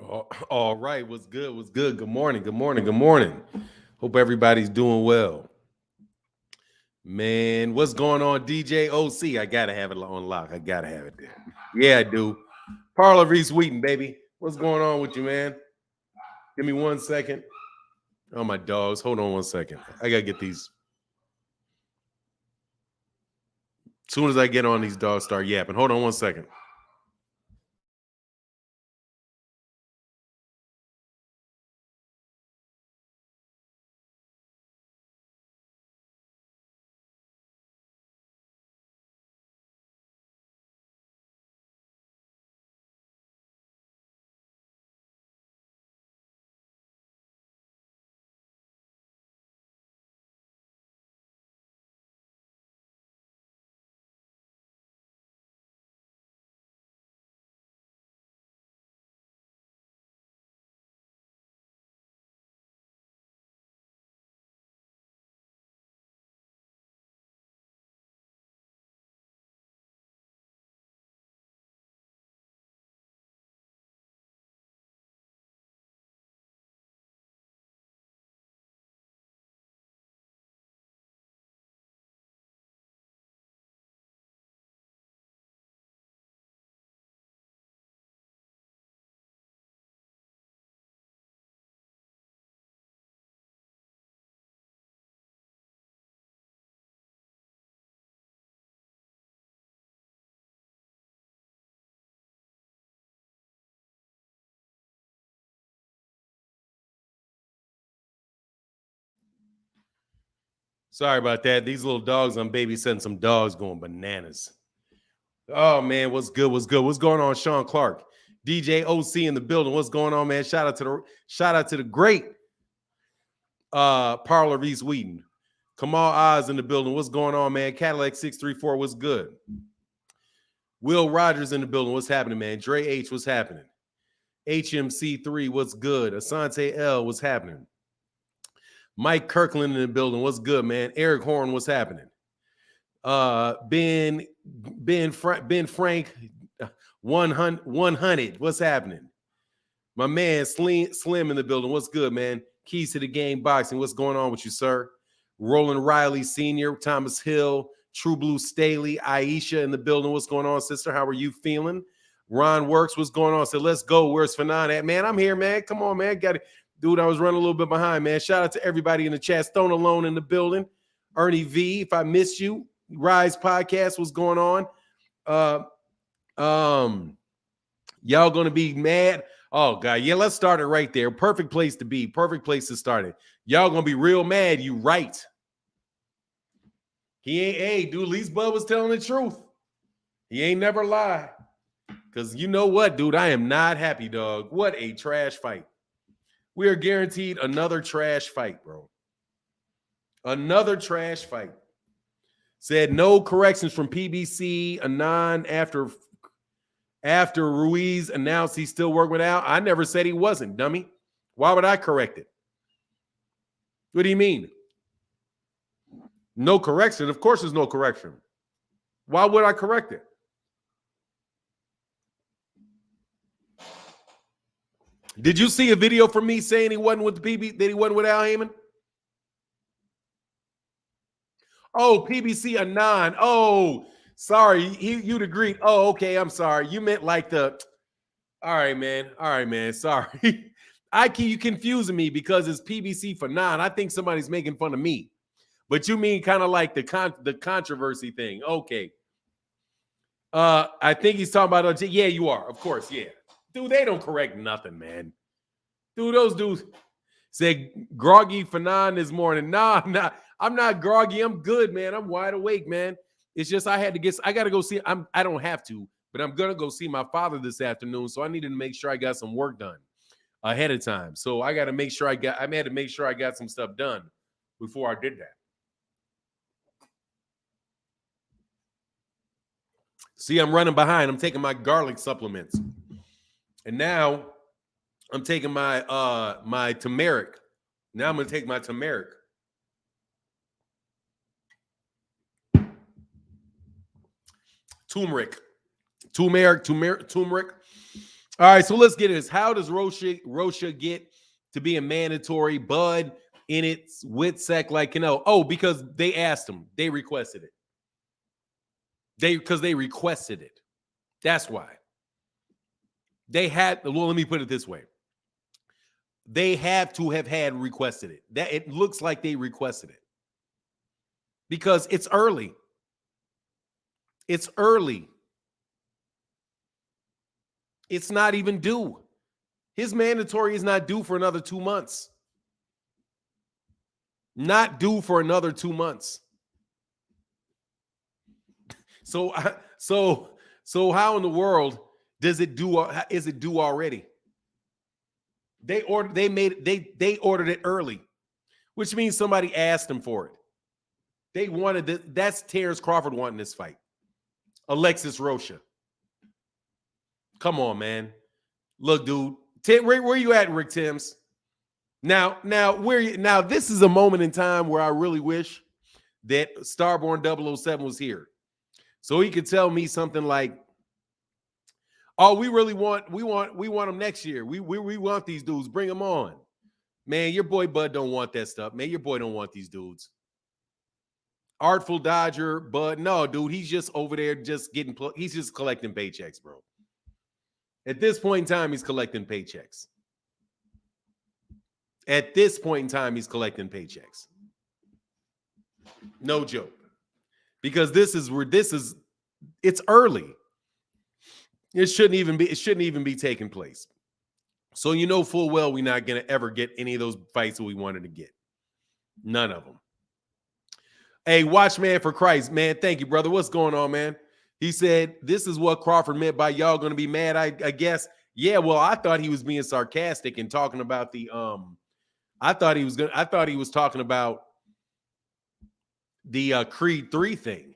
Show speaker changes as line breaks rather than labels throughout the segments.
All right, what's good? What's good? Good morning. Good morning. Good morning. Hope everybody's doing well. Man, what's going on, DJ OC? I gotta have it on lock. I gotta have it there. Yeah, I do. Parlor Reese Wheaton, baby. What's going on with you, man? Give me 1 second. Oh, my dogs. Hold on 1 second. I gotta get these. As soon as I get on, these dogs start yapping. Hold on 1 second. Sorry about that. These little dogs, I'm babysitting some dogs going bananas. Oh, man, what's good? What's good? What's going on, Sean Clark? DJ OC in the building. What's going on, man? Shout out to the great Parlor Reese Wheaton. Kamal Oz in the building. What's going on, man? Cadillac 634. What's good? Will Rogers in the building. What's happening, man? Dre H. What's happening? HMC3. What's good? Asante L. What's happening? Mike Kirkland in the building. What's good, man? Eric Horn. What's happening? Ben Frank 100. What's happening? My man Slim in the building. What's good, man? Keys to the Game Boxing. What's going on with you, sir? Roland Riley Sr., Thomas Hill, True Blue Staley, Aisha in the building. What's going on, sister? How are you feeling? Ron Works, what's going on? So let's go. Where's Fanon at? Man, I'm here, man. Come on, man. Got it. Dude, I was running a little bit behind, man. Shout out to everybody in the chat. Stone Alone in the building. Ernie V, if I missed you. Rise Podcast, what's going on? Y'all gonna be mad. Oh, God. Yeah, let's start it right there. Perfect place to be. Perfect place to start it. Y'all gonna be real mad. You right. He ain't, hey, dude, at least Bud was telling the truth. He ain't never lie. Because you know what, dude? I am not happy, dog. What a trash fight. We are guaranteed another trash fight, bro. Another trash fight. Said no corrections from PBC, Anon after Ruiz announced he's still working with Al. I never said he wasn't, dummy. Why would I correct it? What do you mean? No correction? Of course there's no correction. Why would I correct it? Did you see a video from me saying he wasn't with the PB, that he wasn't with Al Haymon? Oh, PBC Anon. Oh, sorry. You'd agreed. Oh, okay. I'm sorry. You meant like the. All right, man. All right, man. Sorry. You confusing me because it's PBC for non. I think somebody's making fun of me. But you mean kind of like the controversy thing. Okay. I think he's talking about. Yeah, you are. Of course. Yeah. Dude, they don't correct nothing, man. Dude, those dudes said groggy for non this morning. Nah, I'm not groggy. I'm good, man. I'm wide awake, man. It's just I got to go see. I don't have to, but I'm gonna go see my father this afternoon. So I needed to make sure I got some work done ahead of time. So I got to make sure I had to make sure I got some stuff done before I did that. See, I'm running behind. I'm taking my garlic supplements. And now I'm taking my my turmeric. Now I'm gonna take my turmeric. Turmeric. All right, so let's get this. How does Rocha get to be a mandatory Bud in its with sec like Canelo? Oh, because they asked him. They requested it. Because they requested it. That's why. They had, well, let me put it this way. They have to have had requested it. That it looks like they requested it. Because it's early. It's early. It's not even due. His mandatory is not due for another 2 months. Not due for another 2 months. So how in the world does it do? Is it due already? They ordered it early, which means somebody asked them for it. They wanted this. That's Terence Crawford wanting this fight. Alexis Rocha. Come on, man. Look, dude. Where you at, Rick Timms? Now, this is a moment in time where I really wish that Starborn 007 was here. So he could tell me something like, "Oh, we want them next year. We want these dudes. Bring them on." Man, your boy Bud don't want that stuff. Man, your boy don't want these dudes. Artful Dodger, Bud. No, dude, he's just over there just he's just collecting paychecks, bro. At this point in time, he's collecting paychecks. At this point in time, he's collecting paychecks. No joke. Because it's early. It shouldn't even be taking place. So you know full well we're not going to ever get any of those fights that we wanted to get. None of them. Hey, Watchman for Christ, man. Thank you, brother. What's going on, man? He said, this is what Crawford meant by y'all going to be mad, I guess. Yeah, well, I thought he was being sarcastic and talking about the I thought he was talking about the Creed 3 thing.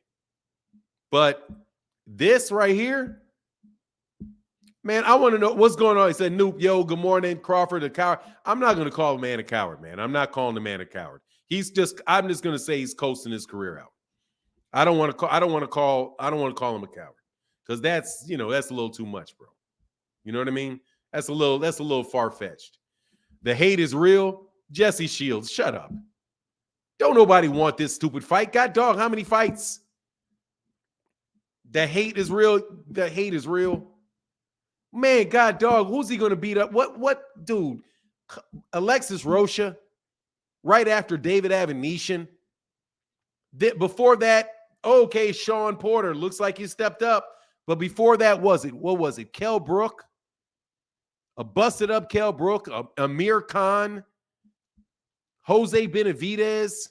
But this right here, man, I want to know what's going on. He said, Noop, yo, good morning, Crawford, a coward. I'm not going to call the man a coward, man. I'm not calling the man a coward. I'm just going to say he's coasting his career out. I don't want to call him a coward. Because that's a little too much, bro. You know what I mean? That's a little far-fetched. The hate is real. Jesse Shields, shut up. Don't nobody want this stupid fight. God dog, how many fights? The hate is real. The hate is real. Man, God dog, who's he going to beat up? What dude? Alexis Rocha, right after David Avenetian. Before that, okay, Sean Porter looks like he stepped up. But before that, what was it? Kell Brook, a busted up Kell Brook, Amir Khan, Jose Benavidez.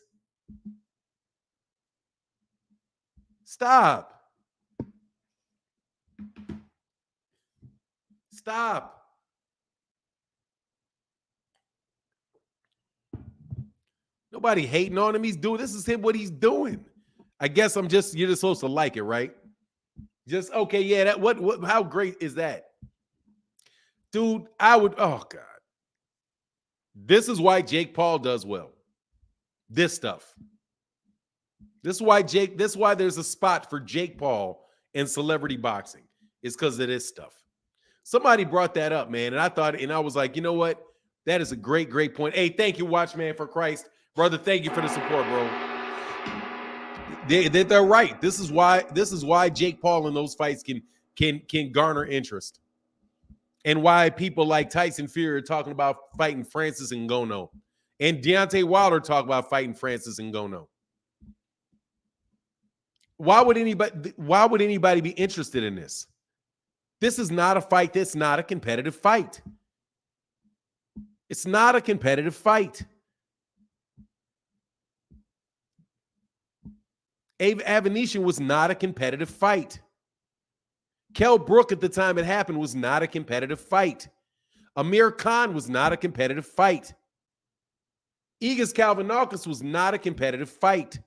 Stop. Nobody hating on him. This is what he's doing. I guess you're just supposed to like it, right? Just, okay, yeah, how great is that? Dude, oh God. This is why Jake Paul does well. This stuff. This is why there's a spot for Jake Paul in celebrity boxing. It's because of this stuff. Somebody brought that up, man, and I was like, you know what? That is a great, great point. Hey, thank you, Watchman for Christ. Brother, thank you for the support, bro. They're right. This is why Jake Paul in those fights can garner interest. And why people like Tyson Fury are talking about fighting Francis Ngannou. And Deontay Wilder talk about fighting Francis Ngannou. Why would anybody be interested in this? This is not a fight. That's not a competitive fight. It's not a competitive fight. Avenetian was not a competitive fight. Kell Brook at the time it happened was not a competitive fight. Amir Khan was not a competitive fight. Igas Kalvinakis was not a competitive fight.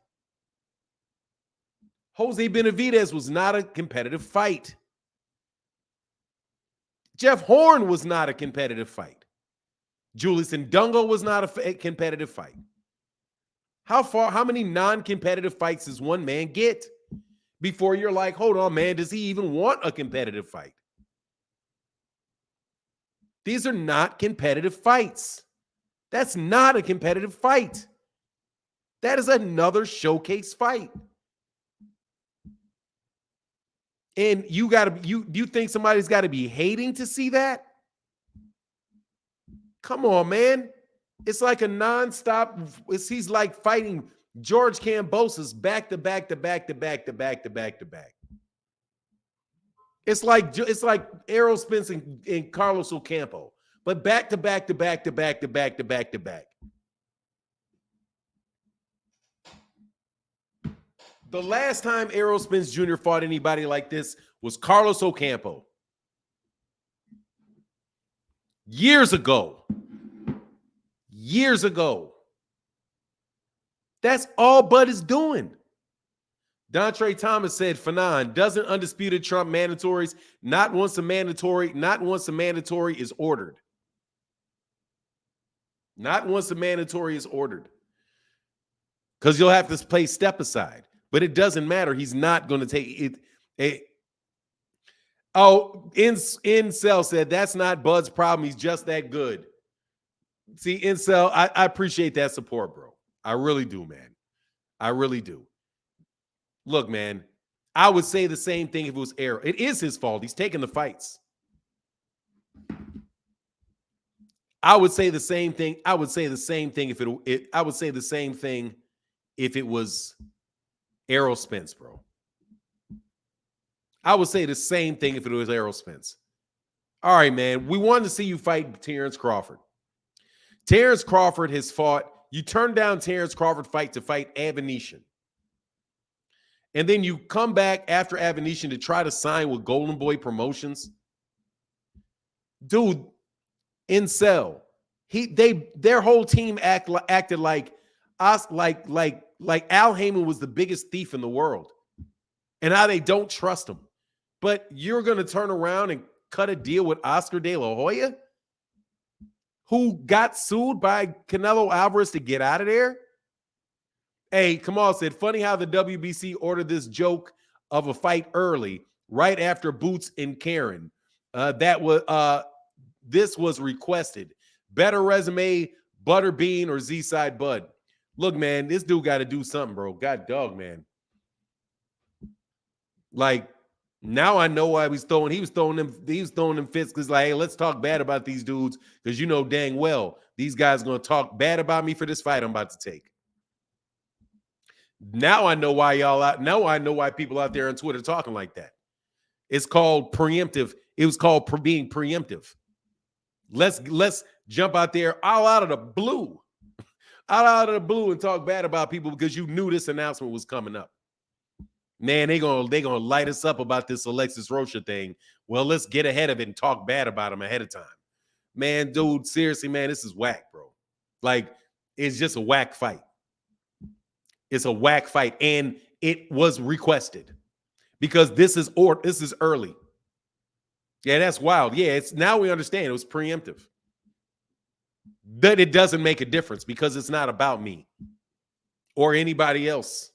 Jose Benavidez was not a competitive fight. Jeff Horn was not a competitive fight. Julius Ndungo was not a competitive fight. How many non-competitive fights does one man get before you're like, hold on, man, does he even want a competitive fight? These are not competitive fights. That's not a competitive fight. That is another showcase fight. And you think somebody's got to be hating to see that? Come on, man. It's like a nonstop. He's like fighting George Kambosos back to back to back to back to back to back to back. It's like Errol Spence and Carlos Ocampo, but back to back to back to back to back to back to back. The last time Errol Spence Jr. fought anybody like this was Carlos Ocampo. Years ago. Years ago. That's all Bud is doing. Dontre Thomas said, Fanon, doesn't undisputed trump mandatories? Not once a mandatory is ordered. Not once a mandatory is ordered. Because you'll have to play step aside. But it doesn't matter. He's not going to take it. Incel said, that's not Bud's problem. He's just that good. See, Incel, I appreciate that support, bro. I really do, man. I really do. Look, man, I would say the same thing if it was Errol. It is his fault. He's taking the fights. I would say the same thing. I would say the same thing if it was Errol Spence, bro. I would say the same thing if it was Errol Spence. All right, man. We wanted to see you fight Terence Crawford. Terence Crawford has fought. You turned down Terence Crawford fight to fight Avanesian. And then you come back after Avanesian to try to sign with Golden Boy Promotions. Dude, Incel. Their whole team acted like us, like Al Haymon was the biggest thief in the world. And now they don't trust him. But you're going to turn around and cut a deal with Oscar De La Hoya, who got sued by Canelo Alvarez to get out of there? Hey, Kamal said, funny how the WBC ordered this joke of a fight early, right after Boots and Karen. This was requested. Better resume, Butterbean or Z-Side Bud. Look, man, this dude got to do something, bro. God dog, man. Like, now I know why he was throwing them fits because, like, hey, let's talk bad about these dudes because you know dang well these guys are going to talk bad about me for this fight I'm about to take. Now I know why I know why people out there on Twitter are talking like that. It's called preemptive. It was called being preemptive. Let's jump out there out of the blue and talk bad about people because you knew this announcement was coming up. Man, they gonna light us up about this Alexis Rocha thing. Well, let's get ahead of it and talk bad about him ahead of time. Man, dude, seriously, man, this is whack, bro. Like, it's just a whack fight. It's a whack fight, and it was requested because this is early. Yeah, that's wild. Yeah, it's now we understand it was preemptive. That it doesn't make a difference because it's not about me or anybody else.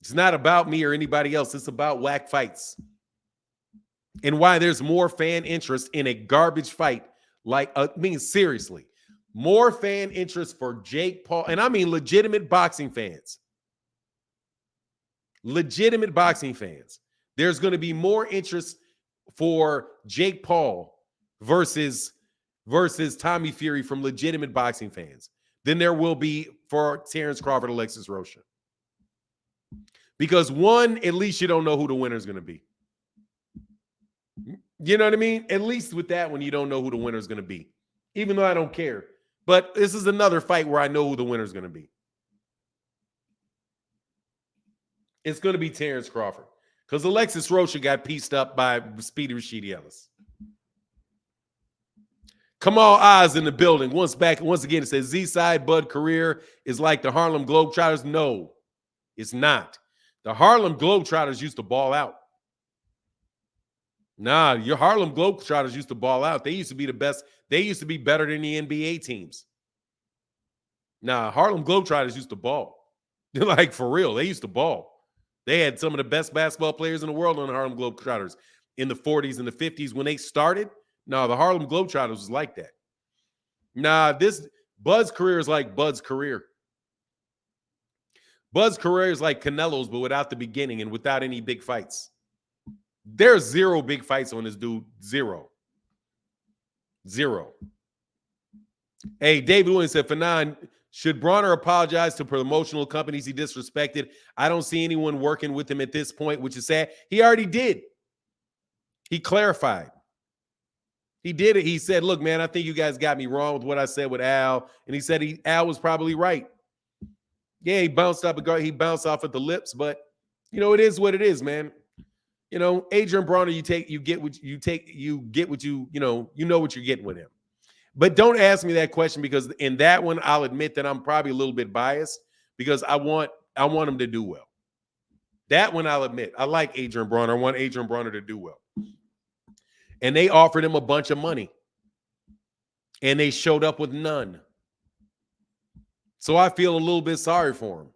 It's not about me or anybody else. It's about whack fights. And why there's more fan interest in a garbage fight. Like, seriously, more fan interest for Jake Paul. And I mean legitimate boxing fans. Legitimate boxing fans. There's going to be more interest for Jake Paul versus Tommy Fury from legitimate boxing fans than there will be for Terence Crawford, Alexis Rocha. Because one, at least you don't know who the winner is going to be. You know what I mean? At least with that one, you don't know who the winner is going to be. Even though I don't care. But this is another fight where I know who the winner is going to be. It's going to be Terence Crawford. Because Alexis Rocha got pieced up by Speedy Rashidi Ellis. Kamal Oz in the building. Once again, it says Z-Side Bud career is like the Harlem Globetrotters. No, it's not. The Harlem Globetrotters used to ball out. Nah, your Harlem Globetrotters used to ball out. They used to be the best. They used to be better than the NBA teams. Nah, Harlem Globetrotters used to ball. Like, for real, they used to ball. They had some of the best basketball players in the world on the Harlem Globetrotters in the 40s and the 50s when they started. No, the Harlem Globetrotters was like that. Nah, this Bud's career is like Bud's career. Bud's career is like Canelo's, but without the beginning and without any big fights. There's 0 big fights on this dude. 0. Hey, David Williams said, Fanon, should Broner apologize to promotional companies he disrespected? I don't see anyone working with him at this point, which is sad. He already did. He clarified. He did it. He said, look, man, I think you guys got me wrong with what I said with Al. And he said Al was probably right. Yeah, he bounced off at the lips, but it is what it is, man. Adrian Broner, you get what you're getting with him. But don't ask me that question, because in that one, I'll admit that I'm probably a little bit biased, because I want him to do well. That one I'll admit. I like Adrian Broner. I want Adrian Broner to do well. And they offered him a bunch of money, and they showed up with none. So I feel a little bit sorry for him.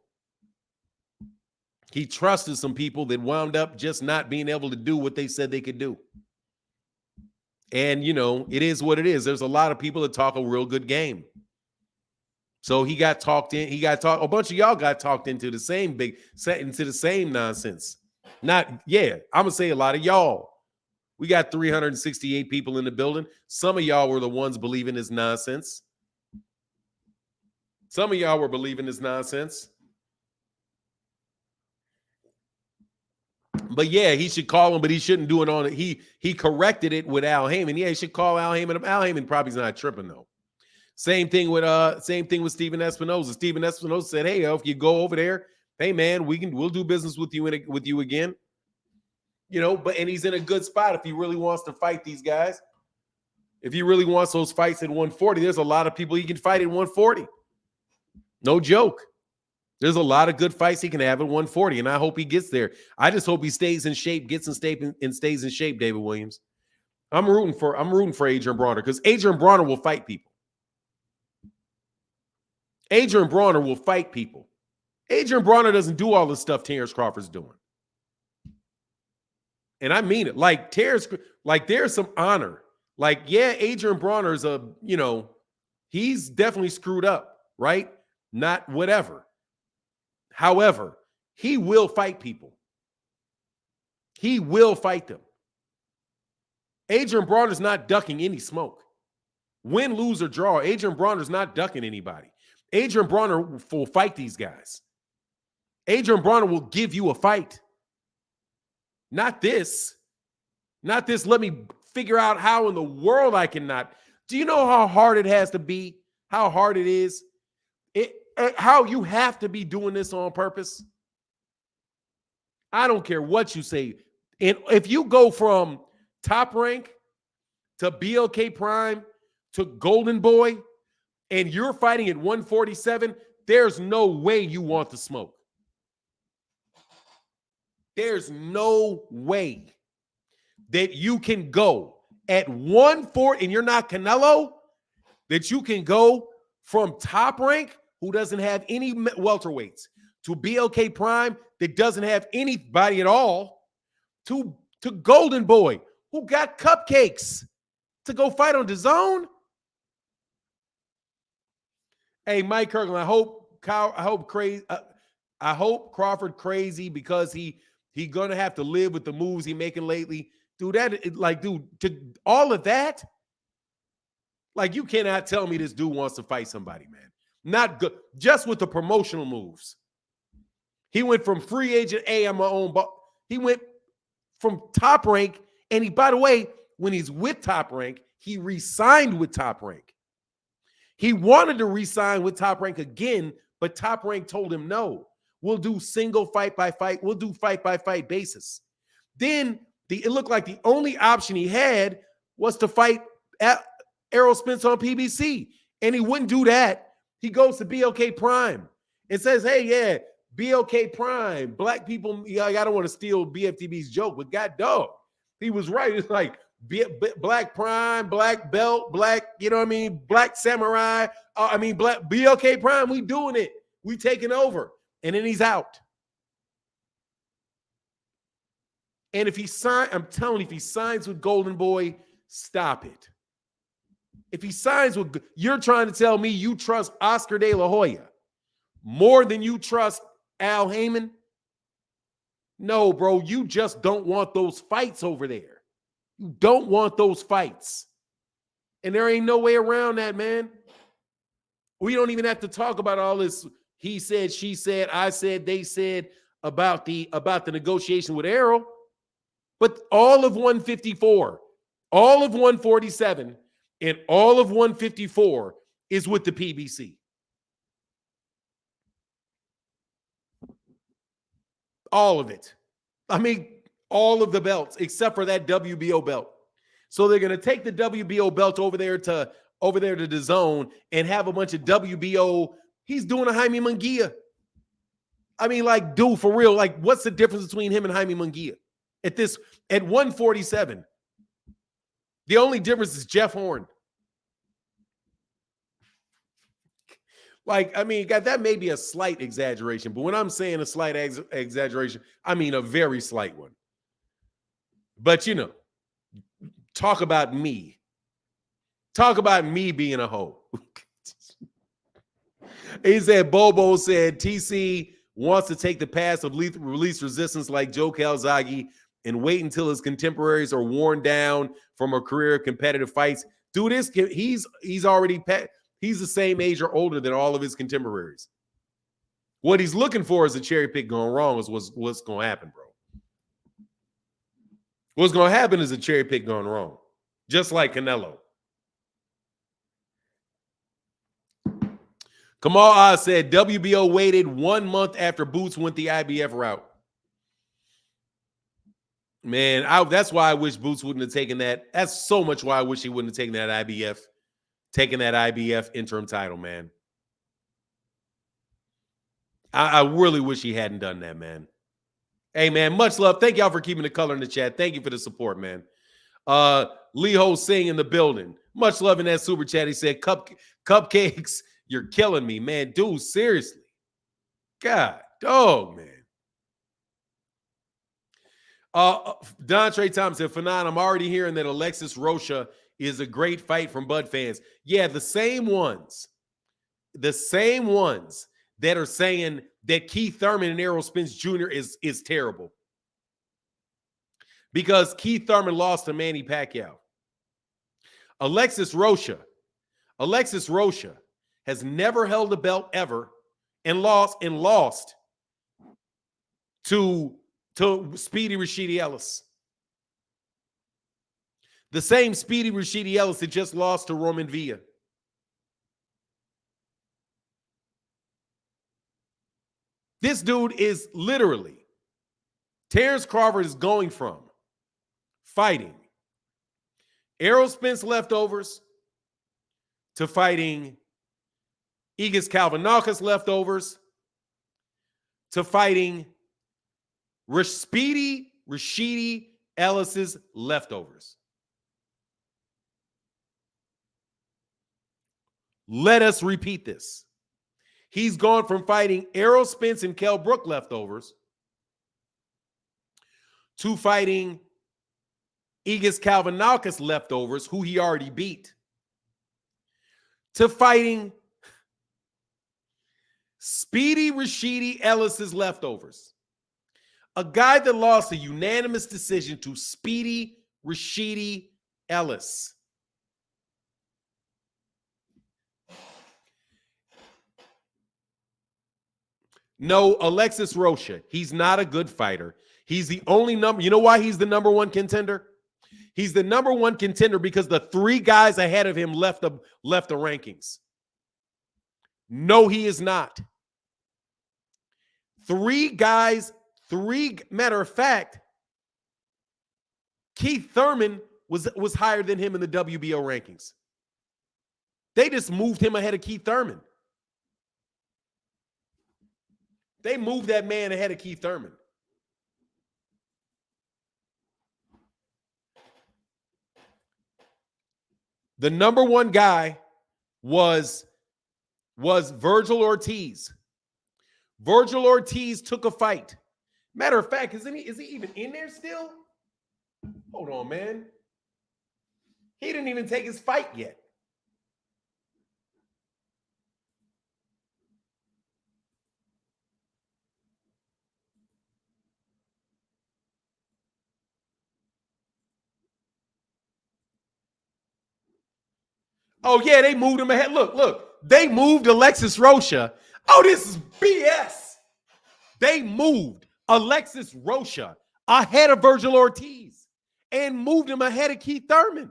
He trusted some people that wound up just not being able to do what they said they could do. And, it is what it is. There's a lot of people that talk a real good game. So he got talked in. A bunch of y'all got talked into the same nonsense. I'm going to say a lot of y'all. We got 368 people in the building. Some of y'all were the ones believing this nonsense. Some of y'all were believing this nonsense. But yeah, he should call him, but he shouldn't do it on it. He corrected it with Al Haymon. Yeah, he should call Al Haymon. Al Haymon probably's not tripping though. Same thing with Steven Espinoza. Steven Espinoza said, "Hey, if you go over there, hey man, we'll do business with you again." And he's in a good spot if he really wants to fight these guys. If he really wants those fights at 140, there's a lot of people he can fight at 140. No joke. There's a lot of good fights he can have at 140, and I hope he gets there. I just hope he stays in shape, stays in shape, David Williams. I'm rooting for Adrian Broner, because Adrian Broner will fight people. Adrian Broner will fight people. Adrian Broner doesn't do all the stuff Terence Crawford's doing. And I mean it. Like Terence, there's some honor. Adrian Broner's he's definitely screwed up, right? Not whatever. However, he will fight people. He will fight them. Adrian Broner's not ducking any smoke. Win, lose, or draw, Adrian Broner's not ducking anybody. Adrian Broner will fight these guys. Adrian Broner will give you a fight. Not this. Not this. Let me figure out how in the world I cannot. Do you know how hard it has to be? How hard it is? How you have to be doing this on purpose? I don't care what you say. And if you go from Top Rank to BLK Prime to Golden Boy and you're fighting at 147, there's no way you want the smoke. There's no way that you can go at 140 and you're not Canelo, that you can go from Top Rank, who doesn't have any welterweights, to BLK Prime, that doesn't have anybody at all, to Golden Boy, who got cupcakes, to go fight on DAZN. Hey, Mike Kirkland, I hope Crawford crazy because he gonna have to live with the moves he making lately. Dude, to all of that, you cannot tell me this dude wants to fight somebody, man. Not good. Just with the promotional moves. He went from free agent, I'm my own, but he went from Top Rank, and by the way, when he's with Top Rank, he re-signed with Top Rank. He wanted to re-sign with Top Rank again, but Top Rank told him no. We'll do single fight by fight. We'll do fight by fight basis. Then it looked like the only option he had was to fight Errol Spence on PBC, and he wouldn't do that. He goes to BLK Prime and says, hey, yeah, BLK Prime, black people, I don't want to steal BFTB's joke, but God dog, he was right. It's like black Prime, black belt, black, black samurai. Black BLK Prime, we doing it. We taking over. And then he's out. And if he signs with Golden Boy, Stop it. If he signs with, you're trying to tell me you trust Oscar De La Hoya more than you trust Al Haymon? No, bro, you just don't want those fights over there. You don't want those fights. And there ain't no way around that, man. We don't even have to talk about all this he said, she said, I said, they said about the negotiation with Errol. But all of 154, all of 147, and all of 154 is with the PBC. All of it. I mean, all of the belts except for that WBO belt. So they're going to take the WBO belt over there to the zone and have a bunch of WBO. He's doing a Jaime Munguia. I mean, like, dude, for real, like, what's the difference between him and Jaime Munguia at 147? The only difference is Jeff Horn. Like, I mean, God, that may be a slight exaggeration, but when I'm saying a slight exaggeration, I mean a very slight one. But, you know, talk about me. Talk about me being a hoe. He said, Bobo said, TC wants to take the path of release resistance like Joe Calzaghe and wait until his contemporaries are worn down from a career of competitive fights. Do this. He's the same age or older than all of his contemporaries. What he's looking for is a cherry pick going wrong is what's going to happen, bro. What's going to happen is a cherry pick going wrong, just like Canelo. Kamal Oz said WBO waited 1 month after Boots went the IBF route. Man, that's why I wish Boots wouldn't have taken that. That's so much why I wish he wouldn't have taken that IBF interim title, man. I really wish he hadn't done that, man. Hey, man, much love. Thank y'all for keeping the color in the chat. Thank you for the support, man. Leho Singh in the building. Much love in that super chat. He said, cupcakes, you're killing me, man. Dude, seriously. God, dog, man. Dontre Thomas said, Fanon, I'm already hearing that Alexis Rocha is a great fight from Bud fans. Yeah, the same ones that are saying that Keith Thurman and Errol Spence Jr. is terrible. Because Keith Thurman lost to Manny Pacquiao. Alexis Rocha has never held a belt ever and lost to Speedy Rashidi Ellis. The same Speedy Rashidi Ellis that just lost to Roman Villa. This dude is literally, Terence Crawford is going from fighting Errol Spence leftovers to fighting Igis Kalvanakis leftovers to fighting Speedy Rashidi Ellis's leftovers. Let us repeat this. He's gone from fighting Errol Spence and Kell Brook leftovers to fighting Igis Kalvanakis leftovers, who he already beat, to fighting Speedy Rashidi Ellis's leftovers. A guy that lost a unanimous decision to Speedy Rashidi Ellis. No, Alexis Rocha. He's not a good fighter. He's the only number. You know why he's the number one contender? He's the number one contender because the three guys ahead of him left the rankings. No, he is not. Matter of fact, Keith Thurman was higher than him in the WBO rankings. They just moved him ahead of Keith Thurman. They moved that man ahead of Keith Thurman. The number one guy was Virgil Ortiz. Virgil Ortiz took a fight. Matter of fact, is he even in there still? Hold on, man. didn't even take his fight yet. Oh, yeah, they moved him ahead. Look. They moved Alexis Rocha. Oh, this is BS. They moved Alexis Rocha ahead of Virgil Ortiz and moved him ahead of Keith Thurman.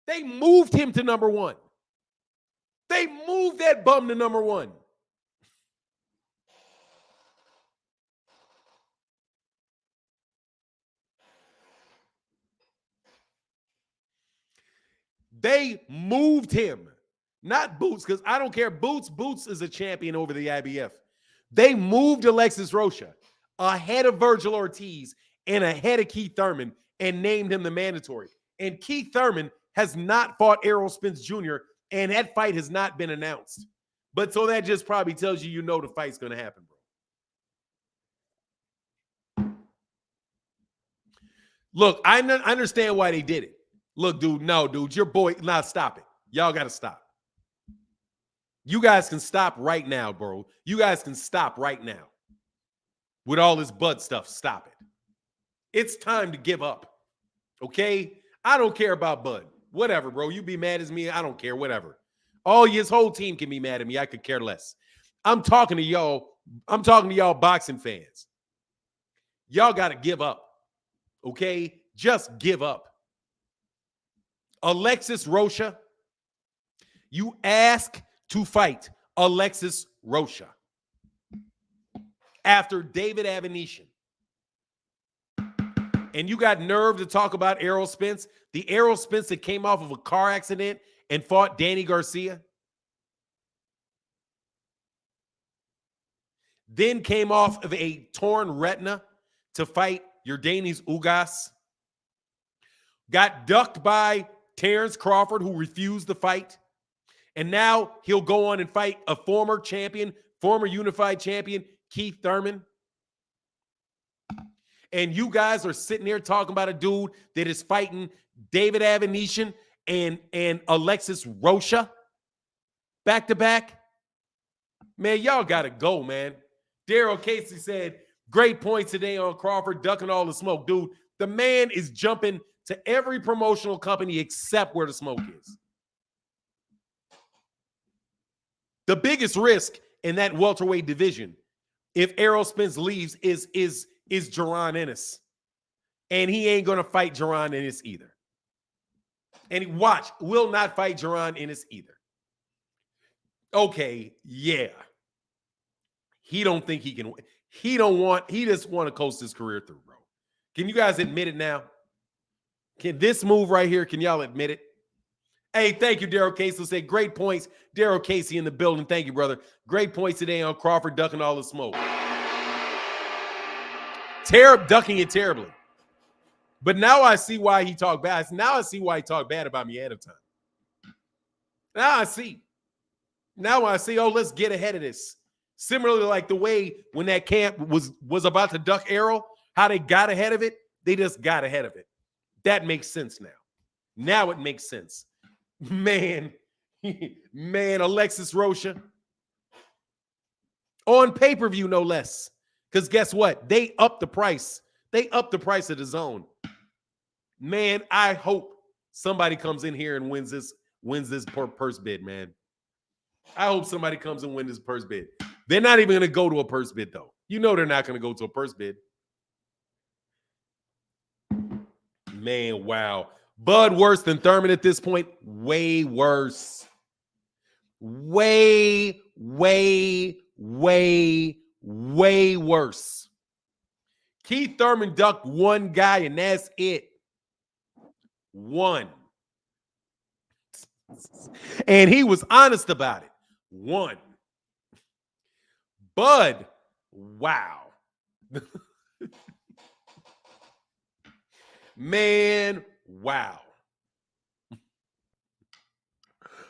They moved him to number one. They moved that bum to number one. They moved him, not Boots, because I don't care. Boots is a champion over the IBF. They moved Alexis Rocha ahead of Virgil Ortiz and ahead of Keith Thurman and named him the mandatory. And Keith Thurman has not fought Errol Spence Jr., and that fight has not been announced. But so that just probably tells you the fight's going to happen, bro. Look, I understand why they did it. Look, dude, no, dude, your boy, nah, stop it. Y'all got to stop. You guys can stop right now, bro. You guys can stop right now. With all this Bud stuff, stop it. It's time to give up, okay? I don't care about Bud. Whatever, bro. You be mad as me, I don't care, whatever. His whole team can be mad at me. I could care less. I'm talking to y'all. I'm talking to y'all boxing fans. Y'all got to give up, okay? Just give up. Alexis Rocha, you ask to fight Alexis Rocha after David Avanesyan. And you got nerve to talk about Errol Spence, the Errol Spence that came off of a car accident and fought Danny Garcia, then came off of a torn retina to fight Yordenis Ugas, got ducked by Terence Crawford, who refused the fight. And now he'll go on and fight a former champion, former unified champion, Keith Thurman. And you guys are sitting there talking about a dude that is fighting David Avanesyan and Alexis Rocha back to back. Man, y'all got to go, man. Daryl Casey said, great points today on Crawford, ducking all the smoke. Dude, the man is jumping to every promotional company except where the smoke is. The biggest risk in that welterweight division, if Errol Spence leaves, is Jaron Ennis. And he ain't going to fight Jaron Ennis either. And watch, will not fight Jaron Ennis either. Okay, yeah. He don't think he can. He just want to coast his career through, bro. Can you guys admit it now? Can this move right here, can y'all admit it? Hey, thank you, Daryl Casey. Say great points. Daryl Casey in the building. Thank you, brother. Great points today on Crawford ducking all the smoke. Ducking it terribly. But now I see why he talked bad. Now I see why he talked bad about me ahead of time. Now I see. Now I see, let's get ahead of this. Similarly, like the way when that camp was about to duck Errol, how they got ahead of it, they just got ahead of it. That makes sense now. Now it makes sense. Man, Alexis Rocha. On pay-per-view, no less. Because guess what? They upped the price. They upped the price of the zone. Man, I hope somebody comes in here and wins this purse bid, man. I hope somebody comes and wins this purse bid. They're not even going to go to a purse bid, though. You know they're not going to go to a purse bid. Man, wow. Bud worse than Thurman at this point? Way worse. Way worse. Keith Thurman ducked one guy, and that's it. One. And he was honest about it. One. Bud, wow. Man, wow.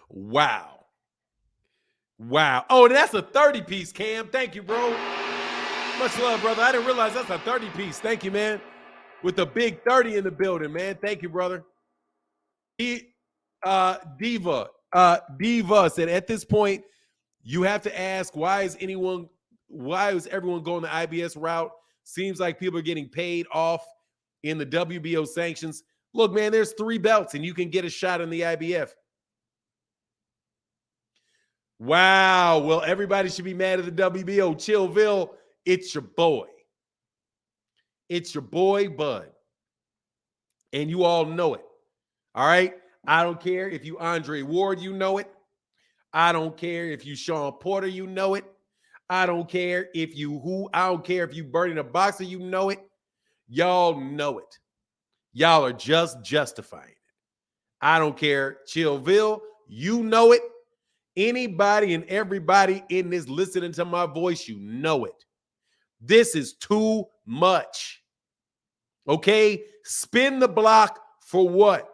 Wow. Oh, that's a 30-piece, Cam. Thank you, bro. Much love, brother. I didn't realize that's a 30-piece. Thank you, man. With the big 30 in the building, man. Thank you, brother. Diva said, at this point, you have to ask, why is everyone going the IBS route? Seems like people are getting paid off in the WBO sanctions. Look, man, there's 3 belts and you can get a shot in the IBF. Wow. Well, everybody should be mad at the WBO. Chillville, it's your boy. It's your boy, Bud. And you all know it. All right? I don't care if you Andre Ward, you know it. I don't care if you Sean Porter, you know it. I don't care if you I don't care if you Burning a Boxer, you know it. Y'all know it. Y'all are just justifying it. I don't care. Chillville, you know it. Anybody and everybody in this listening to my voice, you know it. This is too much. Okay? Spin the block for what?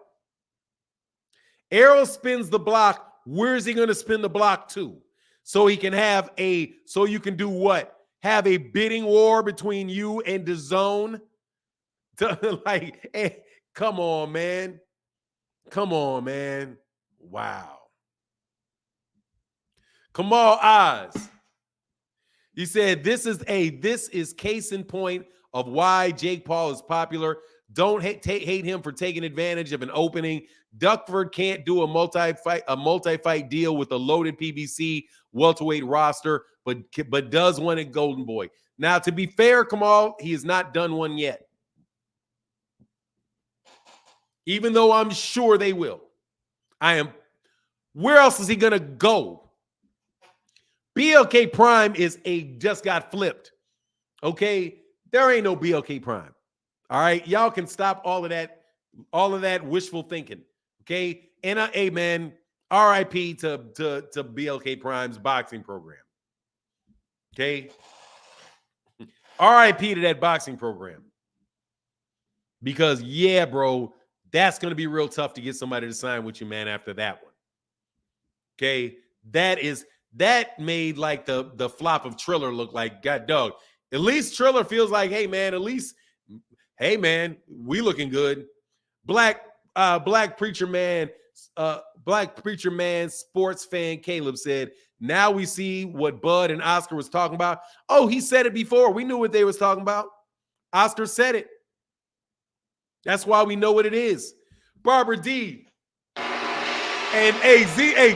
Errol spins the block. Where is he going to spin the block to? So he can have so you can do what? Have a bidding war between you and DAZN? Like, hey, come on, man. Come on, man. Wow. Kamal Oz. He said, this is case in point of why Jake Paul is popular. Don't hate him for taking advantage of an opening. Duckford can't do a multi-fight deal with a loaded PBC welterweight roster, but does one at Golden Boy. Now, to be fair, Kamal, he has not done one yet. Even though I'm sure they will. Where else is he going to go? BLK Prime just got flipped. Okay? There ain't no BLK Prime. All right? Y'all can stop all of that wishful thinking. Okay? And hey, man, RIP to BLK Prime's boxing program. Okay? RIP to that boxing program. Because, yeah, bro, that's going to be real tough to get somebody to sign with you, man, after that one. Okay? That made like the flop of Triller look like, God dog. At least Triller feels like, hey, man, we looking good. Black preacher man sports fan Caleb said, now we see what Bud and Oscar was talking about. Oh, he said it before. We knew what they was talking about. Oscar said it. That's why we know what it is. Barbara D. And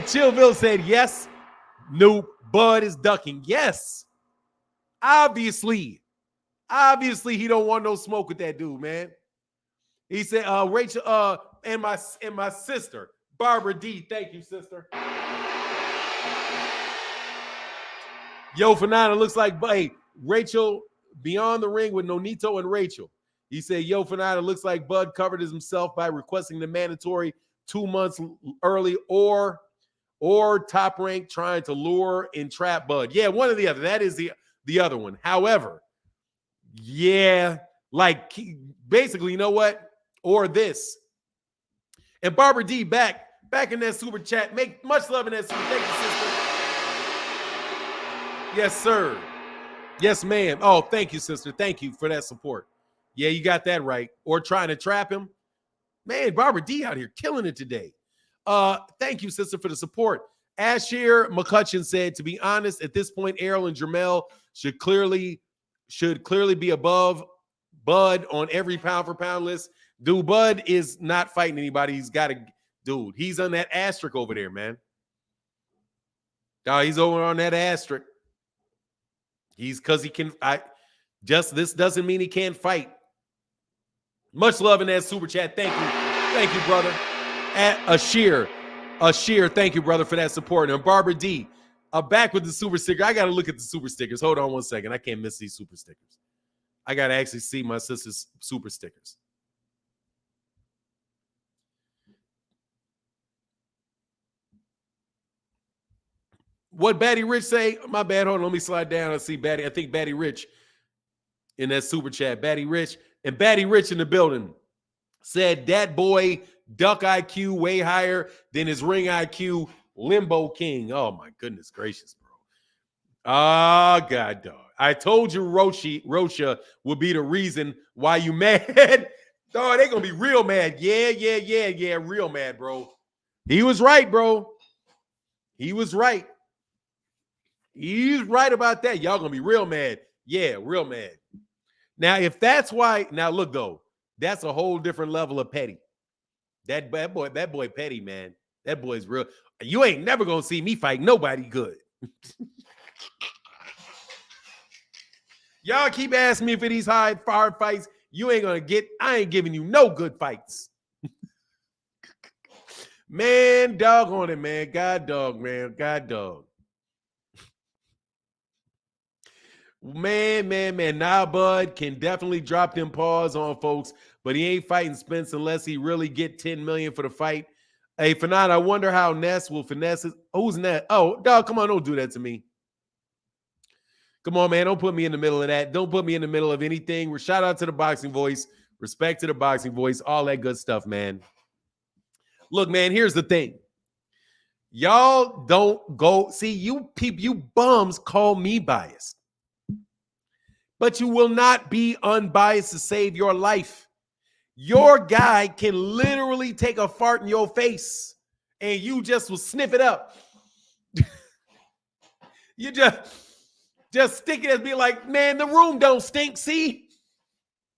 Chillville said, yes. Nope. Bud is ducking. Yes. Obviously, he don't want no smoke with that dude, man. He said, Rachel, and my sister, Barbara D. Thank you, sister. Yo, Fanana looks like, hey, Rachel beyond the ring with Nonito and Rachel. He said, yo, Fanana looks like Bud covered himself by requesting the mandatory 2 months early or Top Rank trying to lure and trap Bud. Yeah, one or the other. That is the other one. However, yeah, like basically, you know what? Or this. And Barbara D back in that super chat. Make much love in that super. Thank you, sister. Yes, sir. Yes, ma'am. Oh, thank you, sister. Thank you for that support. Yeah, you got that right. Or trying to trap him. Man, Barbara D out here killing it today. Thank you, sister, for the support. Ashir McCutcheon said, to be honest, at this point, Errol and Jermell should clearly be above Bud on every pound for pound list. Dude, Bud is not fighting anybody. He's on that asterisk over there, man. He's over on that asterisk. Because he can. This doesn't mean he can't fight. Much love in that super chat. Thank you, brother. At Ashir, thank you, brother, for that support. And Barbara D, back with the super sticker. I got to look at the super stickers. Hold on one second. I can't miss these super stickers. I got to actually see my sister's super stickers. What Batty Rich say? My bad. Hold on. Let me slide down and see Batty. I think Batty Rich in that super chat. Batty Rich in the building said that boy duck IQ way higher than his ring IQ. Limbo King. Oh my goodness gracious, bro. God dog. I told you Rocha would be the reason why you mad. Oh, they gonna be real mad. Yeah, real mad, bro. He was right, bro. He was right. He's right about that. Y'all gonna be real mad. Yeah, real mad. Now, if that's why, now look though, that's a whole different level of petty. That boy petty, man. That boy's real. You ain't never gonna see me fight nobody good. Y'all keep asking me for these hard fights. You ain't gonna get, I ain't giving you no good fights. Man, dog on it, man. God dog, man. God dog. Man. Nah, Bud can definitely drop them paws on folks, but he ain't fighting Spence unless he really get 10 million for the fight. Hey, Fanon, I wonder how Ness will finesse it. Who's Ness? Oh, dog, come on, don't do that to me. Come on, man. Don't put me in the middle of that. Don't put me in the middle of anything. Shout out to the Boxing Voice. Respect to the Boxing Voice. All that good stuff, man. Look, man, here's the thing. Y'all don't go. See, you people, you bums call me biased. But you will not be unbiased to save your life. Your guy can literally take a fart in your face and you just will sniff it up. You just stick it and be like, man, the room don't stink, see?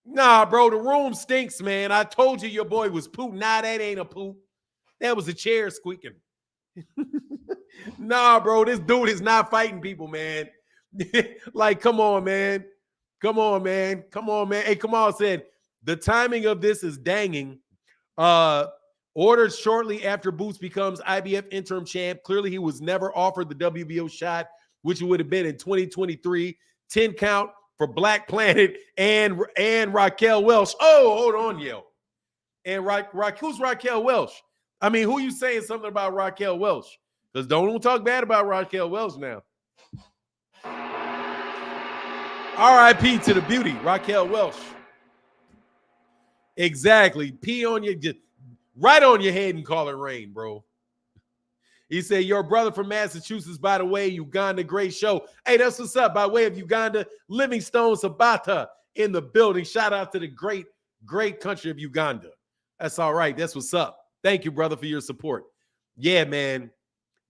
Nah, bro, the room stinks, man. I told you your boy was poop. Nah, that ain't a poop. That was a chair squeaking. Nah, bro, this dude is not fighting people, man. Like, come on, man. Come on, man. Come on, man. Hey, Kamal said, the timing of this is danging. Ordered shortly after Boots becomes IBF interim champ. Clearly, he was never offered the WBO shot, which would have been in 2023. 10 count for Black Planet and Raquel Welch. Oh, hold on, yo. And who's Raquel Welch? I mean, who you saying something about Raquel Welch? Because don't talk bad about Raquel Welch now. R.I.P. to the beauty, Raquel Welch. Exactly. Pee on your, just right on your head and call it rain, bro. He said, your brother from Massachusetts, by the way, Uganda, great show. Hey, that's what's up. By way of Uganda, Livingstone Sabata in the building. Shout out to the great, great country of Uganda. That's all right. That's what's up. Thank you, brother, for your support. Yeah, man.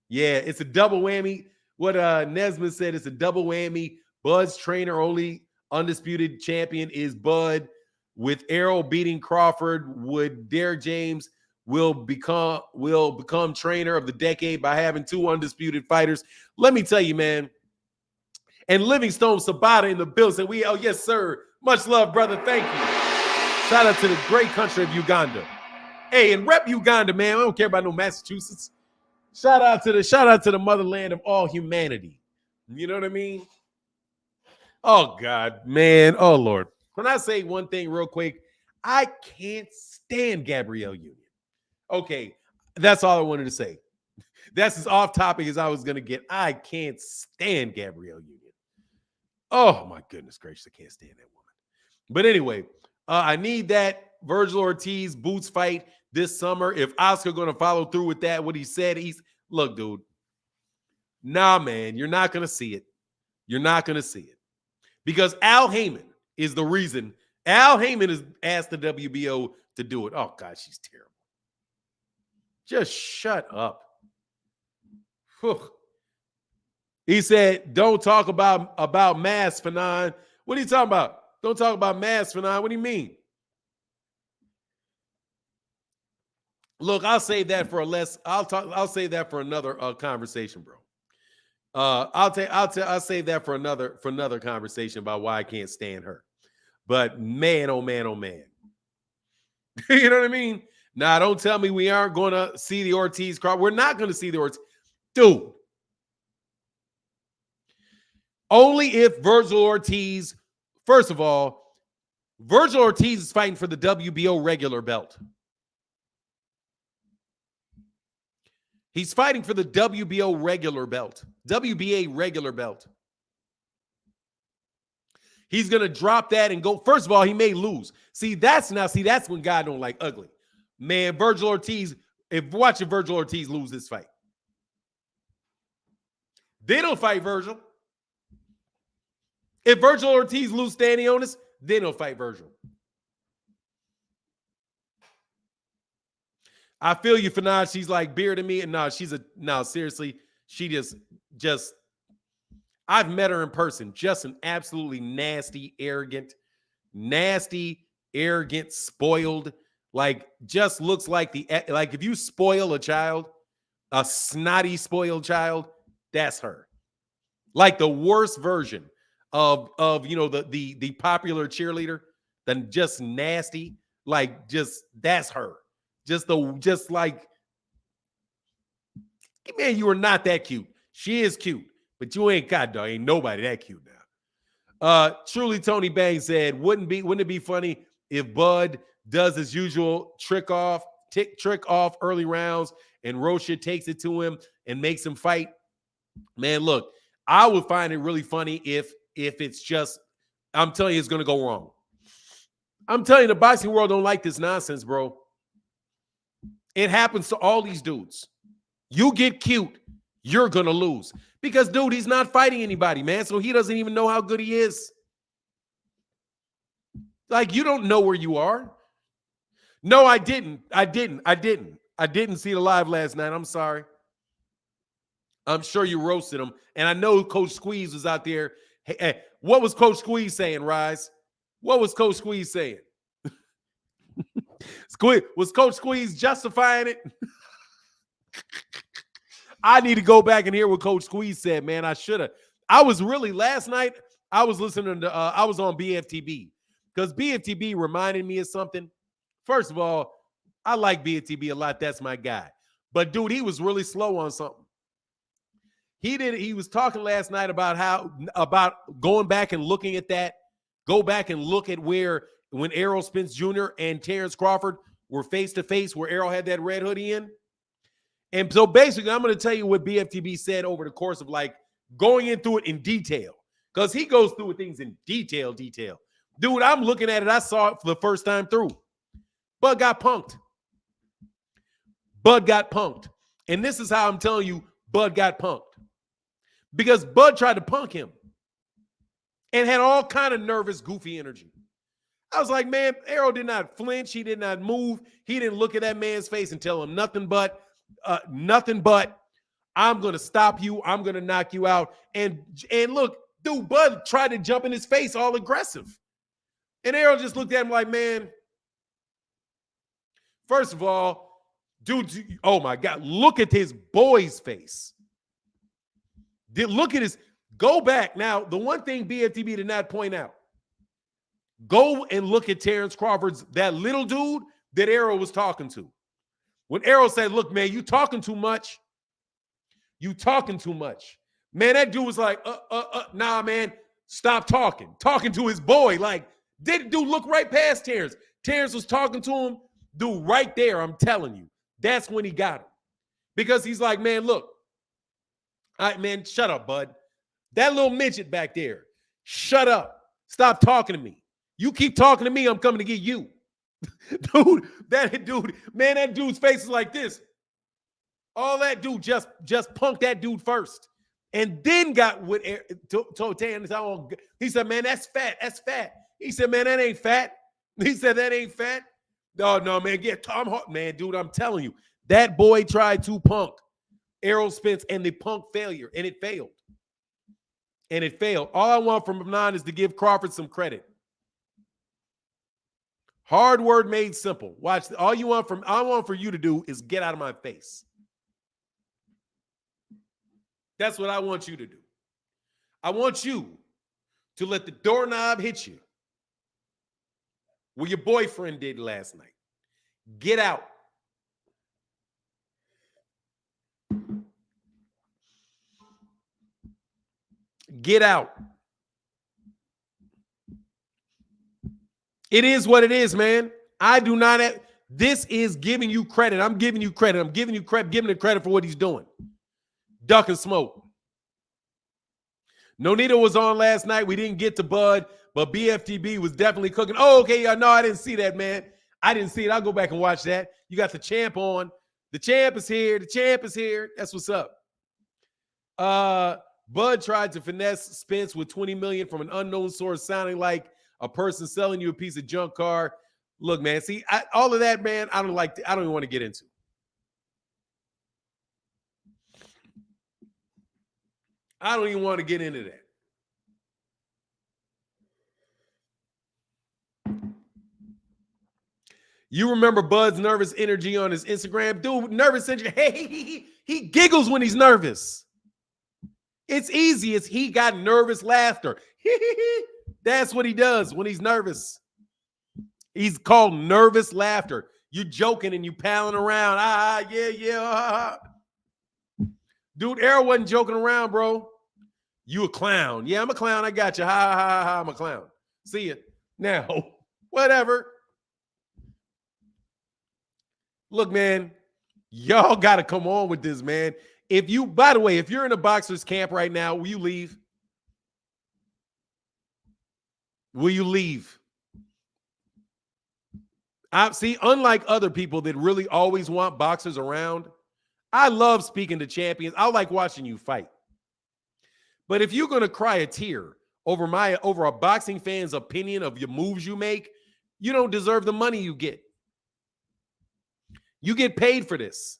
Yeah, it's a double whammy. What Nesmith said, it's a double whammy. Bud's trainer, only undisputed champion is Bud. With Errol beating Crawford, would Derek James will become trainer of the decade by having two undisputed fighters? Let me tell you, man. And Livingstone Sabata in the bill said, oh, yes, sir. Much love, brother. Thank you. Shout out to the great country of Uganda. Hey, and rep Uganda, man. I don't care about no Massachusetts. Shout out to the motherland of all humanity. You know what I mean? Oh, God, man. Oh, Lord. When I say one thing real quick, I can't stand Gabrielle Union. Okay, that's all I wanted to say. That's as off topic as I was going to get. I can't stand Gabrielle Union. Oh, my goodness gracious. I can't stand that woman. But anyway, I need that Virgil Ortiz Boots fight this summer. If Oscar going to follow through with that, what he said, look, dude. Nah, man, you're not going to see it. You're not going to see it. Because Al Haymon is the reason. Al Haymon has asked the WBO to do it. Oh, God, she's terrible. Just shut up. Whew. He said, don't talk about mass, Fanon. What are you talking about? Don't talk about mass, Fanon. What do you mean? Look, I'll save that for I'll save that for another conversation, bro. I'll save that for another conversation about why I can't stand her. But man, oh man, oh man. You know what I mean? Nah, don't tell me we aren't going to see the Ortiz crowd. We're not going to see the Ortiz. Dude. Only if Virgil Ortiz, first of all, Virgil Ortiz is fighting for the WBO regular belt. He's fighting for the WBO regular belt. WBA regular belt. He's going to drop that and go. First of all, he may lose. That's when God don't like ugly. Man, Virgil Ortiz, watching Virgil Ortiz lose this fight. They don't fight Virgil. If Virgil Ortiz lose Stanionis, they don't fight Virgil. I feel you, Fanaj. She's like beer to me. And no, seriously, she just, I've met her in person. Just an absolutely nasty, arrogant, spoiled, like just looks like like if you spoil a child, a snotty spoiled child, that's her. Like the worst version of the popular cheerleader, then just nasty, like just that's her. Just like, man, you are not that cute. She is cute, but you ain't ain't nobody that cute now. Truly, Tony Bang said, wouldn't it be funny if Bud does his usual trick off early rounds and Rocha takes it to him and makes him fight? Man, look, I would find it really funny if it's just, I'm telling you, it's going to go wrong. I'm telling you, the boxing world don't like this nonsense, bro. It happens to all these dudes. You get cute, you're going to lose. Because, dude, he's not fighting anybody, man, so he doesn't even know how good he is. Like, you don't know where you are. No, I didn't see the live last night. I'm sorry. I'm sure you roasted him. And I know Coach Squeeze was out there. Hey, what was Coach Squeeze saying, Rise? What was Coach Squeeze saying? Was Coach Squeeze justifying it? I need to go back and hear what Coach Squeeze said, man. I should have. Last night, I was listening to, I was on BFTB because BFTB reminded me of something. First of all, I like BFTB a lot. That's my guy. But, dude, he was really slow on something. He was talking last night about going back and looking at that. Go back and look at when Errol Spence Jr. and Terence Crawford were face to face, where Errol had that red hoodie in. And so basically, I'm going to tell you what BFTB said over the course of like going into it in detail, because he goes through things in detail. Dude, I'm looking at it. I saw it for the first time through. Bud got punked. And this is how I'm telling you Bud got punked. Because Bud tried to punk him and had all kind of nervous, goofy energy. I was like, man, Errol did not flinch. He did not move. He didn't look at that man's face and tell him nothing but, I'm going to stop you. I'm going to knock you out. And look, dude, Bud tried to jump in his face all aggressive. And Errol just looked at him like, man, first of all, dude, oh my God, look at his boy's face. Go back. Now, the one thing BFTB did not point out, go and look at Terence Crawford's, that little dude that Errol was talking to. When Errol said, look, man, you talking too much. Man, that dude was like, nah, man, stop talking. Talking to his boy. Like, dude look right past Terence. Terence was talking to him. Dude, right there, I'm telling you. That's when he got him. Because he's like, man, look. All right, man, shut up, Bud. That little midget back there, shut up. Stop talking to me. You keep talking to me, I'm coming to get you. Dude, that dude's face is like this. All that dude just punked that dude first. And then got with Terence. He said, man, that's fat. He said, man, that ain't fat. He said, that ain't fat. No, man, get Tom Hart. Man, dude, I'm telling you, that boy tried to punk Errol Spence, and the punk failure, and it failed. All I want from Adnan is to give Crawford some credit. Hard word made simple. Watch. All I want for you to do is get out of my face. That's what I want you to do. I want you to let the doorknob hit you. What your boyfriend did last night. Get out. Get out. It is what it is, man. I do not have, this is giving you credit. I'm giving you credit. Giving him credit for what he's doing. Duck and smoke. Nonita was on last night. We didn't get to Bud, but BFTB was definitely cooking. Oh, okay. Yeah, no, I didn't see that, man. I didn't see it. I'll go back and watch that. You got the champ on. The champ is here. That's what's up. Bud tried to finesse Spence with $20 million from an unknown source, sounding like a person selling you a piece of junk car. Look, man, see, all of that, man, I don't even want to get into. I don't even want to get into that. You remember Bud's nervous energy on his Instagram? Dude, nervous energy. Hey, he giggles when he's nervous. It's easy. He got nervous laughter. That's what he does when he's nervous. He's called nervous laughter. You joking and you palling around. Yeah. Dude, Arrow wasn't joking around, bro. You a clown. Yeah, I'm a clown. I got you. Ha, I'm a clown. See ya. Now, whatever. Look, man, y'all got to come on with this, man. By the way, if you're in a boxer's camp right now, will you leave? Will you leave? See, unlike other people that really always want boxers around, I love speaking to champions. I like watching you fight. But if you're going to cry a tear over a boxing fan's opinion of your moves you make, you don't deserve the money you get. You get paid for this.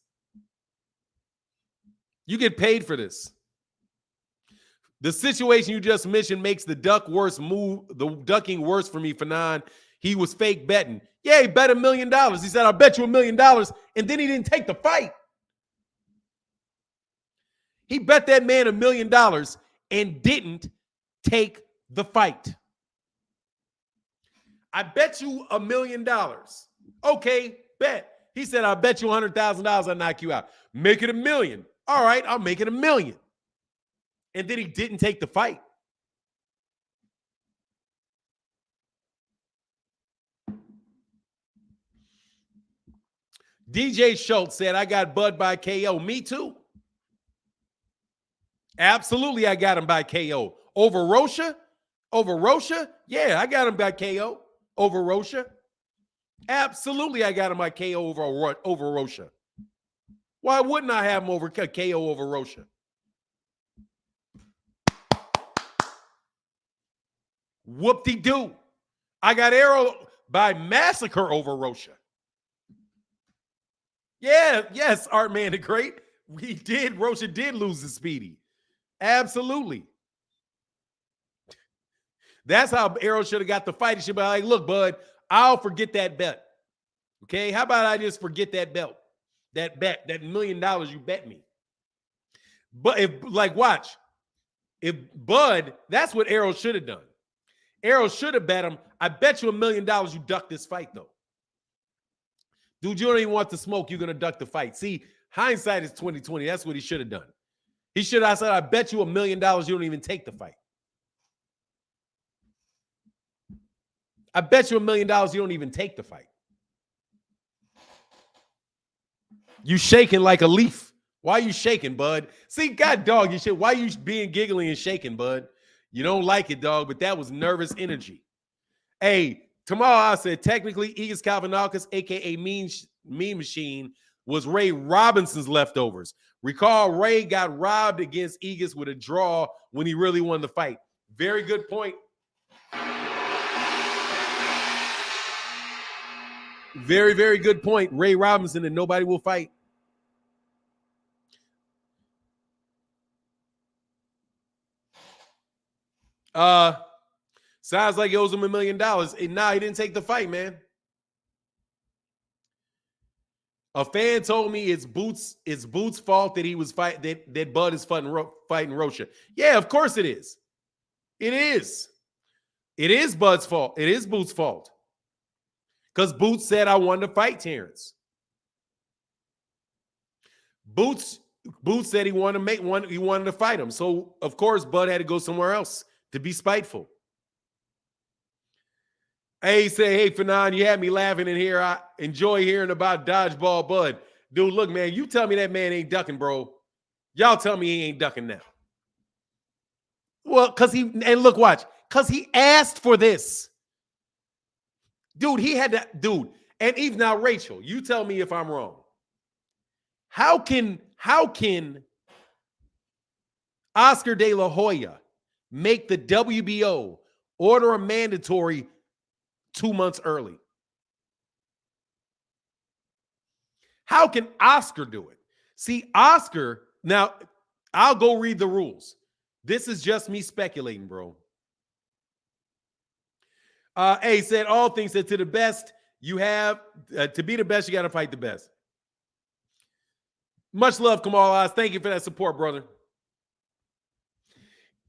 You get paid for this. The situation you just mentioned makes the ducking worse for me, Fanon. He was fake betting. Yeah, he bet $1 million. He said, I'll bet you $1 million. And then he didn't take the fight. He bet that man $1 million and didn't take the fight. I bet you $1 million. Okay, bet. He said, I'll bet you $100,000 I'll knock you out. Make it $1 million. All right, I'll make it $1 million. And then he didn't take the fight. DJ Schultz said, I got Bud by KO. Me too. Absolutely, I got him by KO. Over Rocha? Yeah, I got him by KO. Over Rocha? Absolutely, I got him by KO over Rocha. Why wouldn't I have him over KO over Rocha? Whoop-de-doo. I got Arrow by massacre over Rocha. Yeah, yes, Art Man the Great. Rocha did lose to Speedy. Absolutely. That's how Arrow should have got the fight. He should be like, look, Bud, I'll forget that bet. Okay, how about I just forget that belt? That $1 million you bet me. But watch. If Bud, that's what Arrow should have done. Arrow should have bet him, I bet you $1 million you duck this fight, though. Dude, you don't even want the smoke. You're going to duck the fight. See, hindsight is 2020. That's what he should have done. He should have said, I bet you $1 million you don't even take the fight. I bet you $1 million you don't even take the fight. You shaking like a leaf. Why are you shaking, Bud? See, God, dog, you shit. Why are you being giggly and shaking, Bud? You don't like it, dog, but that was nervous energy. Hey, tomorrow I said technically Egas Kalvanakis, a.k.a. Mean Machine, was Ray Robinson's leftovers. Recall, Ray got robbed against Egas with a draw when he really won the fight. Very good point. Very, very good point. Ray Robinson and nobody will fight. Sounds like he owes him $1 million. Nah, he didn't take the fight, man. A fan told me it's Boots' fault that he was that Bud is fighting Rocha. Yeah, of course it is. It is. It is Bud's fault. It is Boots' fault. Because Boots said I wanted to fight Terence. Boots said he wanted to fight him. So of course Bud had to go somewhere else to be spiteful. Hey, say, hey, Fanon, you had me laughing in here. I enjoy hearing about dodgeball Bud. Dude, look, man, you tell me that man ain't ducking, bro. Y'all tell me he ain't ducking now. Well, because he asked for this. Dude, and even now, Rachel, you tell me if I'm wrong. How can Oscar De La Hoya make the WBO order a mandatory 2 months early? How can Oscar do it? See, Oscar, now I'll go read the rules. This is just me speculating, bro. A said all things said to the best you have to be the best, you got to fight the best. Much love, Kamal Oz. Thank you for that support, brother.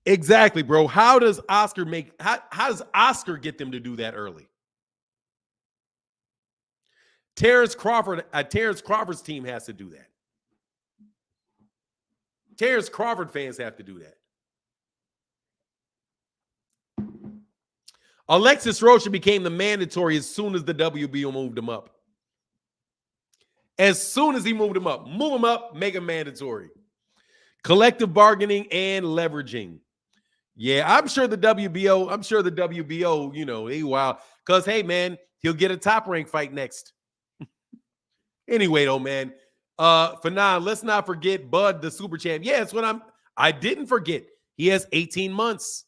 Exactly, bro. How does Oscar get them to do that early? Terence Crawford's team has to do that. Terence Crawford fans have to do that. Alexis Rocha became the mandatory as soon as the WBO moved him up. As soon as he moved him up, make him mandatory. Collective bargaining and leveraging. Yeah, I'm sure the WBO, you know, he wild. Because, hey, man, he'll get a top rank fight next. Anyway, though, man. For now, let's not forget Bud, the super champ. Yeah, that's what I didn't forget. He has 18 months.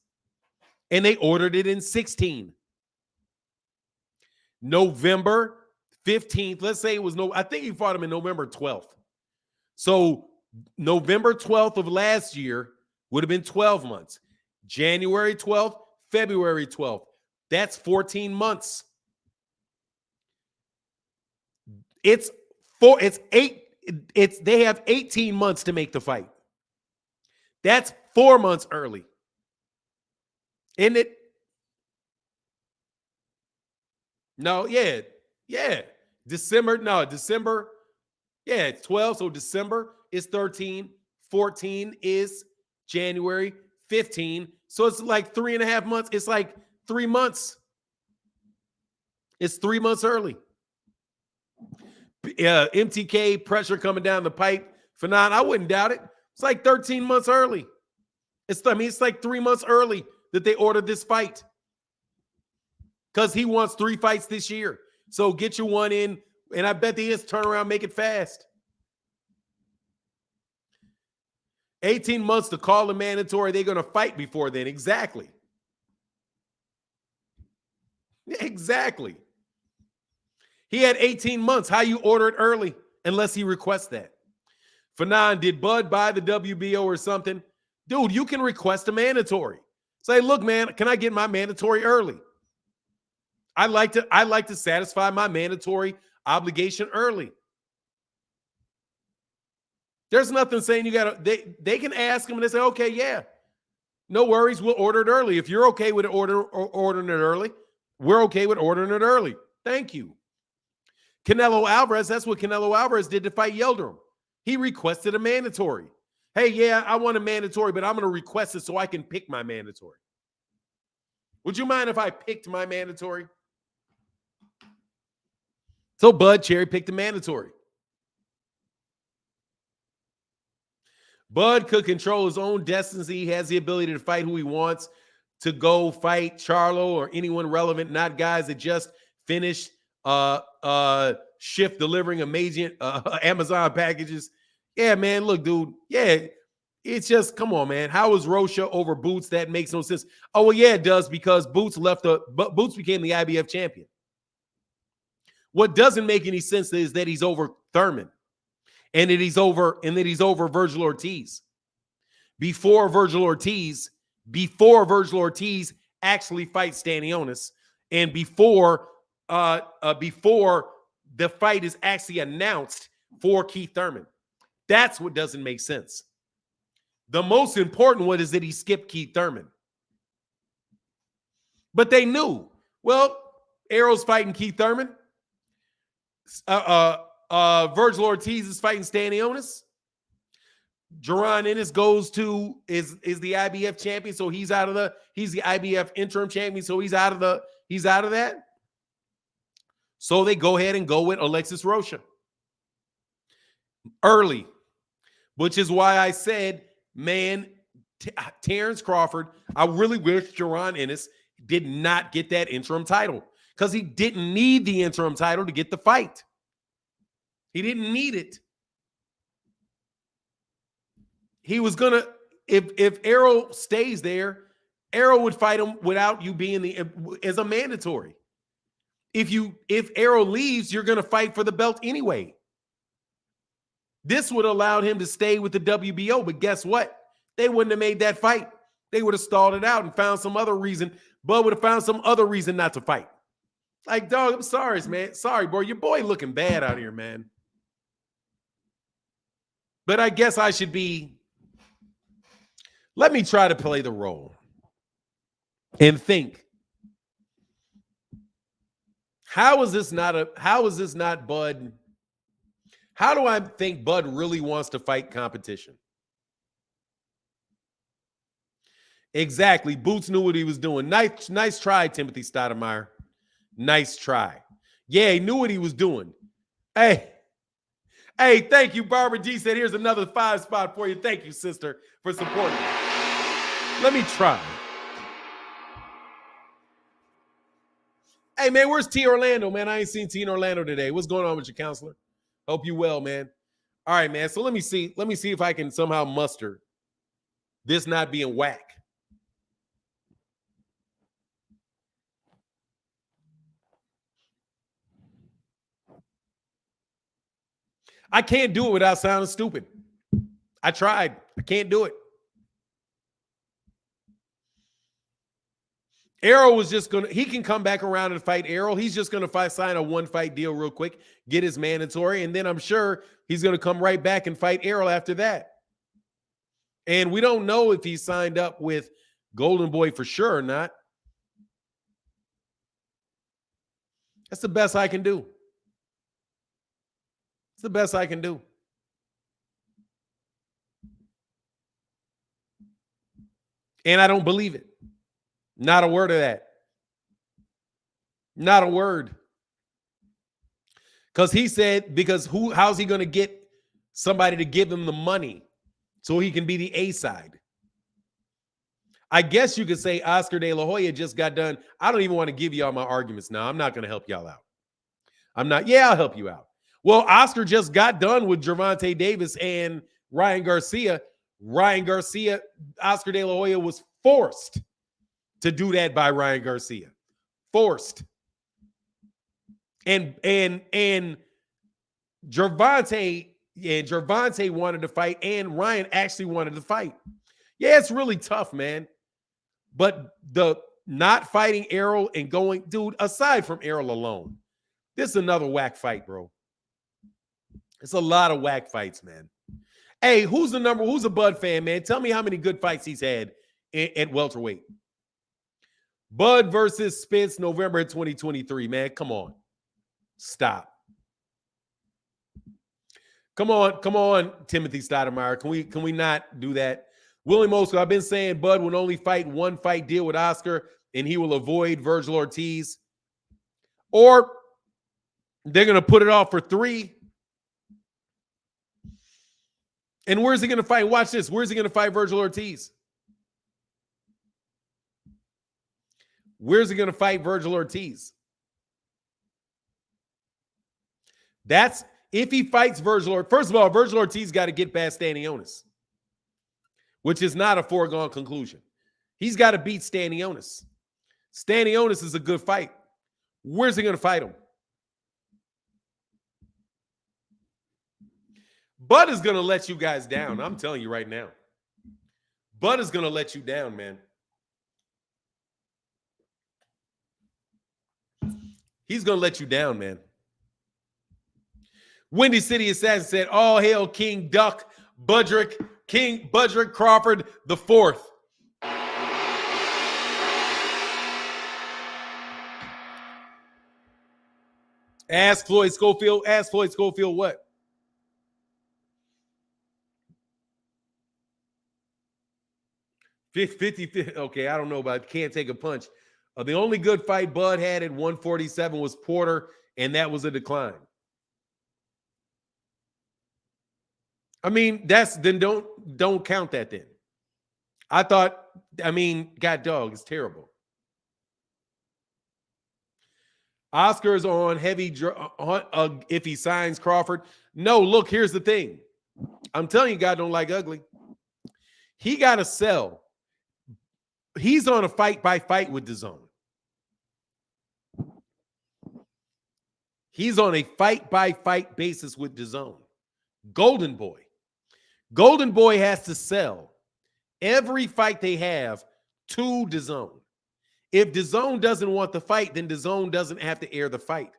And they ordered it in 16. November 15th. Let's say it was I think he fought him in November 12th. So November 12th of last year would have been 12 months. January 12th, February 12th. That's 14 months. They have 18 months to make the fight. That's 4 months early. Isn't it? No, yeah. December. Yeah, it's 12. So December is 13. 14 is January. 15. So it's like 3.5 months. It's like 3 months. It's 3 months early. MTK pressure coming down the pipe. Fanon, I wouldn't doubt it. It's like 13 months early. It's like 3 months early that they ordered this fight. Because he wants 3 fights this year. So get you one in, and I bet they just turn around, make it fast. 18 months to call the mandatory. They're going to fight before then. Exactly. Exactly. He had 18 months. How you order it early unless he requests that? Fanon, did Bud buy the WBO or something? Dude, you can request a mandatory. Say, look, man, can I get my mandatory early? I like to satisfy my mandatory obligation early. There's nothing saying you got to, they can ask them and they say, okay, yeah, no worries. We'll order it early. If you're okay with ordering it early, we're okay with ordering it early. Thank you. Canelo Alvarez, that's what Canelo Alvarez did to fight Yildirim. He requested a mandatory. Hey, yeah, I want a mandatory, but I'm going to request it so I can pick my mandatory. Would you mind if I picked my mandatory? So Bud cherry picked the mandatory. Bud could control his own destiny. He has the ability to fight who he wants, to go fight Charlo or anyone relevant, not guys that just finished shift delivering amazing Amazon packages. Yeah, man, look, dude. Yeah, it's just, come on, man. How is Rocha over Boots? That makes no sense. Oh, well, yeah, it does, because Boots became the IBF champion. What doesn't make any sense is that he's over Thurman and that he's over Virgil Ortiz. Before Virgil Ortiz actually fights Stanionis, and before the fight is actually announced for Keith Thurman. That's what doesn't make sense. The most important one is that he skipped Keith Thurman. But they knew. Well, Errol's fighting Keith Thurman. Virgil Ortiz is fighting Stanionis. Jaron Ennis is the IBF champion, so he's the IBF interim champion, so he's out of that. So they go ahead and go with Alexis Rocha early, which is why I said, man, Terence Crawford, I really wish Jaron Ennis did not get that interim title, because he didn't need the interim title to get the fight. He didn't need it. He was going to, if Errol stays there, Errol would fight him without you being as a mandatory. If Errol leaves, you're going to fight for the belt anyway. This would allow him to stay with the WBO, but guess what? they wouldn't have made that fight. They would have stalled it out and found some other reason. Bud would have found some other reason not to fight. Like, dog, I'm sorry, man. Sorry, bro. Your boy looking bad out here, man. But I guess I should be. Let me try to play the role and think. How is this not Bud? How do I think Bud really wants to fight competition? Exactly. Boots knew what he was doing. Nice try, Timothy Stoudemire. Nice try. Yeah, he knew what he was doing. Hey, thank you. Barbara G said, here's another 5 spot for you. Thank you, sister, for supporting. Let me try. Hey, man, where's T Orlando, man? I ain't seen T in Orlando today. What's going on with your counselor? Hope you well, man. All right, man. So let me see. Let me see if I can somehow muster this not being whack. I can't do it without sounding stupid. I tried. I can't do it. Errol was just going to, he can come back around and fight Errol. He's just going to sign a 1-fight deal real quick, get his mandatory, and then I'm sure he's going to come right back and fight Errol after that. And we don't know if he signed up with Golden Boy for sure or not. That's the best I can do. It's the best I can do. And I don't believe it. Not a word of that. Not a word. Because he said, how's he going to get somebody to give him the money so he can be the A side? I guess you could say Oscar De La Hoya just got done. I don't even want to give y'all my arguments now. I'm not going to help y'all out. I'm not. Yeah, I'll help you out. Well, Oscar just got done with Gervonta Davis and Ryan Garcia. Oscar De La Hoya was forced to do that by Ryan Garcia. Forced. And Gervonta wanted to fight, and Ryan actually wanted to fight. Yeah, it's really tough, man. But the not fighting Errol and going, dude, aside from Errol alone, this is another whack fight, bro. It's a lot of whack fights, man. Hey, who's a Bud fan, man? Tell me how many good fights he's had at welterweight. Bud versus Spence, November 2023, man. Come on. Stop. Come on, Timothy Stoudemire. Can we not do that? Willie Mosco, I've been saying Bud would only fight 1-fight deal with Oscar, and he will avoid Virgil Ortiz. Or they're going to put it off for 3. And where's he going to fight? Watch this. Where's he going to fight Virgil Ortiz? Where's he going to fight Virgil Ortiz? That's if he fights Virgil Ortiz. First of all, Virgil Ortiz got to get past Stanionis, which is not a foregone conclusion. He's got to beat Stanionis. Stanionis is a good fight. Where's he going to fight him? Bud is going to let you guys down. I'm telling you right now. Bud is going to let you down, man. He's going to let you down, man. Windy City Assassin said, all hail King Duck, King Budrick Crawford the 4th. Ask Floyd Schofield what? $50. Okay, I don't know about can't take a punch. The only good fight Bud had at 147 was Porter, and that was a decline. I mean, then don't count that then. God dog, it's terrible. Oscar's on heavy if he signs Crawford. No, look, here's the thing. I'm telling you, God don't like ugly. He got to sell. He's on a fight-by-fight with DAZN. He's on a fight-by-fight basis with DAZN. Golden Boy has to sell every fight they have to DAZN. If DAZN doesn't want the fight, then DAZN doesn't have to air the fight.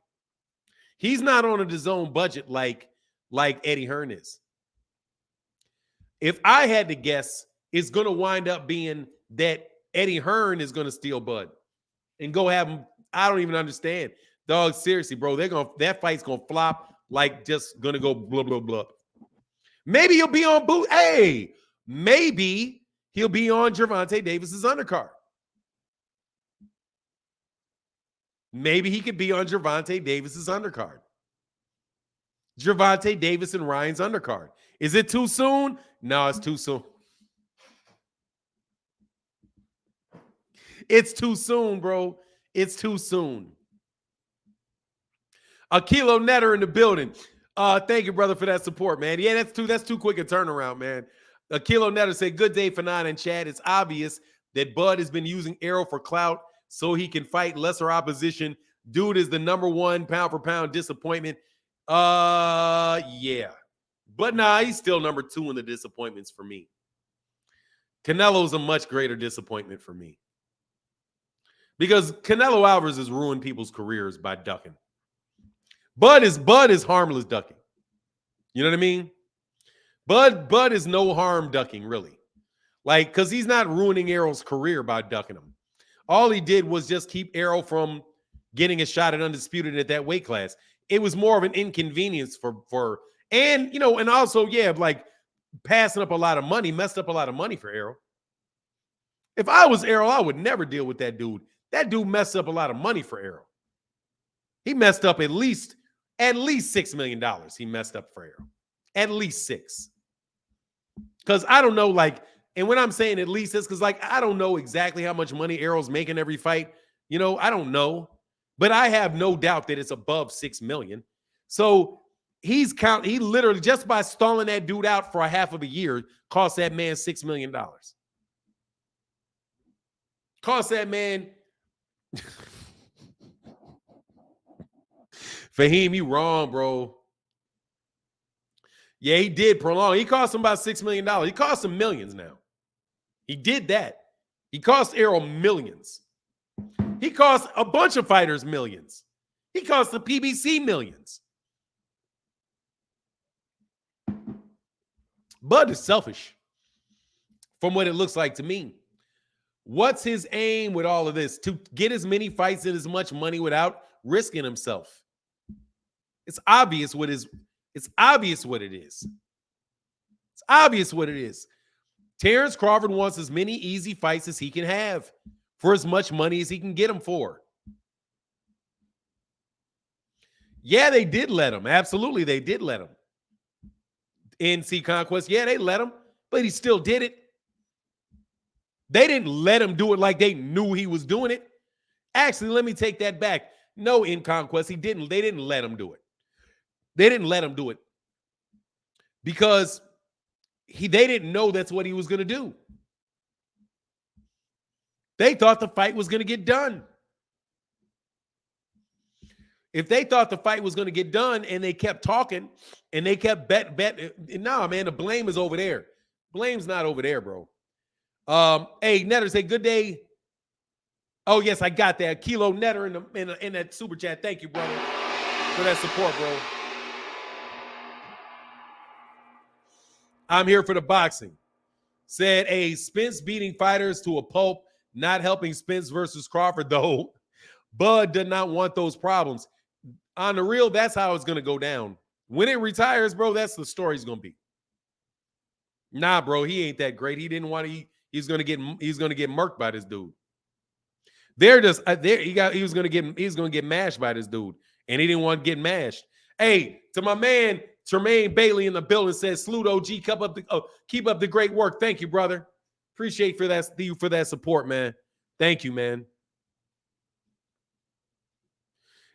He's not on a DAZN budget like Eddie Hearn is. If I had to guess, it's going to wind up being that Eddie Hearn is going to steal Bud and go have him. I don't even understand. Dog, seriously, bro, that fight's going to flop, like just going to go blah, blah, blah. Maybe he'll be on boot. Hey, maybe he'll be on Gervonta Davis's undercard. Maybe he could be on Gervonta Davis's undercard. Gervonta Davis and Ryan's undercard. Is it too soon? No, it's too soon. It's too soon, bro. It's too soon. A kilo netter in the building. Thank you, brother, for that support, man. Yeah, that's too quick a turnaround, man. A kilo netter said, good day for nine and Chad. It's obvious that Bud has been using Arrow for clout so he can fight lesser opposition. Dude is the #1 pound for pound disappointment. Yeah. But nah, he's still #2 in the disappointments for me. Canelo's a much greater disappointment for me. Because Canelo Alvarez has ruined people's careers by ducking. Bud is harmless ducking. You know what I mean? Bud is no harm ducking, really. Like, because he's not ruining Arrow's career by ducking him. All he did was just keep Arrow from getting a shot at undisputed at that weight class. It was more of an inconvenience for and, you know, and also, yeah, like passing up a lot of money, messed up a lot of money for Arrow. If I was Arrow, I would never deal with that dude. That dude messed up a lot of money for Arrow. He messed up at least $6 million. He messed up for Arrow. At least 6. Because I don't know, like, and when I'm saying at least, it's because, like, I don't know exactly how much money Arrow's making every fight. You know, I don't know. But I have no doubt that it's above $6 million. So he literally, just by stalling that dude out for a half of a year, cost that man $6 million. Cost that man. Fahim, you wrong, bro. Yeah, he did prolong. He cost him about $6 million. He cost him millions now. He did that. He cost Arrow millions. He cost a bunch of fighters millions. He cost the PBC millions. Bud is selfish from what it looks like to me. What's his aim with all of this? To get as many fights and as much money without risking himself. It's obvious what it is. It's obvious what it is. It's obvious what it is. Terence Crawford wants as many easy fights as he can have for as much money as he can get them for. Yeah, they did let him. Absolutely, they did let him. NC Conquest, yeah, they let him, but he still did it. They didn't let him do it like they knew he was doing it. Actually, let me take that back. No, in Conquest, they didn't let him do it. They didn't let him do it because they didn't know that's what he was going to do. They thought the fight was going to get done. If they thought the fight was going to get done and they kept talking and they kept nah, man, the blame is over there. Blame's not over there, bro. Hey, Netter, say good day. Oh, yes, I got that. Kilo Netter in that super chat. Thank you, brother, for that support, bro. I'm here for the boxing. Said a Spence beating fighters to a pulp, not helping Spence versus Crawford, though. Bud did not want those problems. On the real, that's how it's going to go down. When it retires, bro, that's the story it's going to be. Nah, bro, he ain't that great. He didn't want to. He's going to get murked by this dude. He was going to get mashed by this dude, and he didn't want to get mashed. Hey, to my man Tremaine Bailey in the building says, "Salute OG, keep up the great work." Thank you, brother. Appreciate you for that support, man. Thank you, man.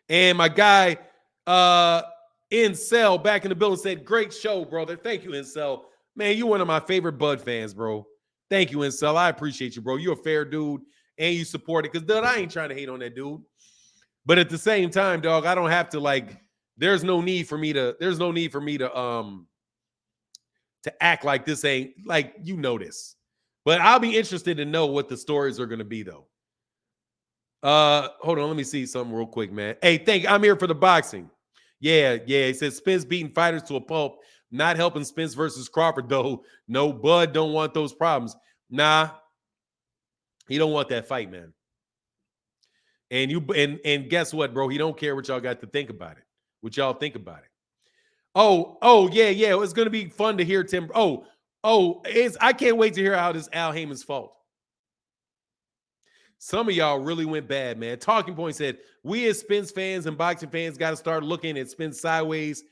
And my guy Incel back in the building said, "Great show, brother." Thank you, Incel. Man, you're one of my favorite Bud fans, bro. Thank you, Incel. I appreciate you, bro. You're a fair dude, and you support it. Because, dude, I ain't trying to hate on that dude. But at the same time, dog, I don't have to, like, there's no need for me to act like this ain't, like, you know this. But I'll be interested to know what the stories are going to be, though. Hold on, let me see something real quick, man. Hey, I'm here for the boxing. Yeah. He says Spence beating fighters to a pulp, not helping Spence versus Crawford, though. No, Bud don't want those problems. Nah, he don't want that fight, man. And guess what, bro? He don't care what y'all got to think about it. What y'all think about it. Yeah. It's gonna be fun to hear Tim. I can't wait to hear how this Al Haymon's fault. Some of y'all really went bad, man. Talking Point said, we as Spence fans and boxing fans got to start looking at Spence sideways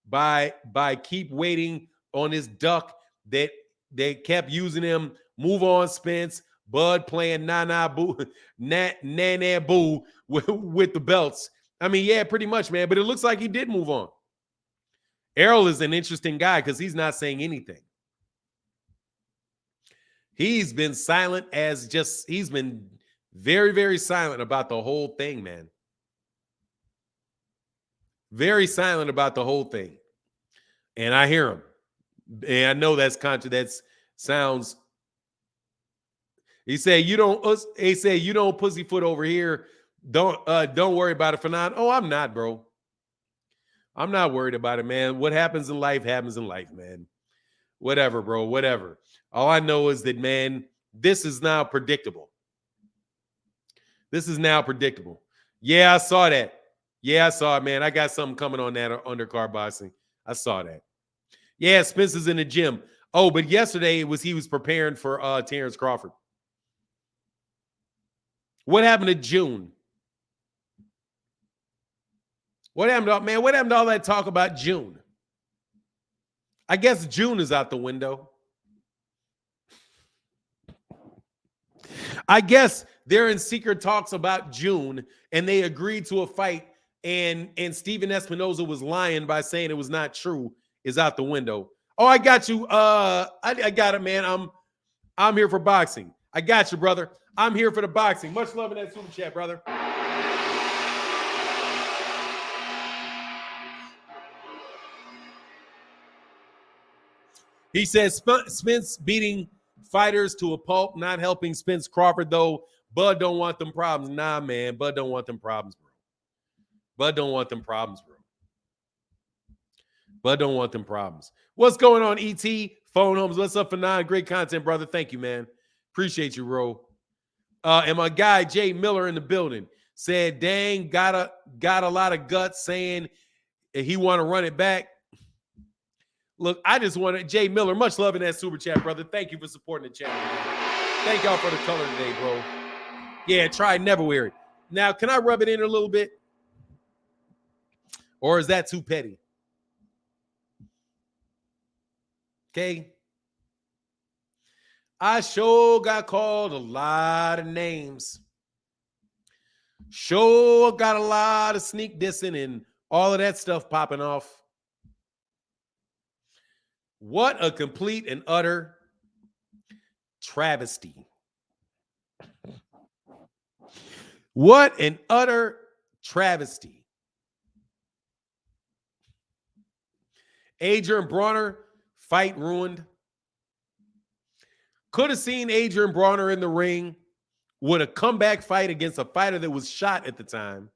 by keep waiting on this duck that they kept using him. Move on, Spence. Bud playing na boo boo with the belts. I mean, yeah, pretty much, man. But it looks like he did move on. Errol is an interesting guy because he's not saying anything. He's been silent he's been very, very silent about the whole thing, man. Very silent about the whole thing. And I hear him. And I know that sounds. He said, you don't pussyfoot over here. Don't worry about it for now. Oh, I'm not, bro. I'm not worried about it, man. What happens in life, man. Whatever, bro. Whatever. All I know is that, man, this is now predictable. Yeah, I saw that. Yeah, I saw it, man. I got something coming on that undercard boxing. I saw that. Yeah, Spence is in the gym. Oh, but yesterday he was preparing for Terence Crawford. What happened to June? What happened to all that talk about June? I guess June is out the window. I guess they're in secret talks about June, and they agreed to a fight, and Steven Espinoza was lying by saying it was not true, is out the window. Oh, I got you. I got it, man. I'm here for boxing. I got you, brother. I'm here for the boxing. Much love in that super chat, brother. He says Spence beating fighters to a pulp, not helping Spence Crawford, though. Bud don't want them problems. Nah, man. Bud don't want them problems, bro. Bud don't want them problems. What's going on, ET? Phone Homes. What's up for 9? Great content, brother. Thank you, man. Appreciate you, Ro. And my guy, Jay Miller, in the building said, dang, got a lot of guts saying he want to run it back. Look, I just wanted Jay Miller, much love in that super chat, brother. Thank you for supporting the channel, man. Thank y'all for the color today, bro. Yeah, try never wear it. Now, can I rub it in a little bit? Or is that too petty? Okay. I sure got called a lot of names. Sure got a lot of sneak dissing and all of that stuff popping off. What a complete and utter travesty. What an utter travesty. Adrian Broner, fight ruined. Could have seen Adrian Broner in the ring with a comeback fight against a fighter that was shot at the time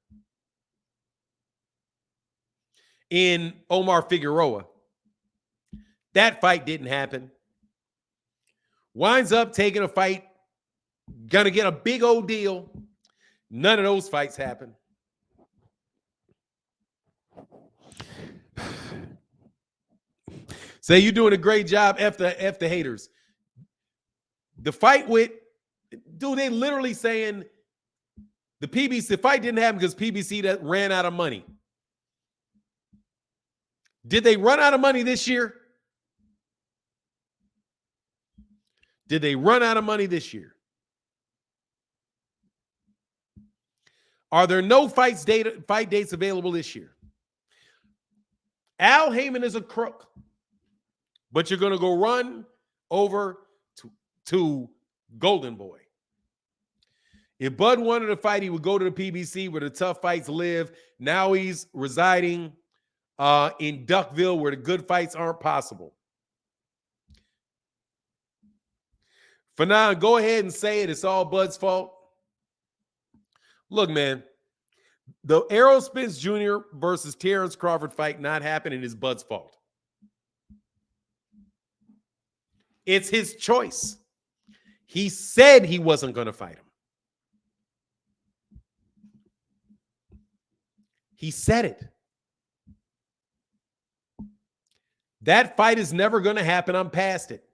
in Omar Figueroa. That fight didn't happen. Winds up taking a fight, gonna get a big old deal. None of those fights happen. Say you're doing a great job. F the haters. The fight with, dude, they literally saying the PBC fight didn't happen because PBC that ran out of money. Did they run out of money this year? Did they run out of money this year? Are there no fight dates available this year? Al Haymon is a crook, but you're going to go run over to Golden Boy. If Bud wanted to fight, he would go to the PBC where the tough fights live. Now he's residing in Duckville where the good fights aren't possible. Fanon, go ahead and say it. It's all Bud's fault. Look, man, the Errol Spence Jr. versus Terence Crawford fight not happening is Bud's fault. It's his choice. He said he wasn't going to fight him. He said it. That fight is never going to happen. I'm past it.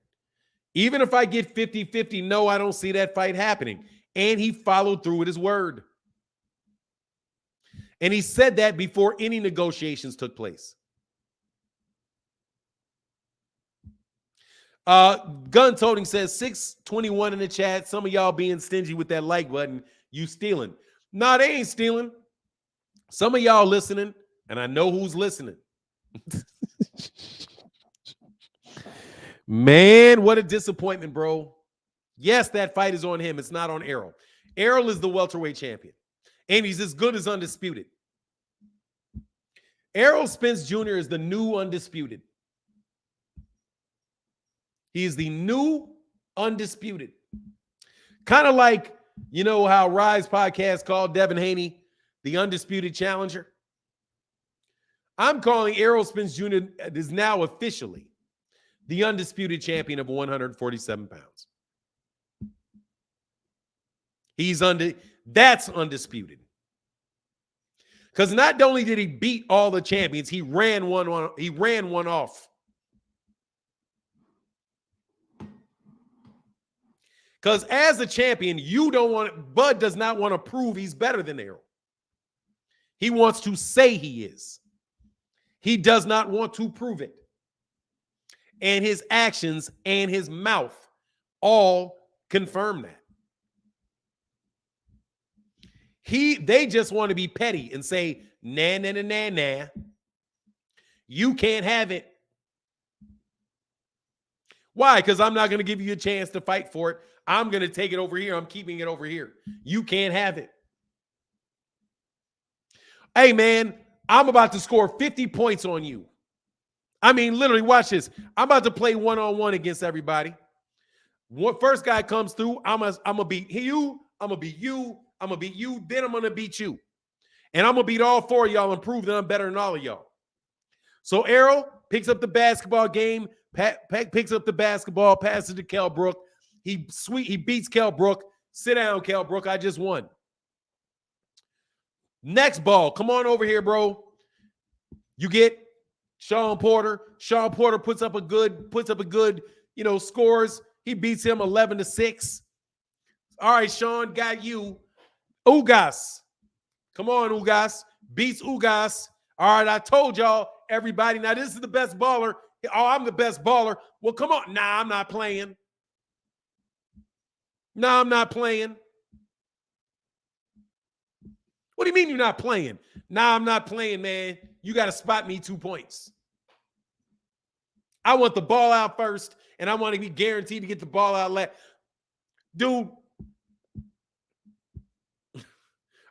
Even if I get 50-50, no, I don't see that fight happening. And he followed through with his word. And he said that before any negotiations took place. Gun Toting says 621 in the chat. Some of y'all being stingy with that like button. You stealing. Nah, they ain't stealing. Some of y'all listening, and I know who's listening. Man, what a disappointment, bro. Yes, that fight is on him. It's not on Errol. Errol is the welterweight champion, and he's as good as undisputed. Errol Spence Jr. is the new undisputed. He is the new undisputed. Kind of like, you know how Rise Podcast called Devin Haney the undisputed challenger? I'm calling Errol Spence Jr. is now officially the undisputed champion of 147 pounds. That's undisputed. Because not only did he beat all the champions, he ran one off. Because as a champion, Bud does not want to prove he's better than Errol. He wants to say he is. He does not want to prove it. And his actions and his mouth all confirm that. They just want to be petty and say, nah, nah, nah, nah, nah. You can't have it. Why? Because I'm not going to give you a chance to fight for it. I'm going to take it over here. I'm keeping it over here. You can't have it. Hey, man, I'm about to score 50 points on you. I mean, literally, watch this. I'm about to play one-on-one against everybody. First guy comes through, I'm going to beat you. I'm going to beat you. I'm going to beat you. Then I'm going to beat you. And I'm going to beat all four of y'all and prove that I'm better than all of y'all. So Errol picks up the basketball game, picks up the basketball, passes to Kell Brook. He beats Kell Brook. Sit down, Kell Brook. I just won. Next ball. Come on over here, bro. You get Sean Porter. Sean Porter puts up a good, scores. He beats him 11-6. All right, Sean, got you. Ugas. Come on, Ugas. Beats Ugas. All right, I told y'all, everybody. Now, this is the best baller. Oh, I'm the best baller. Well, come on. Nah, I'm not playing. Nah, I'm not playing. What do you mean you're not playing? Nah, I'm not playing, man. You got to spot me 2 points. I want the ball out first, and I want to be guaranteed to get the ball out last. Dude,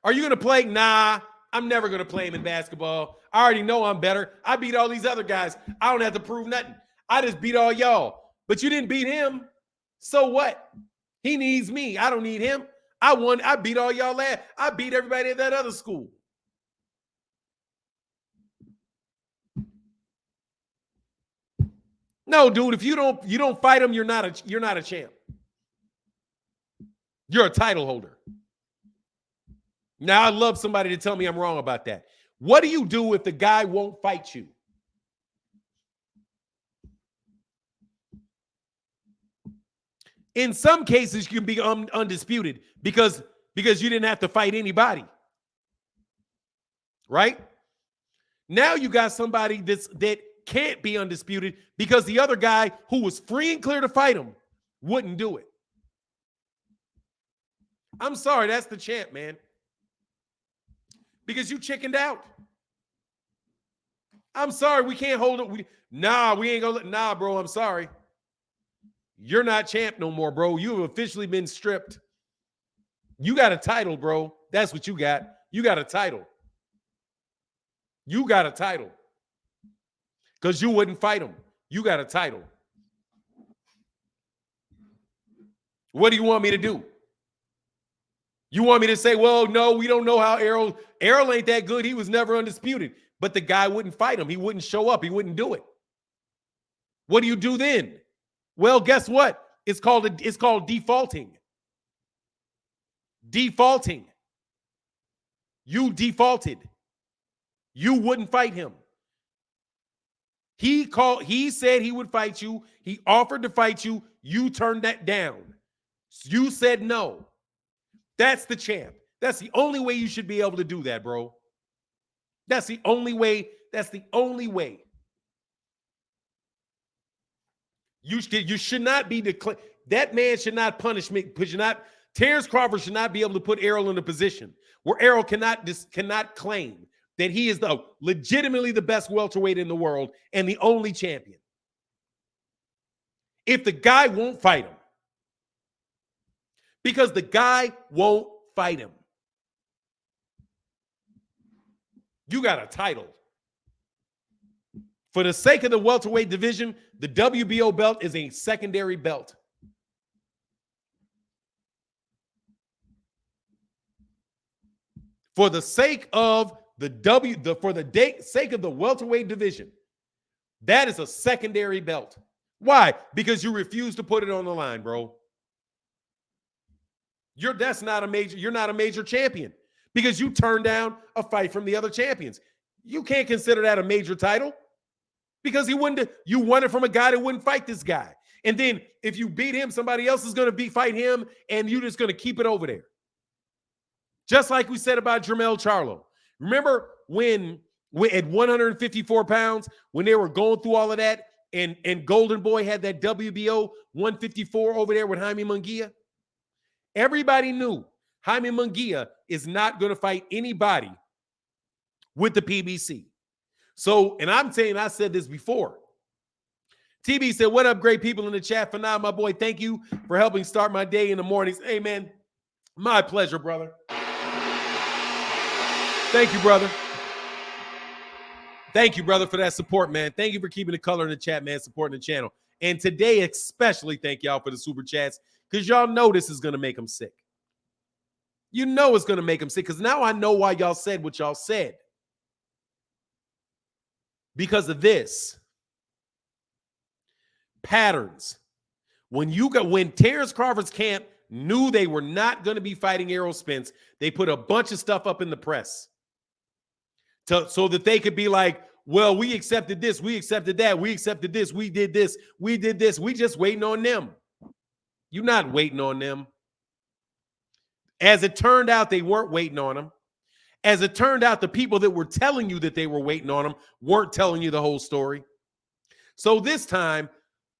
are you going to play? Nah, I'm never going to play him in basketball. I already know I'm better. I beat all these other guys. I don't have to prove nothing. I just beat all y'all. But you didn't beat him. So what? He needs me. I don't need him. I won. I beat all y'all last. I beat everybody at that other school. No, dude, if you don't fight him, you're not a champ. You're a title holder. Now, I'd love somebody to tell me I'm wrong about that. What do you do if the guy won't fight you? In some cases, you can be undisputed because you didn't have to fight anybody. Right? Now you got somebody that can't be undisputed because the other guy who was free and clear to fight him wouldn't do it. I'm sorry, that's the champ, man. Because you chickened out. I'm sorry, we can't hold it. We ain't gonna nah, bro. I'm sorry. You're not champ no more, bro. You have officially been stripped. You got a title, bro. That's what you got. You got a title. You got a title. Because you wouldn't fight him. You got a title. What do you want me to do? You want me to say, well, no, we don't know how Errol ain't that good. He was never undisputed. But the guy wouldn't fight him. He wouldn't show up. He wouldn't do it. What do you do then? Well, guess what? It's called defaulting. Defaulting. You defaulted. You wouldn't fight him. He said he would fight you. He offered to fight you. You turned that down. You said no. That's the champ. That's the only way you should be able to do that, bro. That's the only way. That's the only way. You should not be declared. That man should not punish me. Terence Crawford should not be able to put Errol in a position where Errol cannot claim that he is legitimately the best welterweight in the world and the only champion. If the guy won't fight him, because the guy won't fight him. You got a title. For the sake of the welterweight division, the WBO belt is a secondary belt. For the sake of sake of the welterweight division, that is a secondary belt. Why? Because you refuse to put it on the line, bro. You're not a major champion because you turned down a fight from the other champions. You can't consider that a major title because you won it from a guy that wouldn't fight this guy. And then if you beat him, somebody else is going to fight him, and you're just going to keep it over there. Just like we said about Jermell Charlo. Remember when at 154 pounds, when they were going through all of that, and Golden Boy had that WBO 154 over there with Jaime Munguia? Everybody knew Jaime Munguia is not going to fight anybody with the PBC. So, and I'm saying, I said this before. TB said, what up, great people in the chat? For now, my boy, thank you for helping start my day in the mornings. Hey, man, my pleasure, brother. Thank you, brother. Thank you, brother, for that support, man. Thank you for keeping the color in the chat, man, supporting the channel. And today, especially, thank y'all for the super chats, because y'all know this is going to make them sick. You know it's going to make them sick, because now I know why y'all said what y'all said. Because of this. Patterns. When Terence Crawford's camp knew they were not going to be fighting Errol Spence, they put a bunch of stuff up in the press so that they could be like, well, we accepted this, we accepted that, we accepted this, we did this, we did this. We just waiting on them. You're not waiting on them. As it turned out, they weren't waiting on them. As it turned out, the people that were telling you that they were waiting on them weren't telling you the whole story. So this time,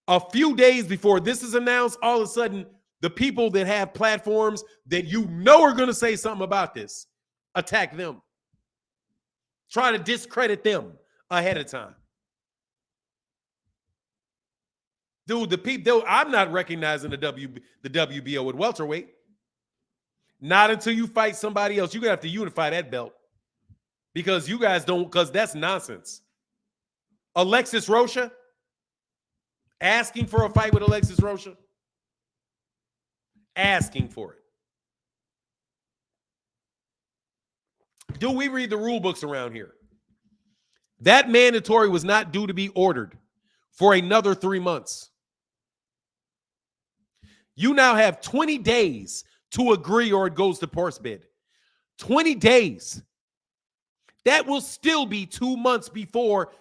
a few days before this is announced, all of a sudden, the people that have platforms that you know are going to say something about this, attack them. Try to discredit them ahead of time. Dude, the people, I'm not recognizing the WBO at welterweight. Not until you fight somebody else. You're going to have to unify that belt. Because you guys don't, because that's nonsense. Alexis Rocha, asking for a fight with Alexis Rocha. Asking for it. Do we read the rule books around here? That mandatory was not due to be ordered for another 3 months. You now have 20 days to agree or it goes to horse bid. 20 days. That will still be 2 months before,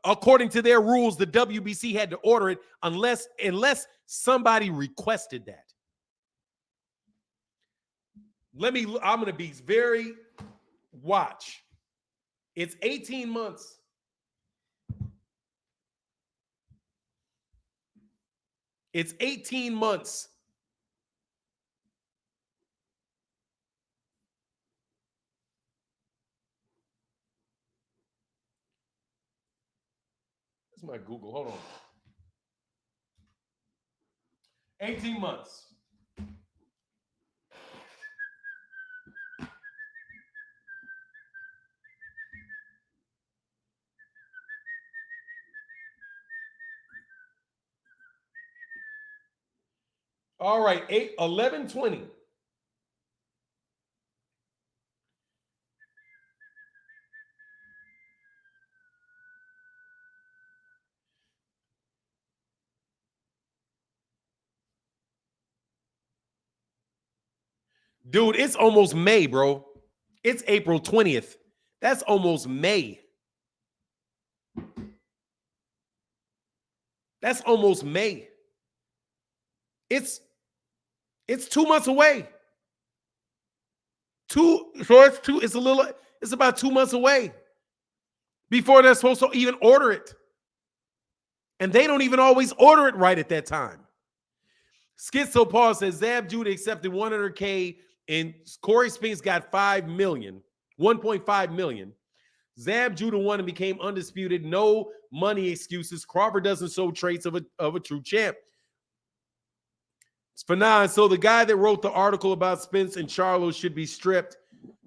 according to their rules, the WBC had to order it unless somebody requested that. I'm going to be very, watch. It's 18 months. It's 18 months. That's my Google. Hold on. 18 months. All right, 11:20. Dude, it's almost May, bro. It's April 20th. That's almost May. That's almost May. It's 2 months away. It's about 2 months away before they're supposed to even order it. And they don't even always order it right at that time. Schizo Paul says Zab Judah accepted 100K and Corey Spinks got 5 million, 1.5 million. Zab Judah won and became undisputed. No money excuses. Crawford doesn't show traits of a true champ. It's Fanon. So the guy that wrote the article about Spence and Charlo should be stripped,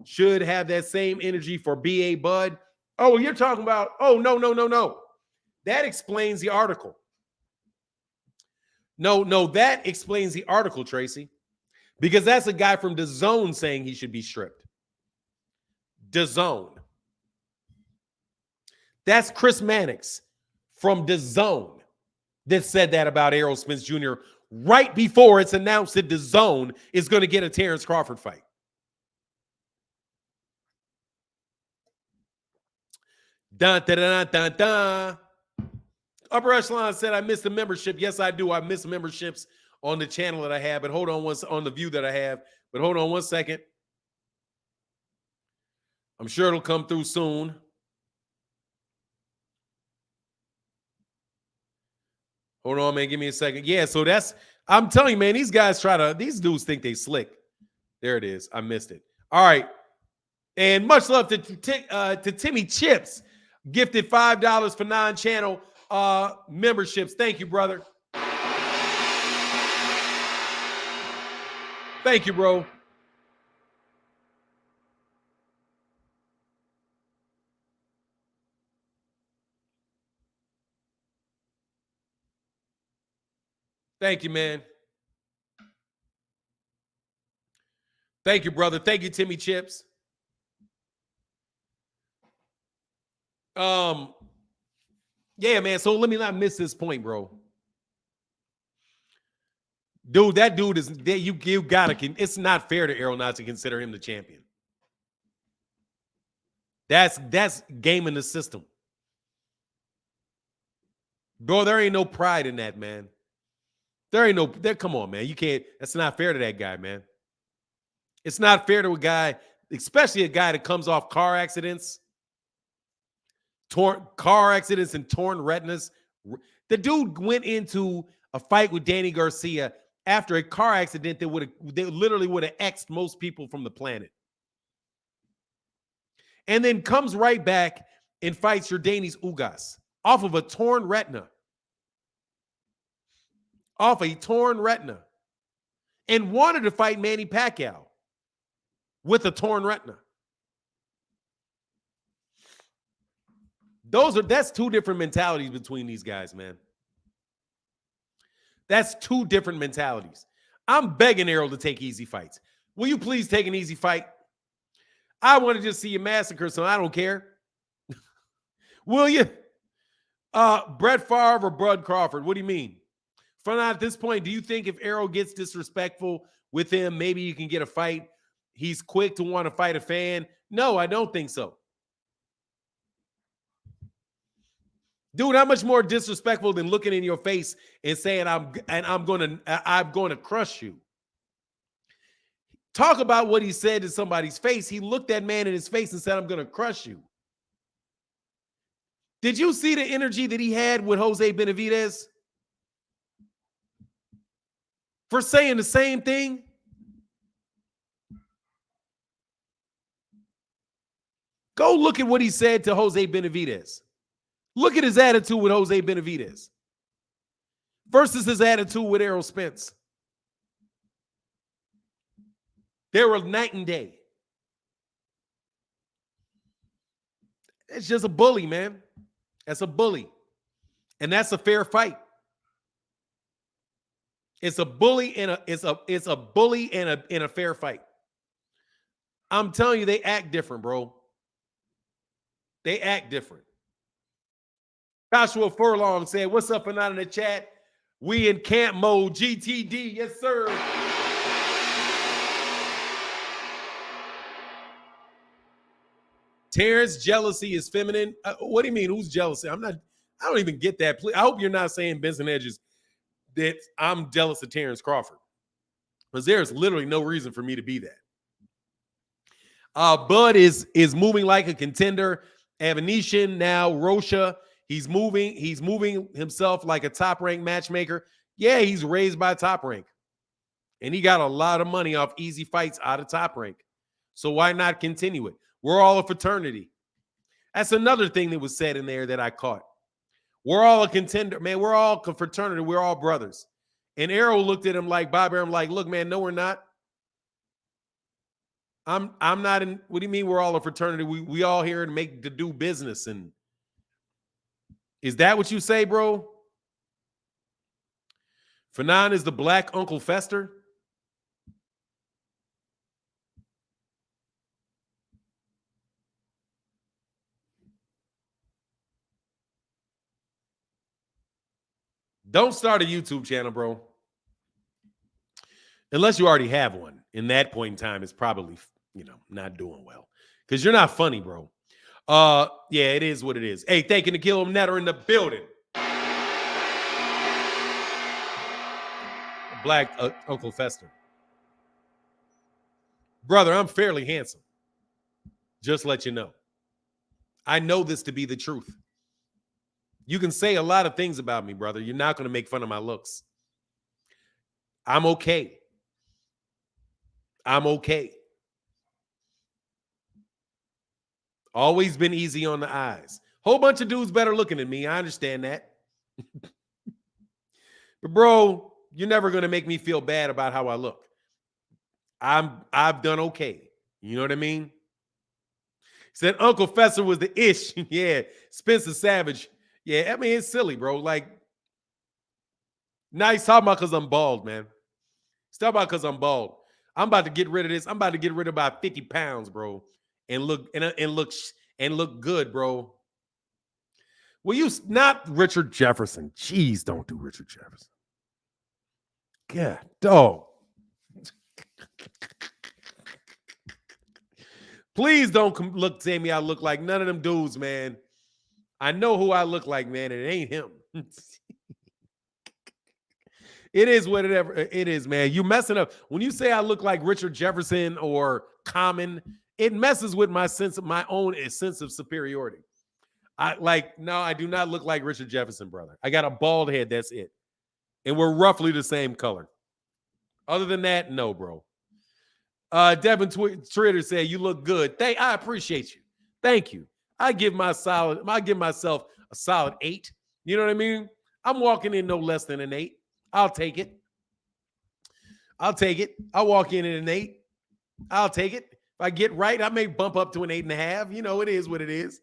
should have that same energy for B.A. Bud. Oh, you're talking about, oh, no. That explains the article. No, that explains the article, Tracy, because that's a guy from DAZN saying he should be stripped. DAZN. That's Chris Mannix from DAZN that said that about Errol Spence Jr. right before it's announced that DAZN is going to get a Terence Crawford fight. Dun, dun, dun, dun, dun. Upper Echelon said, I missed the membership. Yes, I do. I miss memberships on the channel that I have, but hold on on the view that I have. But hold on one second. I'm sure it'll come through soon. Hold on, man. Give me a second. Yeah, so I'm telling you, man, these dudes think they slick. There it is. I missed it. All right. And much love to Timmy Chips. Gifted $5 for non-channel memberships. Thank you, brother. Thank you, bro. Thank you, man. Thank you, brother. Thank you, Timmy Chips. Yeah, man. So let me not miss this point, bro. Dude, that dude is you gotta. It's not fair to Errol not to consider him the champion. That's gaming the system, bro. There ain't no pride in that, man. Come on, man. You can't. That's not fair to that guy, man. It's not fair to a guy, especially a guy that comes off car accidents and torn retinas. The dude went into a fight with Danny Garcia after a car accident that literally would have X'd most people from the planet. And then comes right back and fights Yordanis Ugas off of a torn retina. Off a torn retina. And wanted to fight Manny Pacquiao with a torn retina. That's two different mentalities between these guys, man. That's two different mentalities. I'm begging Errol to take easy fights. Will you please take an easy fight? I want to just see you massacre, so I don't care. Will you? Brett Favre or Bud Crawford? What do you mean? From at this point, do you think if Errol gets disrespectful with him, maybe you can get a fight? He's quick to want to fight a fan. No, I don't think so. Dude, how much more disrespectful than looking in your face and saying I'm going to crush you? Talk about what he said to somebody's face. He looked that man in his face and said, I'm going to crush you. Did you see the energy that he had with Jose Benavidez for saying the same thing? Go look at what he said to Jose Benavidez. Look at his attitude with Jose Benavidez versus his attitude with Errol Spence. They were night and day. It's just a bully, man. That's a bully. And that's a fair fight. It's a bully in a bully in a fair fight. I'm telling you, they act different, bro. They act different. Joshua Furlong said, "What's up, and not in the chat? We in camp mode, GTD, yes sir." Terence, jealousy is feminine. What do you mean? Who's jealousy? I don't even get that. I hope you're not saying Benson Hedges that I'm jealous of Terence Crawford, because there's literally no reason for me to be that. Bud is moving like a contender. Evanescence now Rocha. He's moving himself like a top-ranked matchmaker. Yeah, he's raised by Top Rank. And he got a lot of money off easy fights out of Top Rank. So why not continue it? We're all a fraternity. That's another thing that was said in there that I caught. We're all a contender. Man, we're all a fraternity. We're all brothers. And Arrow looked at him like, Bob Arum, like, look, man, no, we're not. I'm not in. What do you mean we're all a fraternity? We all here to do business. And is that what you say, bro? Fanon is the black Uncle Fester. Don't start a YouTube channel, bro. Unless you already have one. In that point in time, it's probably, not doing well. Because you're not funny, bro. Yeah, it is what it is. Hey, thank you to Kill Him Netter in the building. Black Uncle Fester. Brother, I'm fairly handsome. Just let you know. I know this to be the truth. You can say a lot of things about me, brother. You're not going to make fun of my looks. I'm okay. I'm okay. Always been easy on the eyes. Whole bunch of dudes better looking than me. I understand that. But bro, you're never going to make me feel bad about how I look. I've done okay. You know what I mean? Said Uncle Fester was the ish. Yeah. Spencer Savage. Yeah, I mean, it's silly, bro. Like, nice talking about because I'm bald, man. It's talking about because I'm bald. I'm about to get rid of this. I'm about to get rid of about 50 pounds, bro, and look good, bro. Well, you not Richard Jefferson. Jeez, don't do Richard Jefferson. God, dog. Please don't look say me. I look like none of them dudes, man. I know who I look like, man, and it ain't him. It is whatever it is, man. You messing up. When you say I look like Richard Jefferson or Common, it messes with my own sense of superiority. No, I do not look like Richard Jefferson, brother. I got a bald head. That's it. And we're roughly the same color. Other than that, no, bro. Devin Twitter said, you look good. I appreciate you. Thank you. I give myself a solid 8. You know what I mean? I'm walking in no less than an 8. I'll take it. I'll walk in at an 8. I'll take it. If I get right, I may bump up to an 8.5. You know, it is what it is.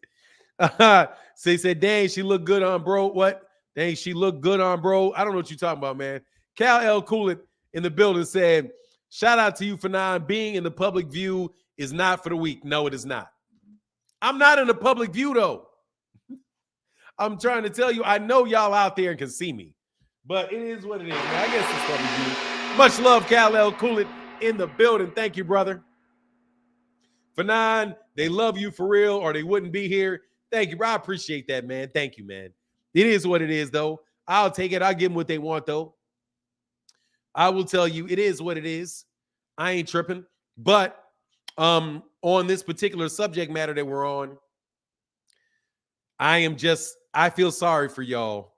So he said, dang, she looked good on, bro. What? Dang, she looked good on, bro. I don't know what you're talking about, man. Cal L. Coolit in the building said, shout out to you for not being in the public view is not for the weak. No, it is not. I'm not in the public view, though. I'm trying to tell you, I know y'all out there can see me. But it is what it is, man. I guess it's public view. Much love, Cal L. Coolit in the building. Thank you, brother. Fanon, they love you for real, or they wouldn't be here. Thank you, bro. I appreciate that, man. Thank you, man. It is what it is, though. I'll take it. I'll give them what they want, though. I will tell you, it is what it is. I ain't tripping. But on this particular subject matter that we're on, I feel sorry for y'all.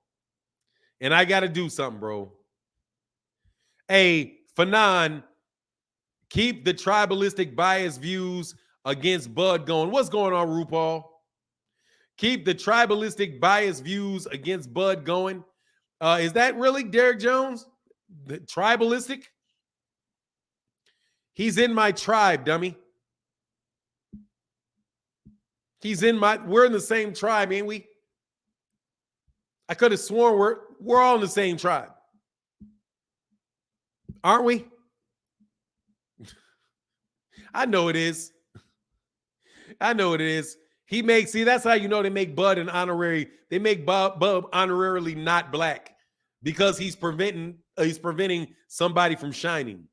And I got to do something, bro. Hey, Fanon, keep the tribalistic bias views against Bud going. What's going on, RuPaul? Keep the tribalistic bias views against Bud going. Is that really Derek Jones? The tribalistic? He's in my tribe, dummy. We're in the same tribe, ain't we? I could have sworn we're all in the same tribe. Aren't we? I know it is. I know it is. See, that's how you know they make Bud an honorary. They make Bub honorarily not black because he's preventing somebody from shining.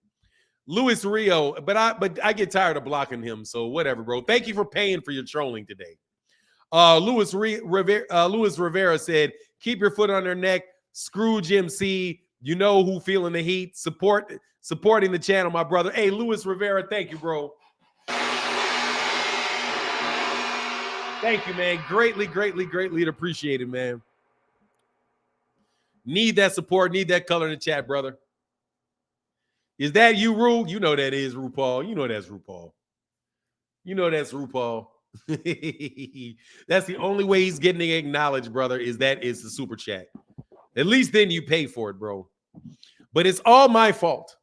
Luis Rio, but I get tired of blocking him, so whatever, bro. Thank you for paying for your trolling today. Luis Rivera said, "Keep your foot on their neck." Scrooge MC, you know who feeling the heat. Supporting the channel, my brother. Hey, Luis Rivera, thank you, bro. Thank you, man. Greatly appreciated, man. Need that support. Need that color in the chat, brother. Is that you, Ru? You know that is RuPaul. You know that's RuPaul. You know that's RuPaul. That's the only way he's getting acknowledged, brother, is the super chat. At least then you pay for it, bro. But it's all my fault.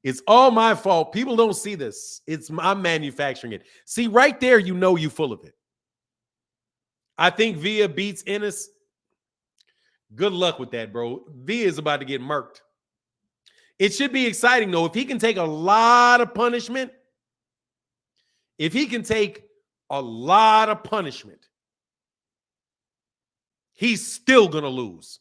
It's all my fault. People don't see this. I'm manufacturing it. See, right there, you know you full of it. I think Via beats Ennis. Good luck with that, bro. Via is about to get murked. It should be exciting, though. If he can take a lot of punishment, he's still going to lose.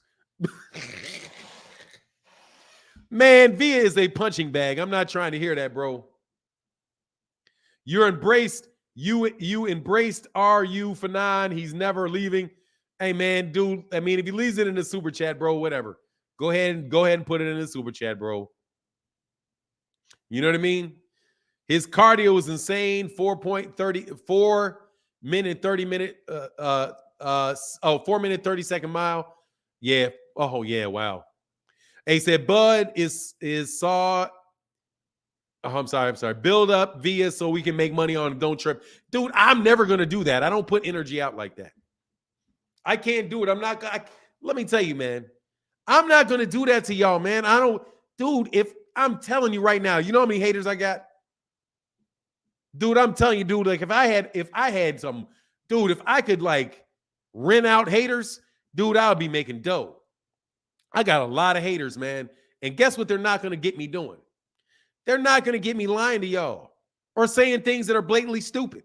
Man, Via is a punching bag. I'm not trying to hear that, bro. You embraced RU for 9. He's never leaving. Hey, man, dude. I mean, if he leaves it in the super chat, bro, whatever. Go ahead and put it in the super chat, bro. You know what I mean? His cardio is insane. 4 minute 30 second mile. Yeah. Oh yeah. Wow. He said Bud is saw. Oh, I'm sorry. Build up Via so we can make money on Don't Trip. Dude, I'm never going to do that. I don't put energy out like that. I can't do it. Let me tell you, man. I'm not going to do that to y'all, man. Dude, if I'm telling you right now, you know how many haters I got? Dude, I'm telling you, dude, like if I could like rent out haters, dude, I would be making dough. I got a lot of haters, man. And guess what they're not going to get me doing? They're not going to get me lying to y'all or saying things that are blatantly stupid.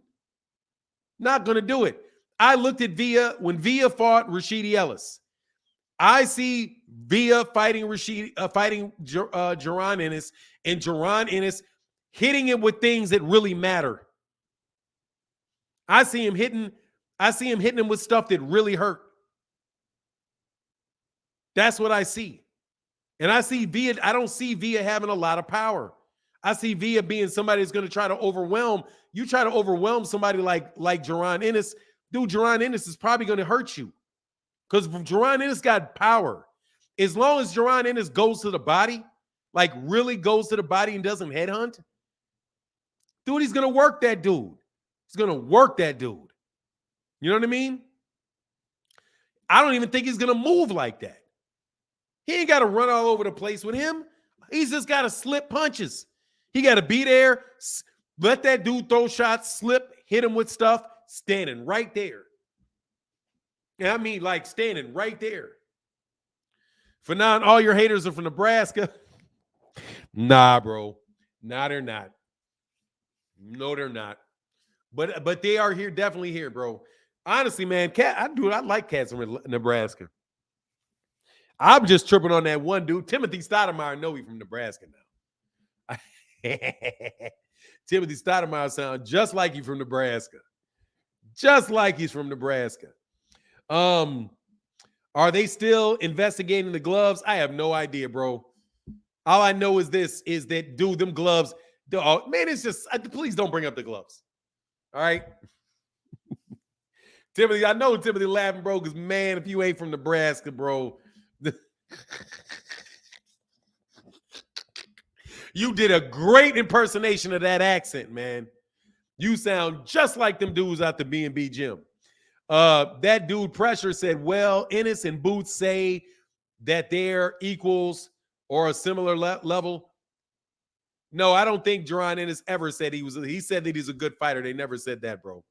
Not going to do it. I looked at Via when Via fought Rashidi Ellis. I see Via fighting Jaron Ennis, and Jaron Ennis hitting him with things that really matter. I see him hitting him with stuff that really hurt. That's what I see. And I see Via, I don't see Via having a lot of power. I see Via being somebody that's going to try to overwhelm. You try to overwhelm somebody like Jaron Ennis, dude, Jaron Ennis is probably going to hurt you. Because Jaron Ennis got power. As long as Jaron Ennis goes to the body, like really goes to the body and doesn't headhunt, dude, he's going to work that dude. He's going to work that dude. You know what I mean? I don't even think he's going to move like that. He ain't got to run all over the place with him. He's just got to slip punches. He got to be there, let that dude throw shots, slip, hit him with stuff, standing right there. Yeah, I mean, like standing right there. For now, all your haters are from Nebraska. Nah, bro. Nah, they're not. No, they're not. But they are here, definitely here, bro. Honestly, man, I like cats from Nebraska. I'm just tripping on that one dude. Timothy Stoudemire, I know he's from Nebraska now. Timothy Stoudemire sounds just like he's from Nebraska. Just like he's from Nebraska. Are they still investigating the gloves? I have no idea, bro. All I know is that, dude, them gloves, man, it's just, please don't bring up the gloves. All right? Timothy, I know Timothy laughing, bro, because, man, if you ain't from Nebraska, bro, you did a great impersonation of that accent, man. You sound just like them dudes out the B&B gym. That dude Pressure said, well, Ennis and Boots say that they're equals or a similar level. No, I don't think Jaron Ennis ever said he said that he's a good fighter. They never said that, bro.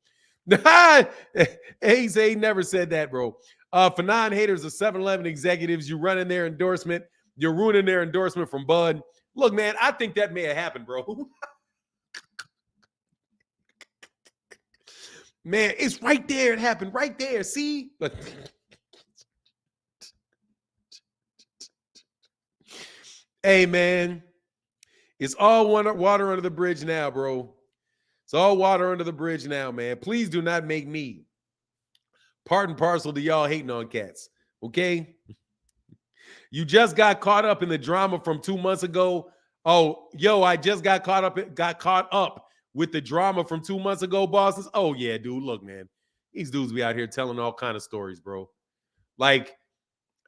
He said he never said that, bro. For non-haters of 7-Eleven executives, you run in their endorsement You're ruining their endorsement from Bud. Look, man, I think that may have happened, bro. Man, it's right there. It happened right there. See? But hey, man, it's all water under the bridge now, bro. It's all water under the bridge now, man. Please do not make me part and parcel to y'all hating on cats, okay? You just got caught up in the drama from 2 months ago. Oh, yo, I just got caught up with the drama from 2 months ago, bosses. Oh, yeah, dude, look, man. These dudes be out here telling all kind of stories, bro. Like,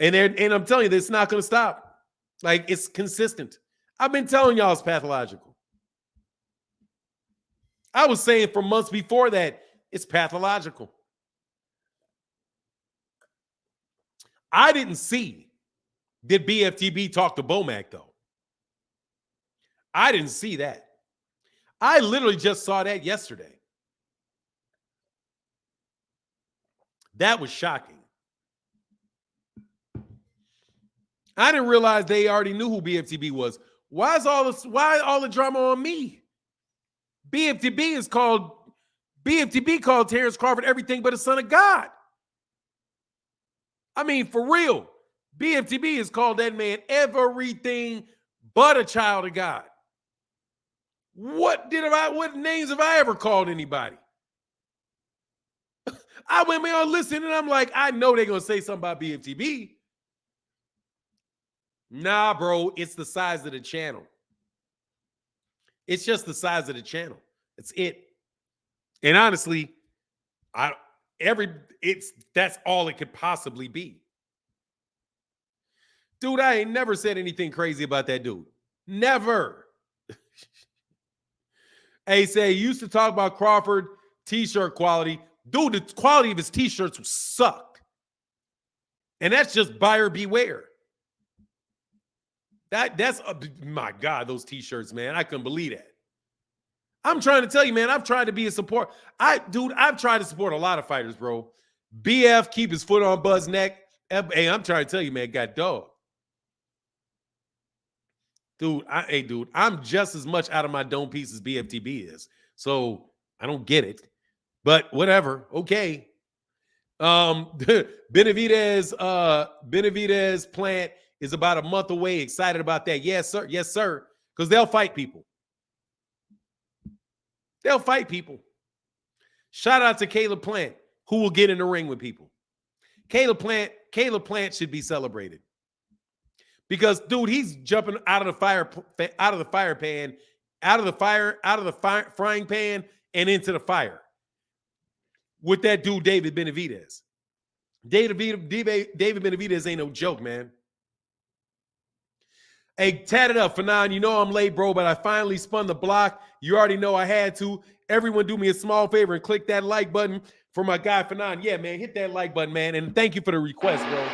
and I'm telling you, it's not going to stop. Like, it's consistent. I've been telling y'all it's pathological. I was saying for months before that, it's pathological. I didn't see did BFTB talk to Bomac, though. I didn't see that. I literally just saw that yesterday. That was shocking. I didn't realize they already knew who BFTB was. Why all the drama on me? BFTB called Terence Crawford everything but a son of God. I mean, for real. BFTB has called that man everything but a child of God. What names have I ever called anybody? I went on listening and I'm like, I know they're going to say something about BFTB. Nah, bro, it's the size of the channel. It's just the size of the channel. That's it. And honestly, that's all it could possibly be. Dude, I ain't never said anything crazy about that dude. Never. Hey, say, he used to talk about Crawford t-shirt quality. Dude, the quality of his t-shirts sucked. And that's just buyer beware. That's my God, those t-shirts, man. I couldn't believe that. I'm trying to tell you, man, I've tried to be a support. I've tried to support a lot of fighters, bro. BF, keep his foot on Bud's neck. Hey, I'm trying to tell you, man, got dog. Dude, I'm just as much out of my dome piece as BFTB is. So I don't get it. But whatever. Okay. Benavidez plant is about a month away. Excited about that. Yes, sir. Yes, sir. Because they'll fight people. They'll fight people. Shout out to Caleb Plant, who will get in the ring with people. Caleb Plant should be celebrated. Because, dude, he's jumping out of the frying pan and into the fire with that dude, David Benavidez. David Benavidez ain't no joke, man. Hey, tat it up, Fanon. You know I'm late, bro, but I finally spun the block. You already know I had to. Everyone do me a small favor and click that like button for my guy, Fanon. Yeah, man, hit that like button, man, and thank you for the request, bro.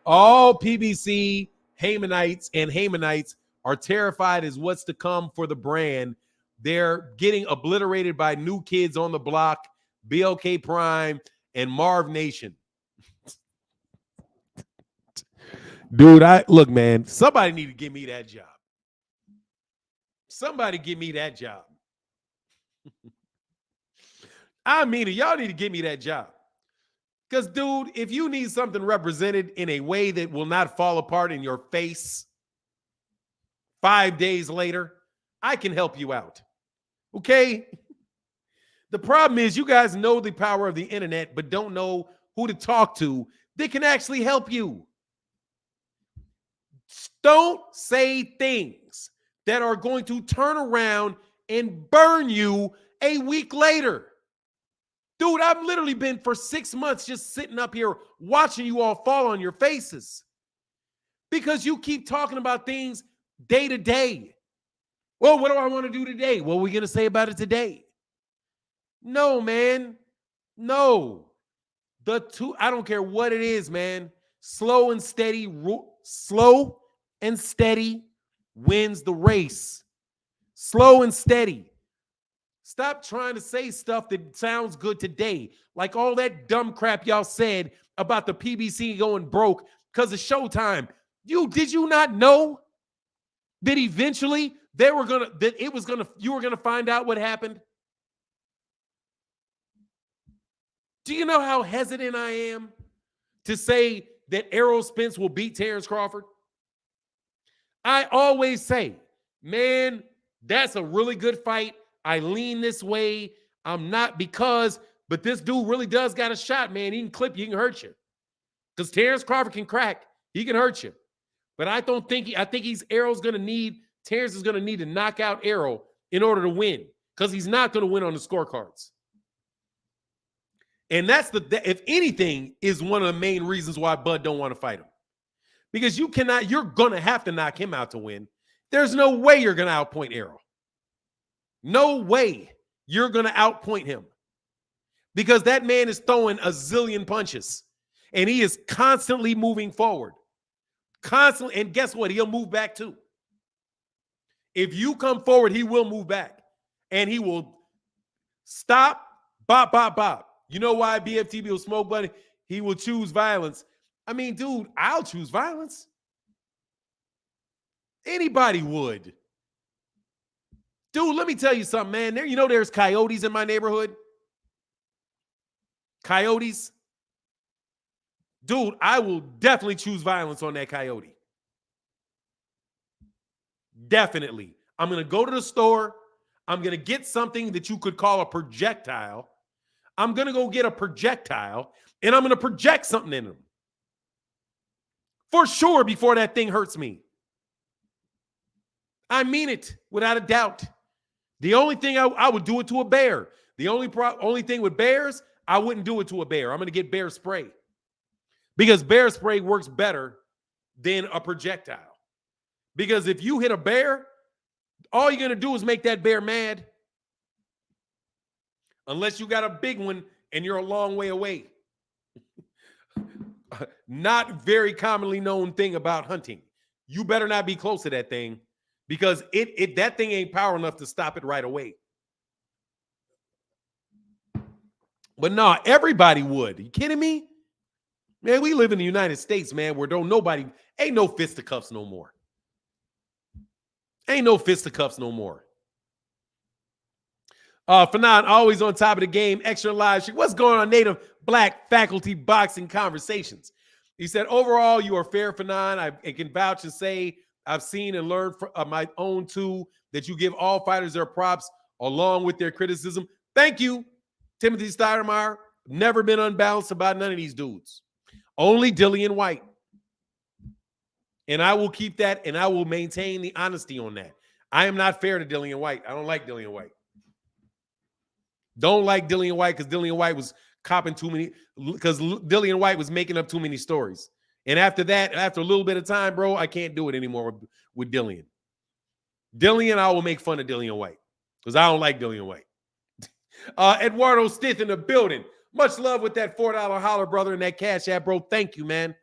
All PBC Haymonites are terrified as what's to come for the brand. They're getting obliterated by New Kids on the Block, BLK Prime, and Marv Nation. Dude, look, man, somebody need to give me that job. Somebody give me that job. I mean it. Y'all need to give me that job. Because, dude, if you need something represented in a way that will not fall apart in your face 5 days later, I can help you out. Okay? The problem is you guys know the power of the internet, but don't know who to talk to that can actually help you. Don't say things that are going to turn around and burn you a week later. Dude, I've literally been for 6 months just sitting up here watching you all fall on your faces because you keep talking about things day to day. Well, what do I want to do today? What are we going to say about it today? No, man. No. I don't care what it is, man. Slow and steady wins the race. Slow and steady. Stop trying to say stuff that sounds good today. Like all that dumb crap y'all said about the PBC going broke because of Showtime. Did you not know that eventually you were gonna find out what happened? Do you know how hesitant I am to say that Errol Spence will beat Terence Crawford? I always say, man, that's a really good fight. I lean this way. I'm not but this dude really does got a shot, man. He can clip you, he can hurt you. Because Terence Crawford can crack, he can hurt you. But I think Terence is gonna need to knock out Errol in order to win. Because he's not gonna win on the scorecards. And that's if anything, is one of the main reasons why Bud don't want to fight him. Because you're gonna have to knock him out to win. There's no way you're gonna outpoint Errol. No way you're going to outpoint him because that man is throwing a zillion punches and he is constantly moving forward. Constantly. And guess what? He'll move back too. If you come forward, he will move back and he will stop, bop, bop, bop. You know why BFTB will smoke, buddy? He will choose violence. I mean, dude, I'll choose violence. Anybody would. Dude, let me tell you something, man. There's coyotes in my neighborhood. Coyotes. Dude, I will definitely choose violence on that coyote. Definitely. I'm going to go to the store. I'm going to get something that you could call a projectile. I'm going to go get a projectile, and I'm going to project something in them. For sure, before that thing hurts me. I mean it, without a doubt. The only thing I would do it to a bear. The only thing with bears, I wouldn't do it to a bear. I'm going to get bear spray. Because bear spray works better than a projectile. Because if you hit a bear, all you're going to do is make that bear mad. Unless you got a big one and you're a long way away. Not very commonly known thing about hunting. You better not be close to that thing. Because that thing ain't power enough to stop it right away. But no, everybody would. Are you kidding me? Man, we live in the United States, man, where ain't no fisticuffs no more. Ain't no fisticuffs no more. Fanon, always on top of the game, extra live. What's going on, Native Black Faculty Boxing Conversations? He said, overall, you are fair, Fanon. I can vouch and say, I've seen and learned from my own too that you give all fighters their props along with their criticism. Thank you, Timothy Steinermeyer. Never been unbalanced about none of these dudes. Only Dillian White. And I will keep that and I will maintain the honesty on that. I am not fair to Dillian White. I don't like Dillian White. Don't like Dillian White because Dillian White was copping too many, because Dillian White was making up too many stories. And after that, after a little bit of time, bro, I can't do it anymore with Dillian. Dillian, I will make fun of Dillian White because I don't like Dillian White. Eduardo Stith in the building. Much love with that $4 holler, brother, and that Cash App, bro. Thank you, man.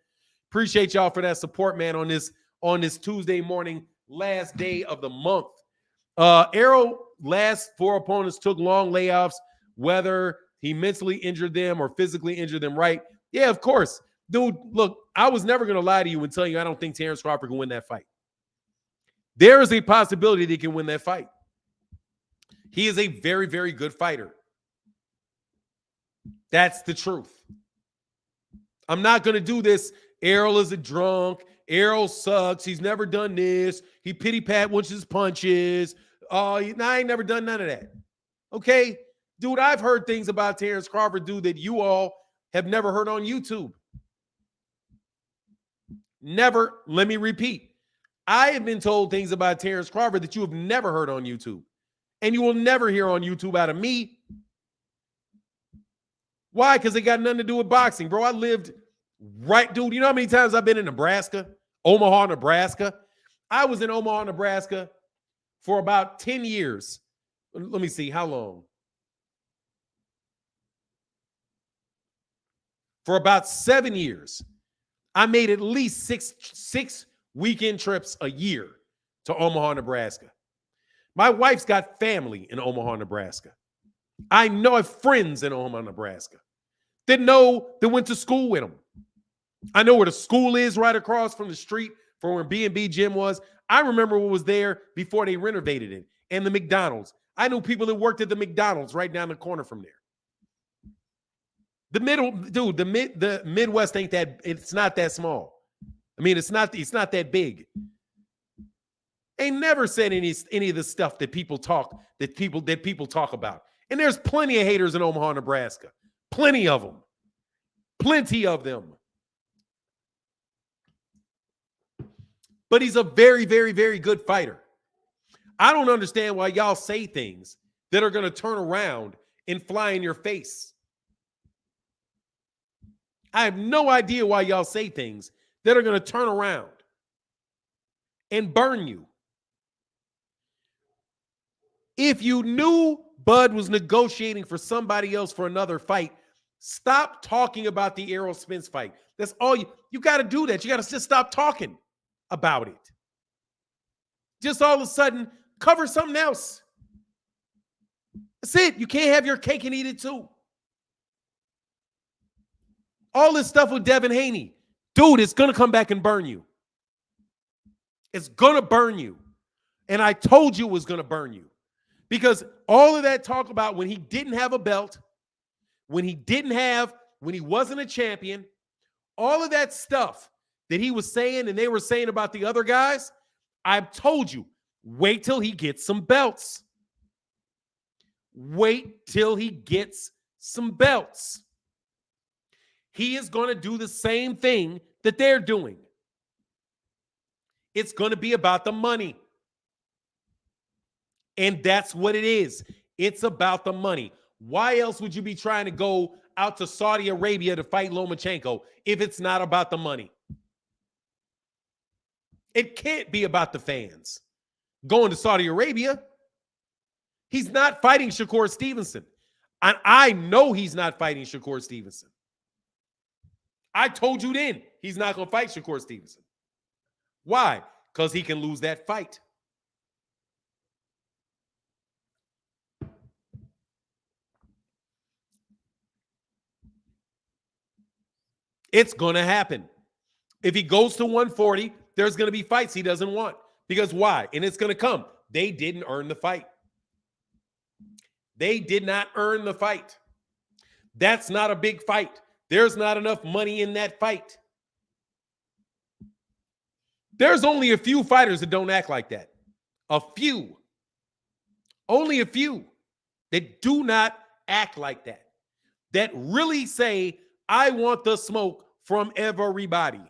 Appreciate y'all for that support, man, on this Tuesday morning, last day of the month. Errol, last 4 opponents took long layoffs, whether he mentally injured them or physically injured them, right? Yeah, of course. Dude, look, I was never going to lie to you and tell you I don't think Terence Crawford can win that fight. There is a possibility that he can win that fight. He is a very, very good fighter. That's the truth. I'm not going to do this. Errol is a drunk. Errol sucks. He's never done this. He pity-pat his punches. I ain't never done none of that. Okay? Dude, I've heard things about Terence Crawford, dude, that you all have never heard on YouTube. Never. Let me repeat. I have been told things about Terence Crawford that you have never heard on YouTube. And you will never hear on YouTube out of me. Why? Because it got nothing to do with boxing, bro. I lived right, dude. You know how many times I've been in Nebraska? Omaha, Nebraska. I was in Omaha, Nebraska for about 10 years. Let me see. How long? For about 7 years. I made at least six weekend trips a year to Omaha, Nebraska. My wife's got family in Omaha, Nebraska. I know I have friends in Omaha, Nebraska that went to school with them. I know where the school is right across from the street from where B&B Gym was. I remember what was there before they renovated it, and the McDonald's. I knew people that worked at the McDonald's right down the corner from there. The Midwest ain't that, it's not that small. I mean, it's not that big. Ain't never said any of the stuff that people talk about. And there's plenty of haters in Omaha, Nebraska. Plenty of them. Plenty of them. But he's a very, very, very good fighter. I don't understand why y'all say things that are going to turn around and fly in your face. I have no idea why y'all say things that are going to turn around and burn you. If you knew Bud was negotiating for somebody else for another fight, stop talking about the Errol Spence fight. That's all you got to do that. You got to just stop talking about it. Just all of a sudden, cover something else. That's it. You can't have your cake and eat it too. All this stuff with Devin Haney. Dude, it's going to come back and burn you. It's going to burn you. And I told you it was going to burn you. Because all of that talk about when he didn't have a belt, when he wasn't a champion, all of that stuff that he was saying and they were saying about the other guys, I've told you, wait till he gets some belts. Wait till he gets some belts. He is going to do the same thing that they're doing. It's going to be about the money. And that's what it is. It's about the money. Why else would you be trying to go out to Saudi Arabia to fight Lomachenko if it's not about the money? It can't be about the fans. Going to Saudi Arabia, he's not fighting Shakur Stevenson. And I know he's not fighting Shakur Stevenson. I told you then he's not going to fight Shakur Stevenson. Why? Because he can lose that fight. It's going to happen. If he goes to 140, there's going to be fights he doesn't want. Because why? And it's going to come. They didn't earn the fight. They did not earn the fight. That's not a big fight. There's not enough money in that fight. There's only a few fighters that don't act like that. A few. Only a few that do not act like that. That really say, I want the smoke from everybody.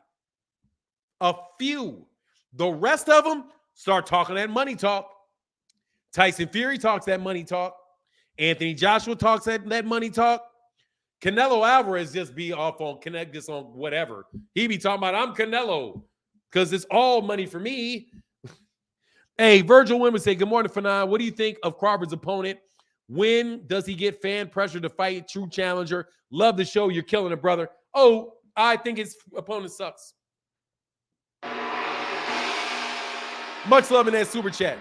A few. The rest of them start talking that money talk. Tyson Fury talks that money talk. Anthony Joshua talks that money talk. Canelo Alvarez just be off on connect this on whatever. He be talking about, I'm Canelo because it's all money for me. Hey, Virgil Women say, good morning, Fanon. What do you think of Crawford's opponent? When does he get fan pressure to fight true challenger? Love the show. You're killing it, brother. Oh, I think his opponent sucks. Much love in that super chat.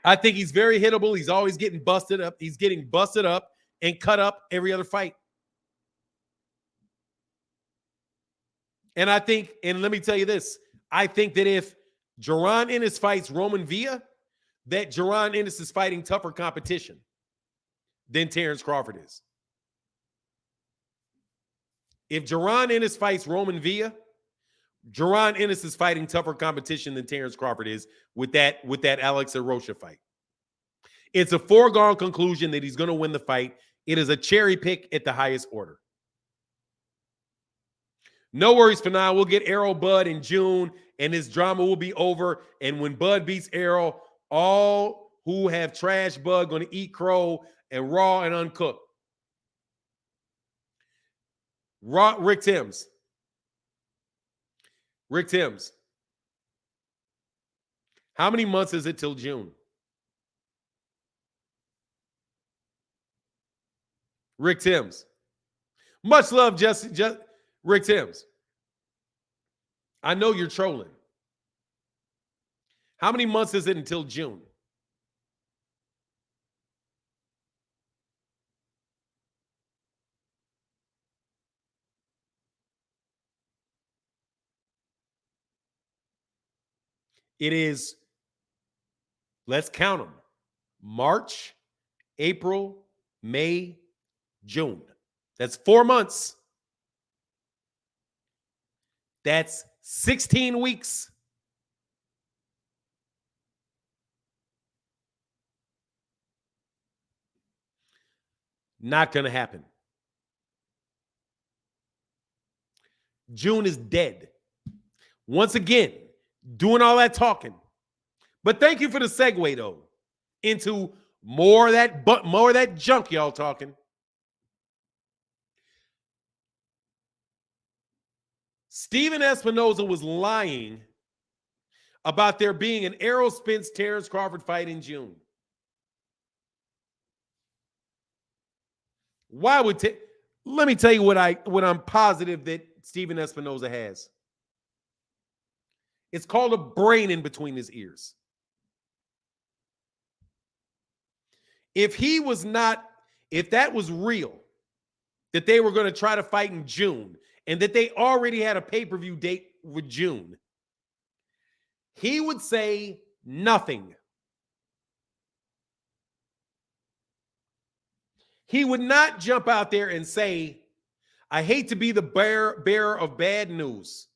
I think he's very hittable. He's always getting busted up. He's getting busted up and cut up every other fight. And I think, and let me tell you this, I think that if Jaron Ennis fights Roman Villa, that Jaron Ennis is fighting tougher competition than Terence Crawford is. If Jaron Ennis fights Roman Villa, Jaron Ennis is fighting tougher competition than Terence Crawford is with that Alexis Rocha fight. It's a foregone conclusion that he's going to win the fight. It is a cherry pick at the highest order. No worries for now. We'll get Errol Bud in June, and this drama will be over. And when Bud beats Errol, all who have trashed Bud going to eat crow and raw and uncooked. Rick Timms. Rick Timms. How many months is it till June? Rick Timms. Much love, just Rick Timms. I know you're trolling. How many months is it until June? It is, let's count them. March, April, May, June. That's 4 months. That's 16 weeks. Not going to happen. June is dead. Once again, doing all that talking. But thank you for the segue, though, into more of that junk y'all talking. Steven Espinoza was lying about there being an Errol Spence Terence Crawford fight in June. Why would let me tell you what I'm positive that Steven Espinoza has. It's called a brain in between his ears. If that was real, that they were going to try to fight in June, and that they already had a pay-per-view date with June, he would say nothing. He would not jump out there and say, I hate to be the bearer of bad news.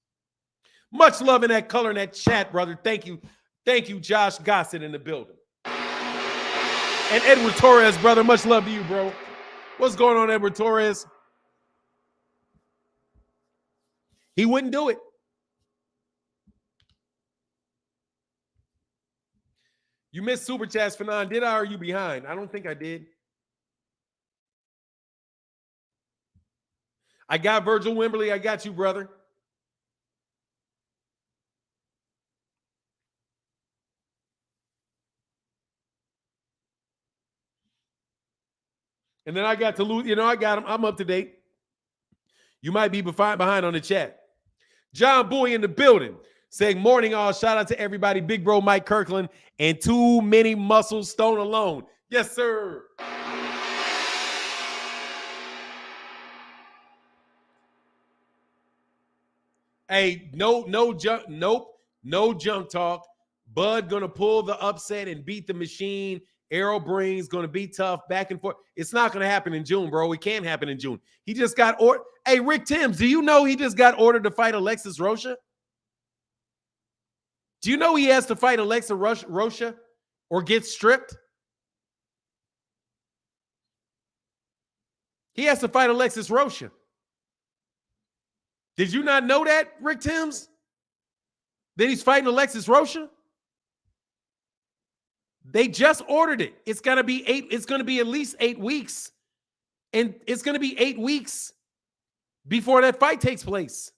Much love in that color in that chat, brother. Thank you. Thank you, Josh Gossett in the building. And Edward Torres, brother. Much love to you, bro. What's going on, Edward Torres? He wouldn't do it. You missed Super Chats, Fanon. Did I, or are you behind? I don't think I did. I got Virgil Wimberly. I got you, brother. And then I got to lose. I got him. I'm up to date. You might be behind on the chat. John Boy in the building saying, morning all. Shout out to everybody. Big bro Mike Kirkland and too many muscles stone alone. Yes, sir. Hey, no junk. Nope. No junk talk. Bud gonna pull the upset and beat the machine. Errol Breen's gonna be tough back and forth. It's not gonna happen in June, bro. It can't happen in June. He just got ordered. Hey, Rick Timms, do you know he just got ordered to fight Alexis Rocha? Do you know he has to fight Alexis Rocha or get stripped? He has to fight Alexis Rocha. Did you not know that, Rick Timms? That he's fighting Alexis Rocha? They just ordered it. It's gonna be at least 8 weeks. And it's gonna be 8 weeks before that fight takes place.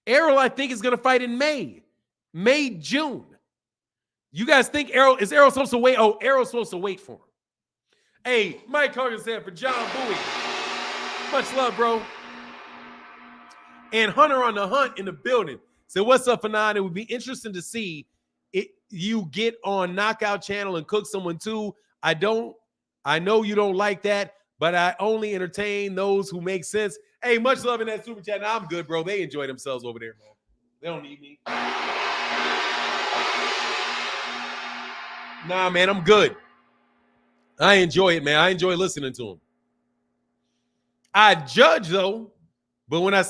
Errol, I think, is gonna fight in May, June. You guys think is Errol supposed to wait? Oh, Errol's supposed to wait for him. Hey, Mike Hogan said for John Bowie. Much love, bro. And Hunter on the Hunt in the building. So what's up, Fanon? It would be interesting to see you get on Knockout Channel and cook someone too. I know you don't like that, but I only entertain those who make sense. Hey, much love in that super chat. Now I'm good, bro. They enjoy themselves over there, man. They don't need me. Nah, man, I'm good. I enjoy it, man. I enjoy listening to them. I judge, though, but when I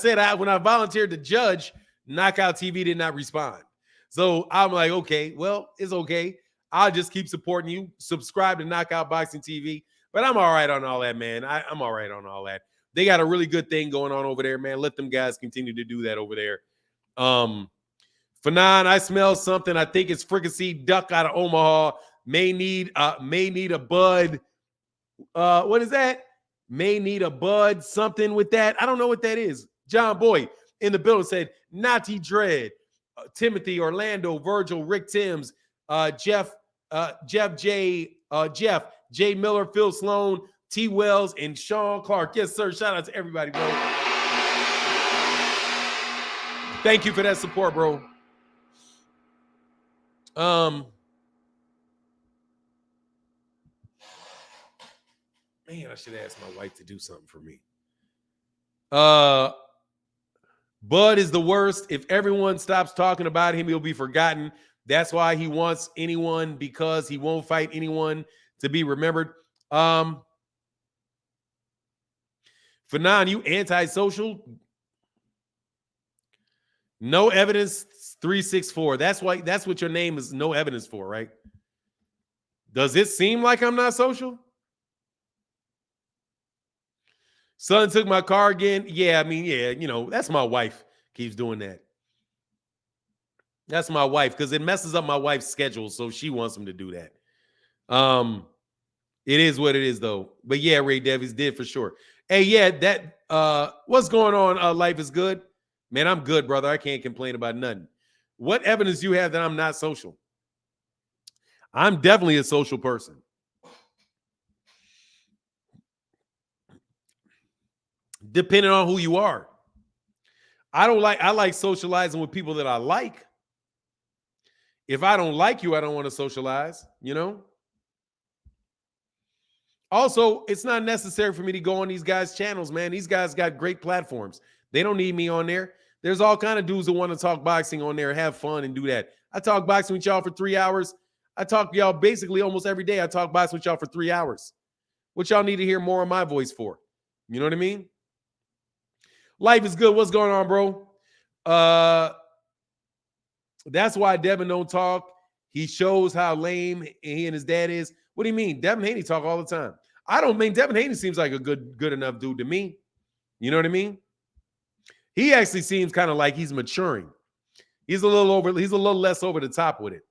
volunteered to judge, Knockout TV did not respond. So I'm like, okay, well, it's okay. I'll just keep supporting you. Subscribe to Knockout Boxing TV. But I'm all right on all that, man. I'm all right on all that. They got a really good thing going on over there, man. Let them guys continue to do that over there. Fanon, I smell something. I think it's fricassee duck out of Omaha. May need a bud. What is that? May need a bud, something with that. I don't know what that is. John Boy in the building said, Nati Dread, Timothy, Orlando, Virgil, Rick Timms, Jeff J, Miller, Phil Sloan, T. Wells, and Sean Clark. Yes, sir. Shout out to everybody, bro. Thank you for that support, bro. Man, I should ask my wife to do something for me. Bud is the worst. If everyone stops talking about him, he'll be forgotten. That's why he wants anyone, because he won't fight anyone, to be remembered. Fanon, you antisocial? No evidence 364. That's what your name is no evidence for, right? Does it seem like I'm not social? Son took my car again. Yeah, I mean, yeah, that's my wife keeps doing that. That's my wife, because it messes up my wife's schedule, so she wants him to do that. It is what it is, though. But yeah, Ray Davies did for sure. Hey, yeah, that what's going on? Life is good. Man, I'm good, brother. I can't complain about nothing. What evidence do you have that I'm not social? I'm definitely a social person. Depending on who you are. I like socializing with people that I like. If I don't like you, I don't want to socialize, Also, it's not necessary for me to go on these guys' channels, man. These guys got great platforms. They don't need me on there. There's all kind of dudes that want to talk boxing on there, have fun, and do that. I talk boxing with y'all for 3 hours. I talk to y'all basically almost every day. I talk boxing with y'all for 3 hours. What y'all need to hear more of my voice for? You know what I mean? Life is good. What's going on, bro? That's why Devin don't talk. He shows how lame he and his dad is. What do you mean? Devin Haney talk all the time. I don't mean Devin Haney seems like a good enough dude to me. You know what I mean? He actually seems kind of like he's maturing. He's a little less over the top with it.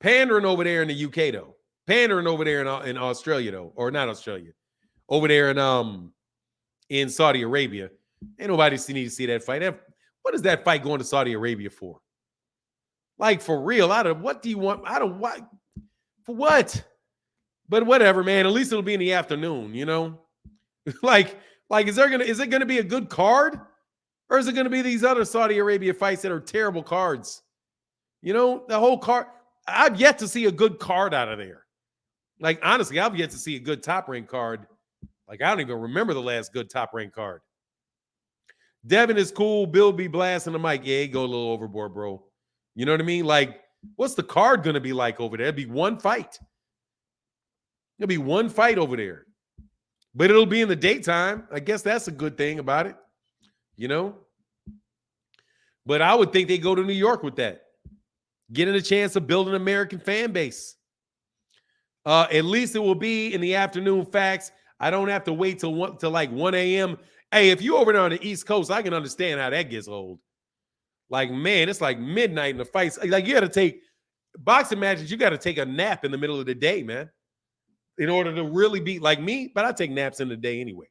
Pandering over there in the UK though. Pandering over there in Australia though, or not Australia. Over there in Saudi Arabia. Ain't nobody need to see that fight. What is that fight going to Saudi Arabia for? Like, for real, what do you want? For what? But whatever, man. At least it'll be in the afternoon, like is it gonna be a good card? Or is it gonna be these other Saudi Arabia fights that are terrible cards? The whole card. I've yet to see a good card out of there. Like, honestly, I've yet to see a good top rank card. Like, I don't even remember the last good top rank card. Devin is cool. Bill be blasting the mic. Yeah, he go a little overboard, bro. You know what I mean? Like, what's the card going to be like over there? It'll be one fight. It'll be one fight over there. But it'll be in the daytime. I guess that's a good thing about it. But I would think they go to New York with that. Getting a chance to build an American fan base. At least it will be in the afternoon facts. I don't have to wait till like 1 a.m. Hey, if you over there on the East Coast, I can understand how that gets old. Like, man, it's like midnight in the fights. Like, you got to take boxing matches. You got to take a nap in the middle of the day, man, in order to really be like me. But I take naps in the day anyway.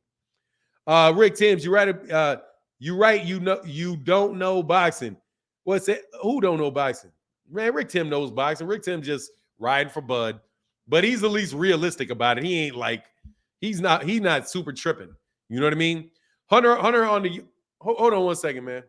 Rick Timms, you right. You don't know boxing. What's it? Who don't know boxing? Man, Rick Tim knows boxing. Rick Tim just riding for Bud, but he's at least realistic about it. He ain't like he's not super tripping. You know what I mean? Hunter on the. Hold on one second, man.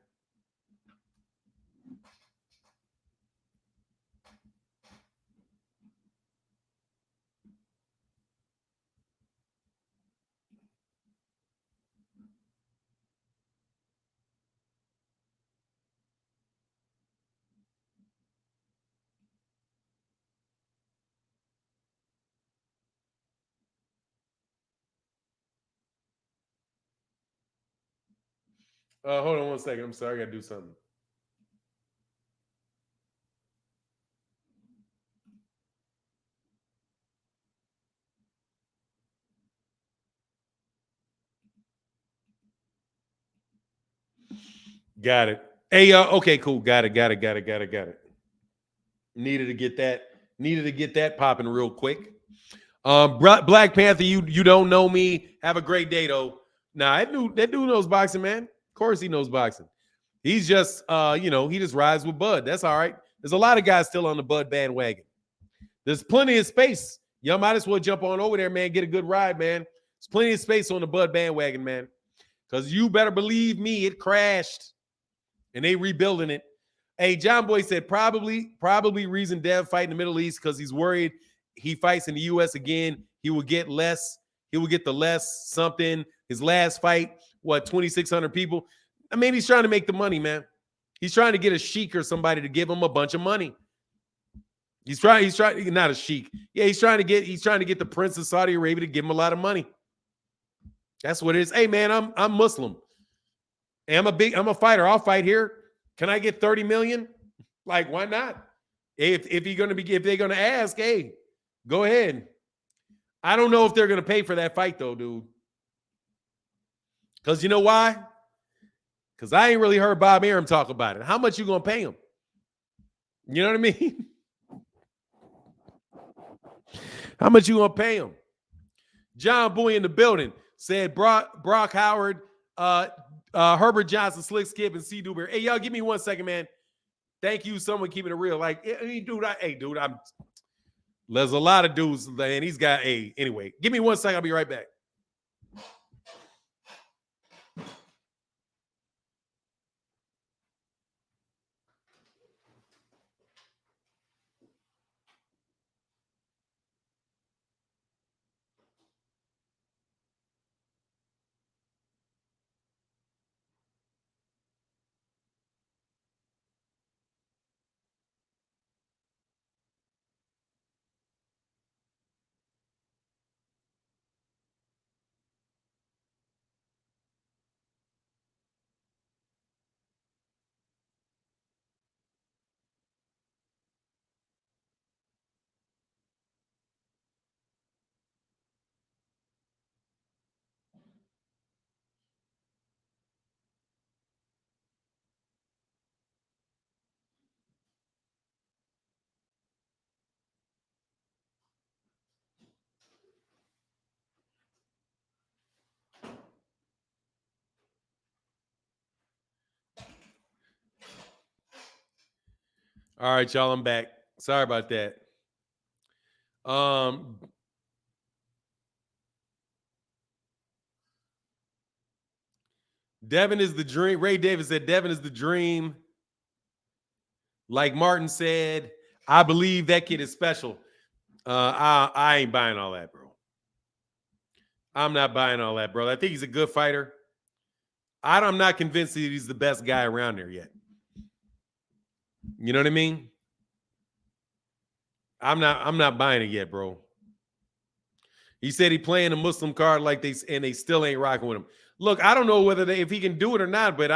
Hold on one second. I'm sorry. I got to do something. Got it. Hey, okay, cool. Got it. Needed to get that popping real quick. Black Panther, you don't know me. Have a great day, though. Nah, that dude knows boxing, man. Of course he knows boxing. He's just, he just rides with Bud. That's all right. There's a lot of guys still on the Bud bandwagon. There's plenty of space. Y'all might as well jump on over there, man. Get a good ride, man. There's plenty of space on the Bud bandwagon, man. Because you better believe me, it crashed. And they rebuilding it. Hey, John Boy said probably reason Dev fight in the Middle East because he's worried he fights in the U.S. again. He will get less. He will get the less something. His last fight, 2,600 people. I mean, he's trying to make the money, man. He's trying to get a sheik or somebody to give him a bunch of money. He's trying, not a sheik. Yeah, he's trying to get the Prince of Saudi Arabia to give him a lot of money. That's what it is. Hey, man, I'm Muslim. And I'm a fighter. I'll fight here. Can I get 30 million? Like, why not? If they're gonna ask, hey, go ahead. I don't know if they're gonna pay for that fight though, dude. Because you know why? Because I ain't really heard Bob Arum talk about it. How much you gonna pay him? You know what I mean? How much you gonna pay him? John Boy in the building said Brock Howard, Herbert Johnson, Slick Skip, and C. Dewberry. Hey, y'all, give me 1 second, man. Thank you, someone keeping it real. Like, dude, there's a lot of dudes, and he's got anyway. Give me 1 second, I'll be right back. All right, y'all, I'm back. Sorry about that. Devin is the dream. Ray Davis said Devin is the dream. Like Martin said, I believe that kid is special. I ain't buying all that, bro. I'm not buying all that, bro. I think he's a good fighter. I'm not convinced that he's the best guy around there yet. You know what I mean? I'm not buying it yet, bro. He said he playing a Muslim card like they still ain't rocking with him. Look, I don't know if he can do it or not, but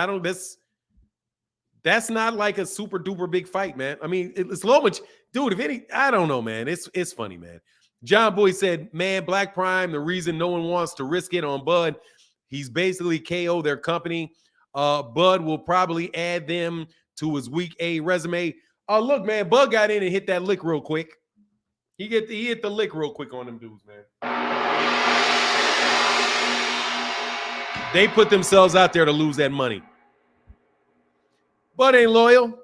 that's not like a super duper big fight, man. I mean, it's low much, dude. I don't know, man. It's funny, man. John Boy said, man, Black Prime, the reason no one wants to risk it on Bud, he's basically KO their company. Bud will probably add them to his week A resume. Oh, look, man, Bud got in and hit that lick real quick. He hit the lick real quick on them dudes, man. They put themselves out there to lose that money. Bud ain't loyal.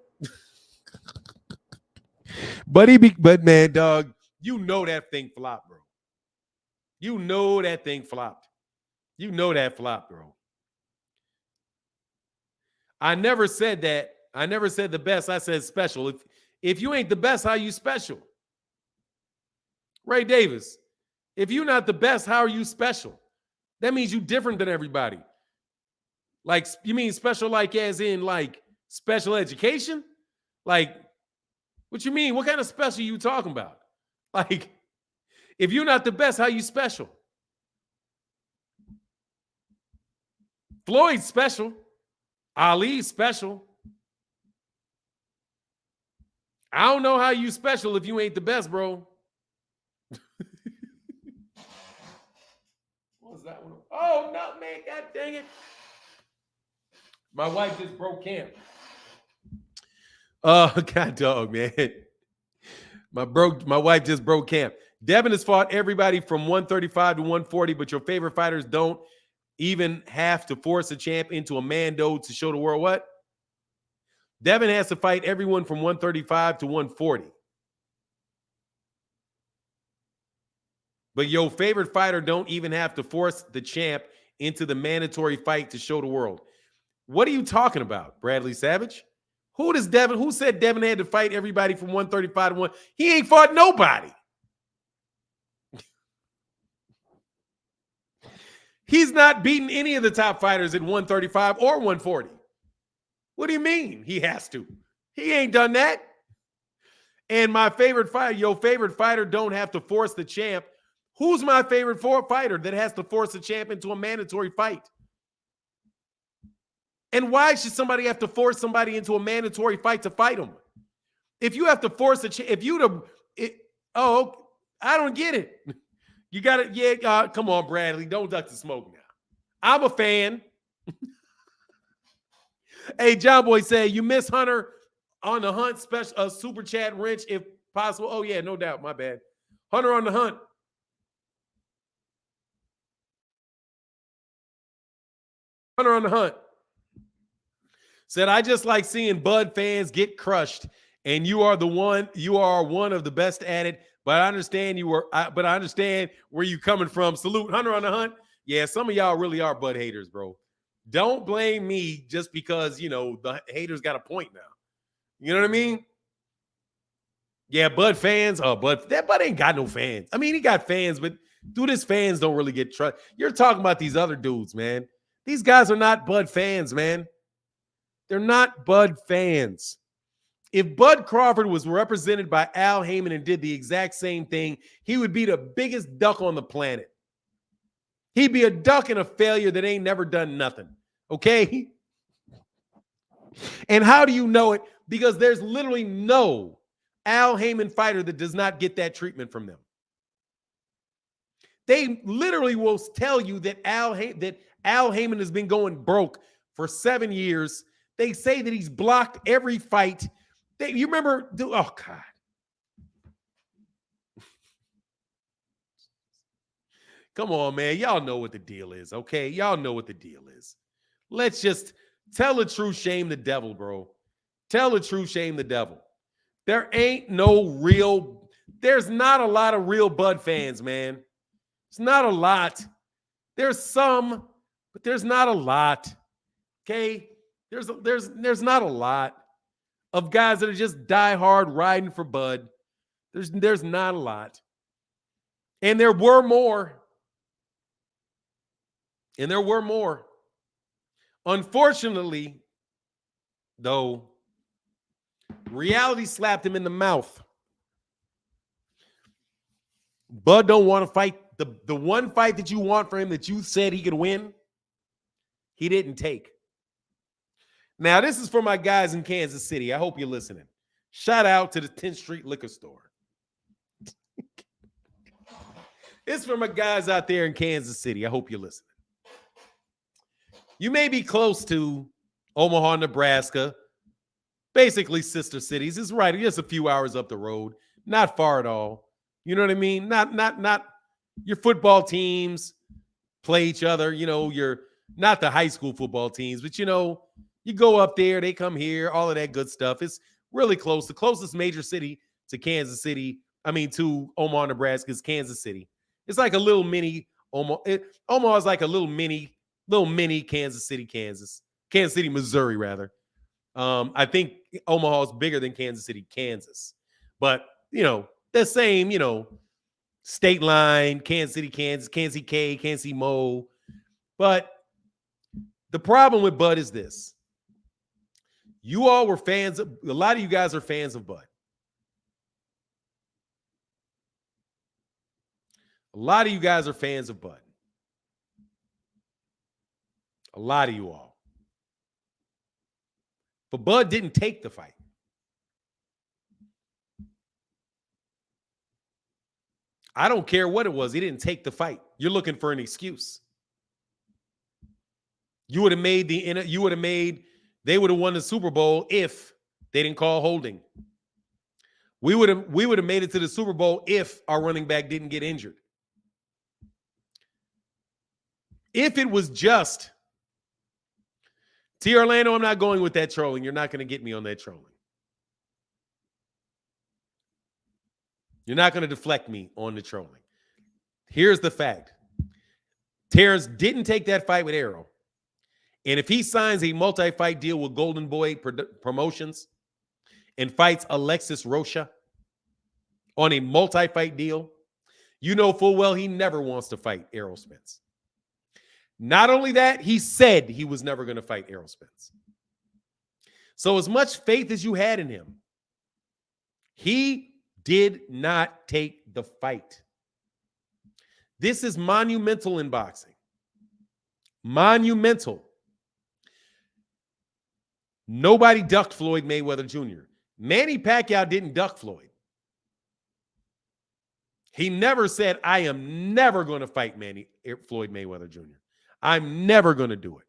But man, dog, you know that thing flopped, bro. You know that thing flopped. You know that flopped, bro. I never said that. I never said the best. I said special. If you ain't the best, how you special? Ray Davis, if you're not the best, how are you special? That means you different than everybody. Like, you mean special like as in like special education? Like, what you mean? What kind of special are you talking about? Like, if you're not the best, how you special? Floyd's special. Ali's special. I don't know how you special if you ain't the best, bro. What was that one? Oh, no, man. God dang it. My wife just broke camp. God dog, man. My wife just broke camp. Devin has fought everybody from 135 to 140, but your favorite fighters don't even have to force a champ into a Mando to show the world what? Devin has to fight everyone from 135 to 140. But your favorite fighter don't even have to force the champ into the mandatory fight to show the world. What are you talking about, Bradley Savage? Who said Devin had to fight everybody from 135 to 1? He ain't fought nobody. He's not beaten any of the top fighters at 135 or 140. What do you mean he has to? He ain't done that. And my favorite fighter, your favorite fighter don't have to force the champ. Who's my favorite fighter that has to force the champ into a mandatory fight? And why should somebody have to force somebody into a mandatory fight to fight them? If you have to force a champ, I don't get it. You got it. Yeah, come on, Bradley. Don't duck the smoke now. I'm a fan. Hey, John Boy say you miss Hunter on the hunt special super chat wrench if possible. Oh yeah, no doubt. My bad. Hunter on the hunt. Hunter on the hunt said, I just like seeing Bud fans get crushed, and you are one of the best at it. But I understand I understand where you coming from. Salute, Hunter on the hunt. Yeah, some of y'all really are Bud haters, bro. Don't blame me just because, the haters got a point now. You know what I mean? Yeah, Bud fans. That Bud ain't got no fans. I mean, he got fans, but dude, his fans don't really get trust. You're talking about these other dudes, man. These guys are not Bud fans, man. They're not Bud fans. If Bud Crawford was represented by Al Haymon and did the exact same thing, he would be the biggest duck on the planet. He'd be a duck and a failure that ain't never done nothing. Okay? And how do you know it? Because there's literally no Al Haymon fighter that does not get that treatment from them. They literally will tell you that Al Haymon has been going broke for 7 years. They say that he's blocked every fight. You remember? Oh, God. Come on, man. Y'all know what the deal is, okay? Y'all know what the deal is. Let's just tell the truth, shame the devil, bro. Tell the truth, shame the devil. There's not a lot of real Bud fans, man. It's not a lot. There's some, but there's not a lot. Okay? There's not a lot of guys that are just diehard riding for Bud. There's not a lot. And there were more. Unfortunately, though, reality slapped him in the mouth. Bud don't want to fight. The one fight that you want for him that you said he could win, he didn't take. Now, this is for my guys in Kansas City. I hope you're listening. Shout out to the 10th Street Liquor Store. It's for my guys out there in Kansas City. I hope you're listening. You may be close to Omaha, Nebraska, basically sister cities. It's right, just a few hours up the road, not far at all. You know what I mean? Not your football teams play each other. You're not the high school football teams, but you go up there, they come here, all of that good stuff. It's really close. The closest major city to to Omaha, Nebraska is Kansas City. It's like a little mini Omaha. Omaha is like a little mini Kansas City, Kansas City, Missouri, rather. I think Omaha is bigger than Kansas City, Kansas. But, the same, state line, Kansas City, Kansas, Kansas City K, Kansas City Mo. But the problem with Bud is this. You all were fans a lot of you guys are fans of Bud. A lot of you guys are fans of Bud. A lot of you all. But Bud didn't take the fight. I don't care what it was. He didn't take the fight. You're looking for an excuse. They would have won the Super Bowl if they didn't call holding. We would have made it to the Super Bowl if our running back didn't get injured. If it was just T. Orlando, I'm not going with that trolling. You're not going to get me on that trolling. You're not going to deflect me on the trolling. Here's the fact. Terence didn't take that fight with Arrow. And if he signs a multi-fight deal with Golden Boy Promotions and fights Alexis Rocha on a multi-fight deal, you know full well he never wants to fight Errol Spence. Not only that, he said he was never going to fight Errol Spence. So as much faith as you had in him, he did not take the fight. This is monumental in boxing. Monumental. Nobody ducked Floyd Mayweather Jr. Manny Pacquiao didn't duck Floyd. He never said, I am never going to fight Floyd Mayweather Jr. I'm never going to do it.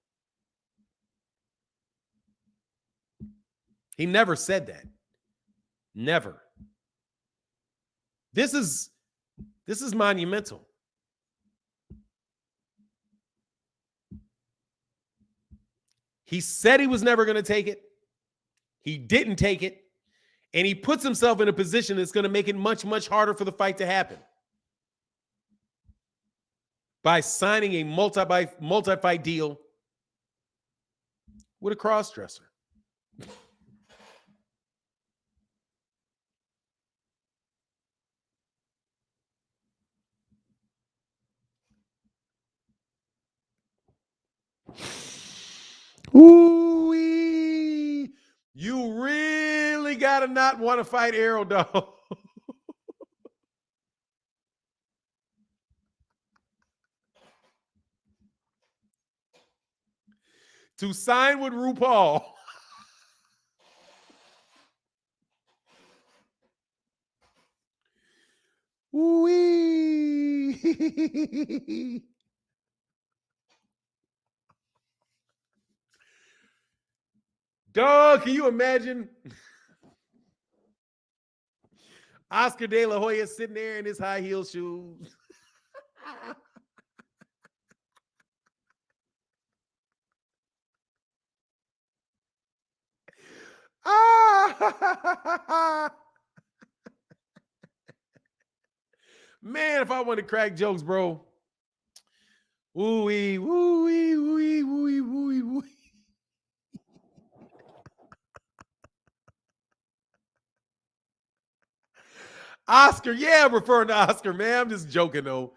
He never said that. Never. This is monumental. He said he was never going to take it. He didn't take it. And he puts himself in a position that's going to make it much, much harder for the fight to happen. By signing a multi-fight deal with a cross-dresser. Ooh-wee. You really got to not want to fight Arrow Dog. To sign with RuPaul. Ooh-wee. Dog, can you imagine Oscar De La Hoya sitting there in his high heel shoes? Man, if I want to crack jokes, bro. Woo-wee, woo-wee, woo-wee, woo-wee, woo-wee, woo-wee. Oscar, yeah, I'm referring to Oscar, man. I'm just joking, though.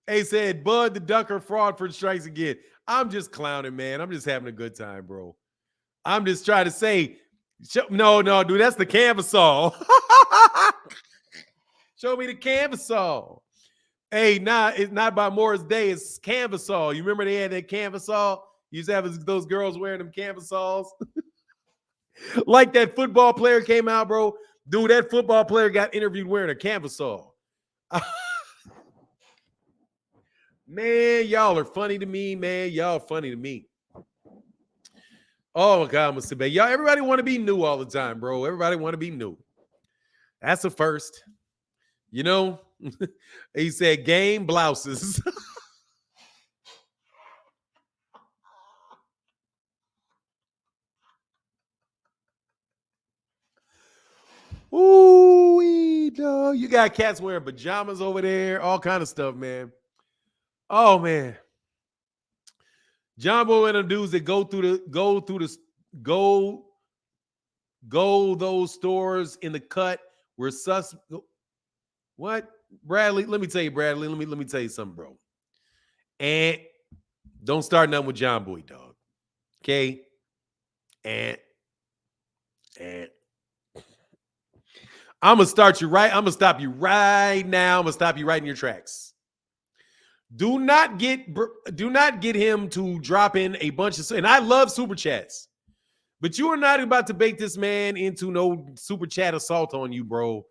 Hey, said, Bud the Ducker fraud for strikes again. I'm just clowning, man. I'm just having a good time, bro. I'm just trying to say, no, dude, that's the canvas saw. Show me the canvas saw. Hey, it's not by Morris Day. It's canvas saw. You remember they had that canvas saw? You used to have those girls wearing them canvas saws. Like that football player came out, bro. Dude, that football player got interviewed wearing a canvas saw. Man, y'all are funny to me, man. Y'all funny to me. Oh, my God, Mr. Bay. Y'all, everybody want to be new all the time, bro. Everybody want to be new. That's a first. You know, he said game blouses. Ooh, dog. You got cats wearing pajamas over there, all kind of stuff, man. Oh, man. John Boy and the dudes that go those stores in the cut where what? Bradley, let me tell you, Bradley, let me tell you something, bro. And don't start nothing with John Boy, dog. Okay? And I'm gonna stop you right now. I'm gonna stop you right in your tracks. Do not get him to drop in a bunch of, and I love super chats, but you are not about to bake this man into no super chat assault on you, bro.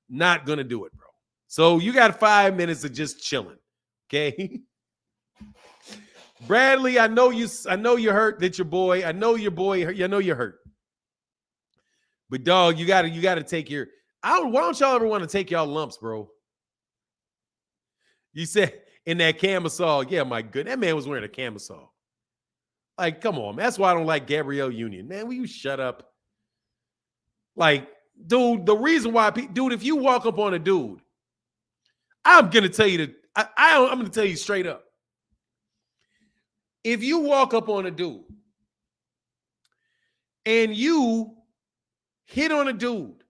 Not gonna do it, bro. So you got 5 minutes of just chilling, okay? Bradley, I know you're hurt that your boy. I know you're hurt. But dog, you gotta take your. Why don't y'all ever want to take y'all lumps, bro? You said in that camisole, yeah, my good. That man was wearing a camisole. Like, come on, man. That's why I don't like Gabrielle Union, man. Will you shut up? Like, dude, the reason why, dude, if you walk up on a dude, I'm gonna tell you I'm gonna tell you straight up. If you walk up on a dude and you hit on a dude,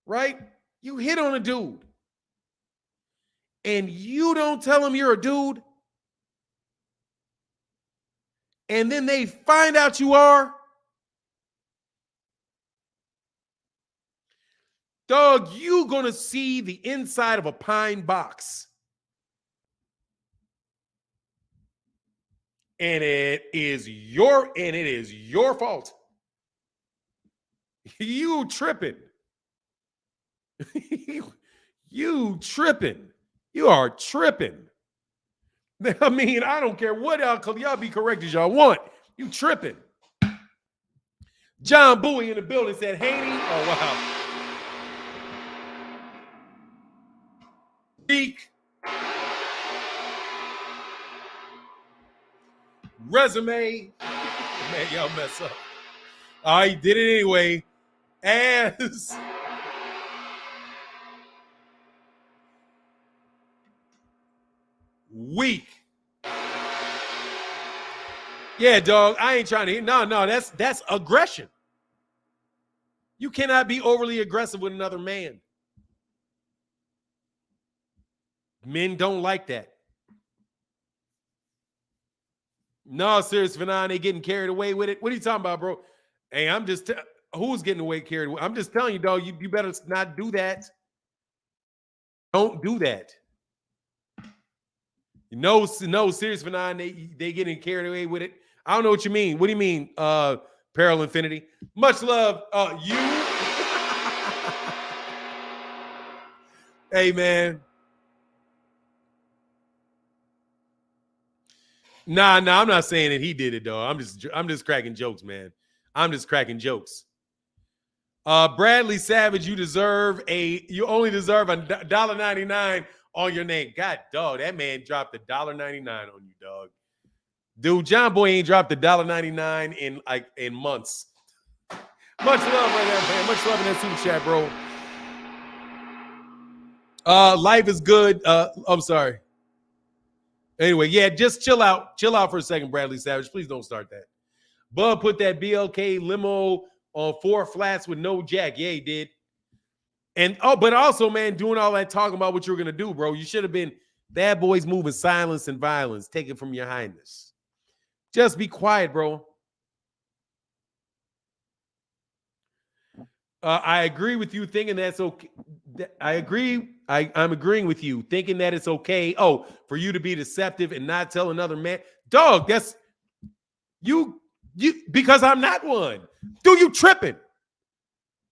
right? You hit on a dude and you don't tell him you're a dude, and then they find out you are, dog, you gonna see the inside of a pine box. And it is your fault. You tripping. You tripping. You are tripping. I mean, I don't care what y'all be correct as y'all want. You tripping. John Bowie in the building said, Haney. Oh, wow. Speak. Resume. Man, y'all mess up. All right, did it anyway. As weak. Yeah, dog. I ain't trying to. No, that's aggression. You cannot be overly aggressive with another man. Men don't like that. No, serious, Fanon, they getting carried away with it. What are you talking about, bro? Hey, I'm just who's getting away carried away? I'm just telling you, dog. You better not do that. Don't do that. No, serious, Fanon, they getting carried away with it. I don't know what you mean. What do you mean, Peril Infinity? Much love, you. Hey, man. Nah, I'm not saying that he did it, though. I'm just cracking jokes, man. I'm just cracking jokes. Bradley Savage, you only deserve $1.99 on your name. God, dog, that man dropped $1.99 on you, dog. Dude, John Boy ain't dropped $1.99 in months. Much love right there, man. Much love in that super chat, bro. Life is good. I'm sorry. Anyway, yeah, just chill out. Chill out for a second, Bradley Savage. Please don't start that. Bub put that BLK limo on 4 flats with no jack. Yeah, he did. And but also, man, doing all that talking about what you were gonna do, bro. You should have been bad boys moving silence and violence. Take it from your highness. Just be quiet, bro. I agree with you thinking that's okay. I agree. I'm agreeing with you thinking that it's okay. Oh, for you to be deceptive and not tell another man, dog. That's you because I'm not one. Dude, you tripping?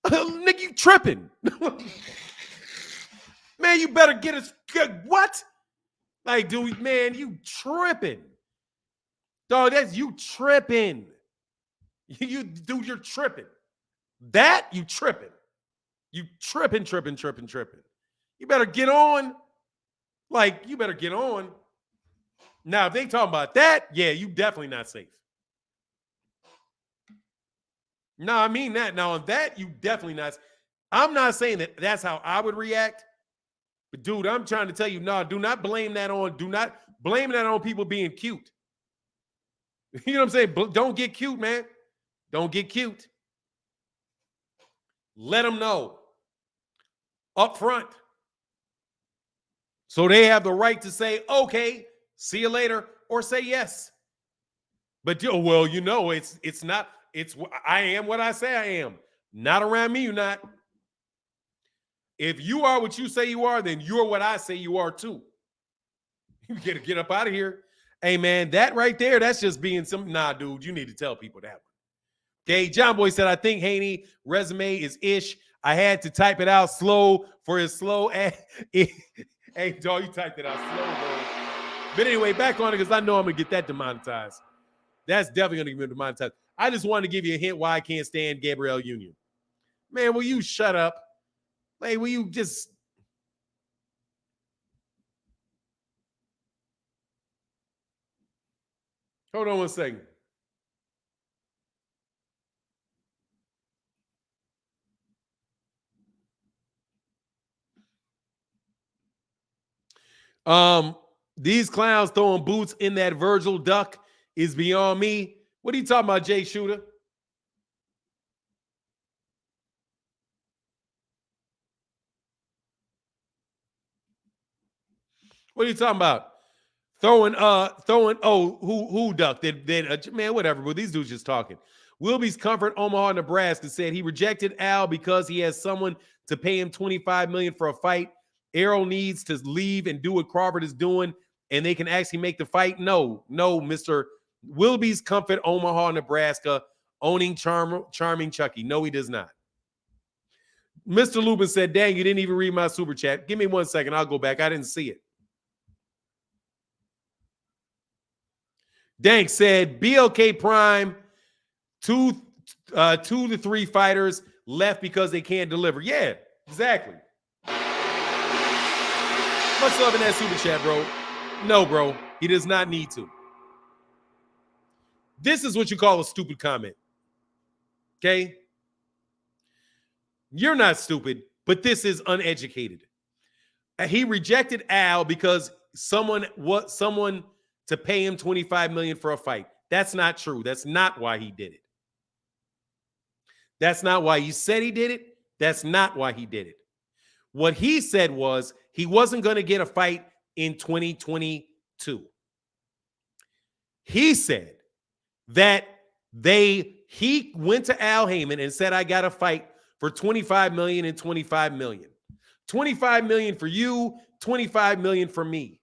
Nigga, you tripping? Man, you better get us. What? Like, dude, man, you tripping? Dog, that's you tripping. Dude, you're tripping. That you tripping. You tripping. You better get on. Like, you better get on. Now, if they talking about that, yeah, you definitely not safe. No, I mean that. Now, on that, you definitely not. I'm not saying that that's how I would react. But, dude, I'm trying to tell you, no, do not blame that on people being cute. You know what I'm saying? Don't get cute, man. Don't get cute. Let them know up front. So they have the right to say, okay, see you later, or say yes. But, well, you know, it's not, I am what I say I am. Not around me, you're not. If you are what you say you are, then you're what I say you are too. You gotta get up out of here. Hey, man, that right there, that's just being some, nah, dude, you need to tell people that one. Okay, John Boy said, I think Haney resume is ish. I had to type it out slow for his slow. Hey, dog, you typed it out slow, bro. But anyway, back on it because I know I'm going to get that demonetized. That's definitely going to get me demonetized. I just wanted to give you a hint why I can't stand Gabrielle Union. Man, will you shut up? Like, will you just... Hold on one second. These clowns throwing boots in that Virgil duck is beyond me. What are you talking about, Jay Shooter? What are you talking about? Throwing, who ducked? Man, whatever, but these dudes just talking. Wilby's Comfort, Omaha, Nebraska said he rejected Al because he has someone to pay him $25 million for a fight. Errol needs to leave and do what Crawford is doing, and they can actually make the fight. No, Mr. Wilby's Comfort, Omaha, Nebraska, owning Charming Chucky. No, he does not. Mr. Lubin said, dang, you didn't even read my super chat. Give me 1 second. I'll go back. I didn't see it. Dank said, BLK Prime, two to three fighters left because they can't deliver. Yeah, exactly. Much love in that super chat, bro. No, bro. He does not need to. This is what you call a stupid comment. Okay? You're not stupid, but this is uneducated. He rejected Al because someone to pay him $25 million for a fight. That's not true. That's not why he did it. That's not why he said he did it. That's not why he did it. What he said was he wasn't going to get a fight in 2022. He said that he went to Al Haymon and said, I got a fight for $25 million and $25 million. $25 million for you, $25 million for me.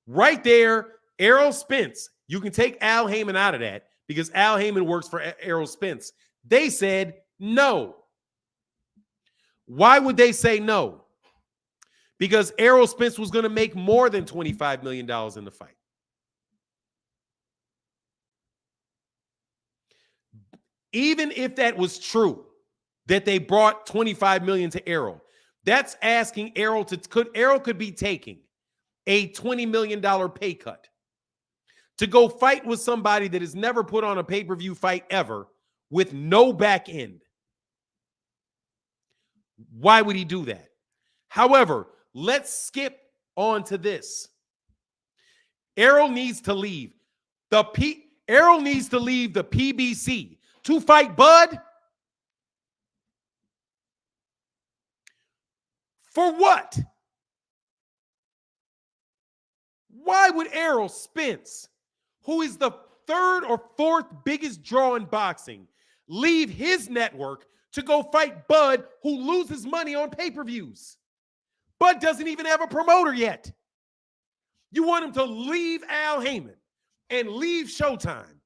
Right there, Errol Spence. You can take Al Haymon out of that because Al Haymon works for Errol Spence. They said no. Why would they say no? Because Errol Spence was going to make more than $25 million in the fight. Even if that was true, that they brought $25 million to Errol, that's asking Errol could be taking a $20 million pay cut to go fight with somebody that has never put on a pay-per-view fight ever with no back end. Why would he do that? However, let's skip on to this. Errol needs to leave. Errol needs to leave the PBC to fight Bud? For what? Why would Errol Spence, who is the third or fourth biggest draw in boxing, leave his network to go fight Bud, who loses money on pay-per-views? Bud doesn't even have a promoter yet. You want him to leave Al Haymon and leave Showtime.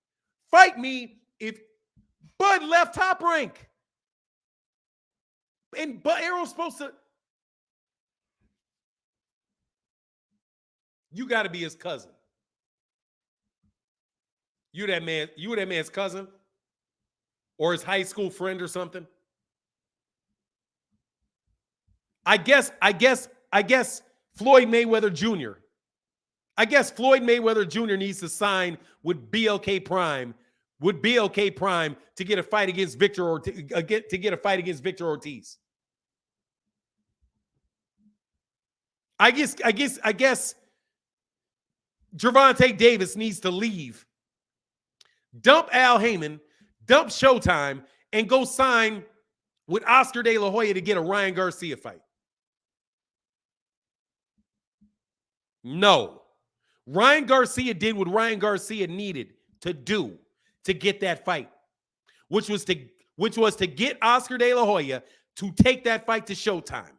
Fight me if Bud left Top Rank. And Errol's supposed to... You got to be his cousin. You that man's cousin? Or his high school friend or something? I guess Floyd Mayweather Jr. I guess Floyd Mayweather Jr. needs to sign with BLK Prime, to get a fight against Victor Ortiz. I guess Gervonta Davis needs to leave, dump Al Haymon, dump Showtime, and go sign with Oscar De La Hoya to get a Ryan Garcia fight. No. Ryan Garcia did what Ryan Garcia needed to do to get that fight, which was to get Oscar De La Hoya to take that fight to Showtime.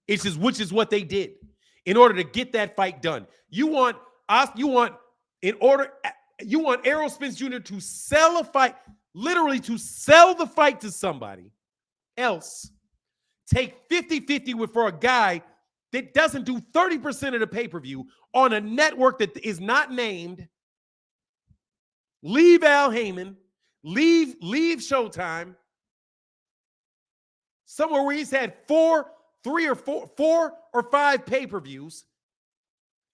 Which is what they did in order to get that fight done. You want Errol Spence Jr. to sell a fight, literally to sell the fight to somebody else, take 50-50 for a guy that doesn't do 30% of the pay-per-view on a network that is not named, leave Al Haymon, leave Showtime, somewhere where he's had four or five pay-per-views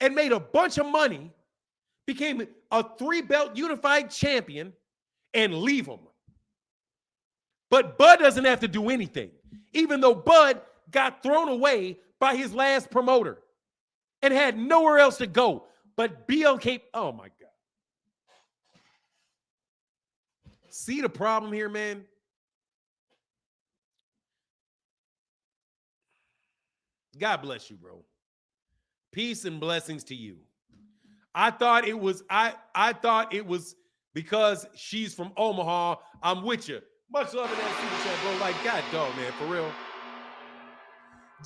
and made a bunch of money, became a 3-belt unified champion, and leave him. But Bud doesn't have to do anything, even though Bud got thrown away by his last promoter and had nowhere else to go. But BLK, oh my God. See the problem here, man? God bless you, bro. Peace and blessings to you. I thought it was because she's from Omaha. I'm with you. Much love in that super chat, bro. Like, God dog, man, for real.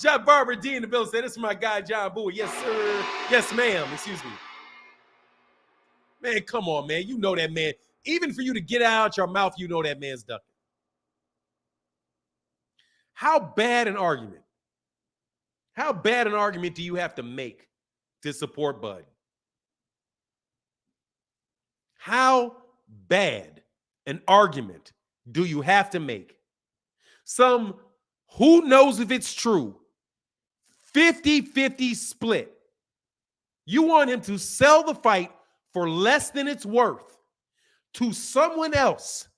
John Barber D in the bill said, this is my guy, John Bowie. Yes, sir. Yes, ma'am. Excuse me. Man, come on, man. You know that man. Even for you to get out your mouth, you know that man's ducking. How bad an argument? How bad an argument do you have to make to support Bud? How bad an argument do you have to make? Some, who knows if it's true, 50-50 split. You want him to sell the fight for less than it's worth to someone else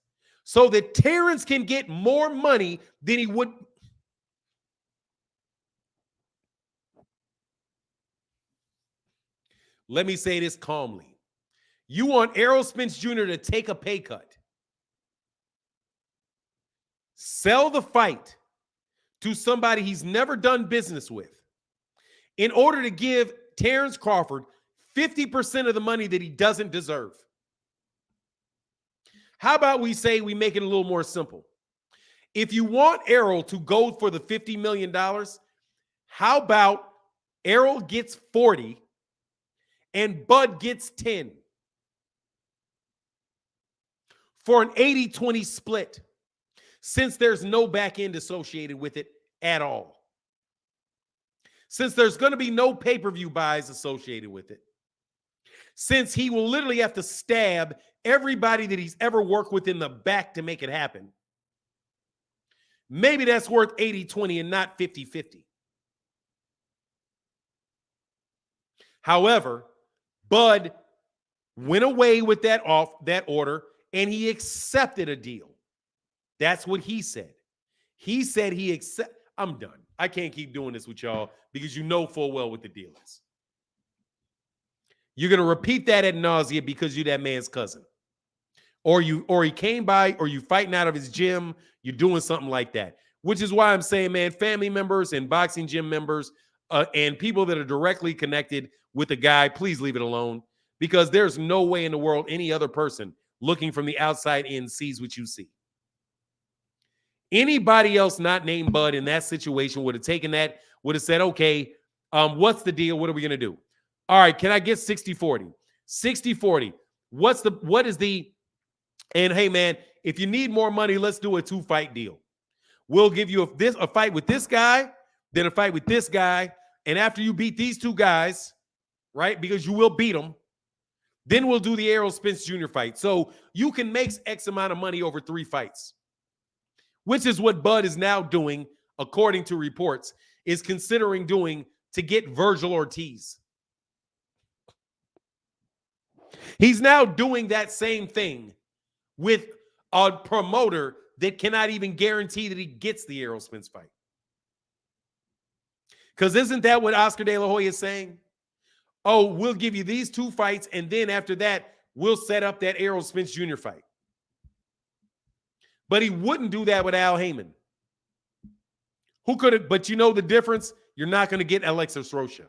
so that Terence can get more money than he would. Let me say this calmly. You want Errol Spence Jr. to take a pay cut, sell the fight to somebody he's never done business with in order to give Terence Crawford 50% of the money that he doesn't deserve. How about we say we make it a little more simple? If you want Errol to go for the $50 million, how about Errol gets 40 and Bud gets 10? For an 80-20 split, since there's no back end associated with it at all. Since there's going to be no pay-per-view buys associated with it. Since he will literally have to stab everybody that he's ever worked with in the back to make it happen. Maybe that's worth 80-20 and not 50-50. However, Bud went away with that order, and he accepted a deal. That's what he said. He said he accept. I'm done. I can't keep doing this with y'all because you know full well what the deal is. You're going to repeat that ad nauseum because you're that man's cousin. Or he came by, or you fighting out of his gym, you're doing something like that. Which is why I'm saying, man, family members and boxing gym members and people that are directly connected with the guy, please leave it alone. Because there's no way in the world any other person looking from the outside in sees what you see. Anybody else not named Bud in that situation would have taken that, would have said, okay, what's the deal? What are we going to do? All right, can I get 60-40? 60-40. And hey, man, if you need more money, let's do a 2-fight deal. We'll give you a fight with this guy, then a fight with this guy. And after you beat these two guys, right, because you will beat them, then we'll do the Errol Spence Jr. fight. So you can make X amount of money over 3 fights, which is what Bud is now doing, according to reports, is considering doing to get Virgil Ortiz. He's now doing that same thing with a promoter that cannot even guarantee that he gets the Errol Spence fight. Because isn't that what Oscar De La Hoya is saying? Oh, we'll give you these 2 fights, and then after that, we'll set up that Errol Spence Jr. fight. But he wouldn't do that with Al Haymon. Who could have, but you know the difference? You're not going to get Alexis Rocha.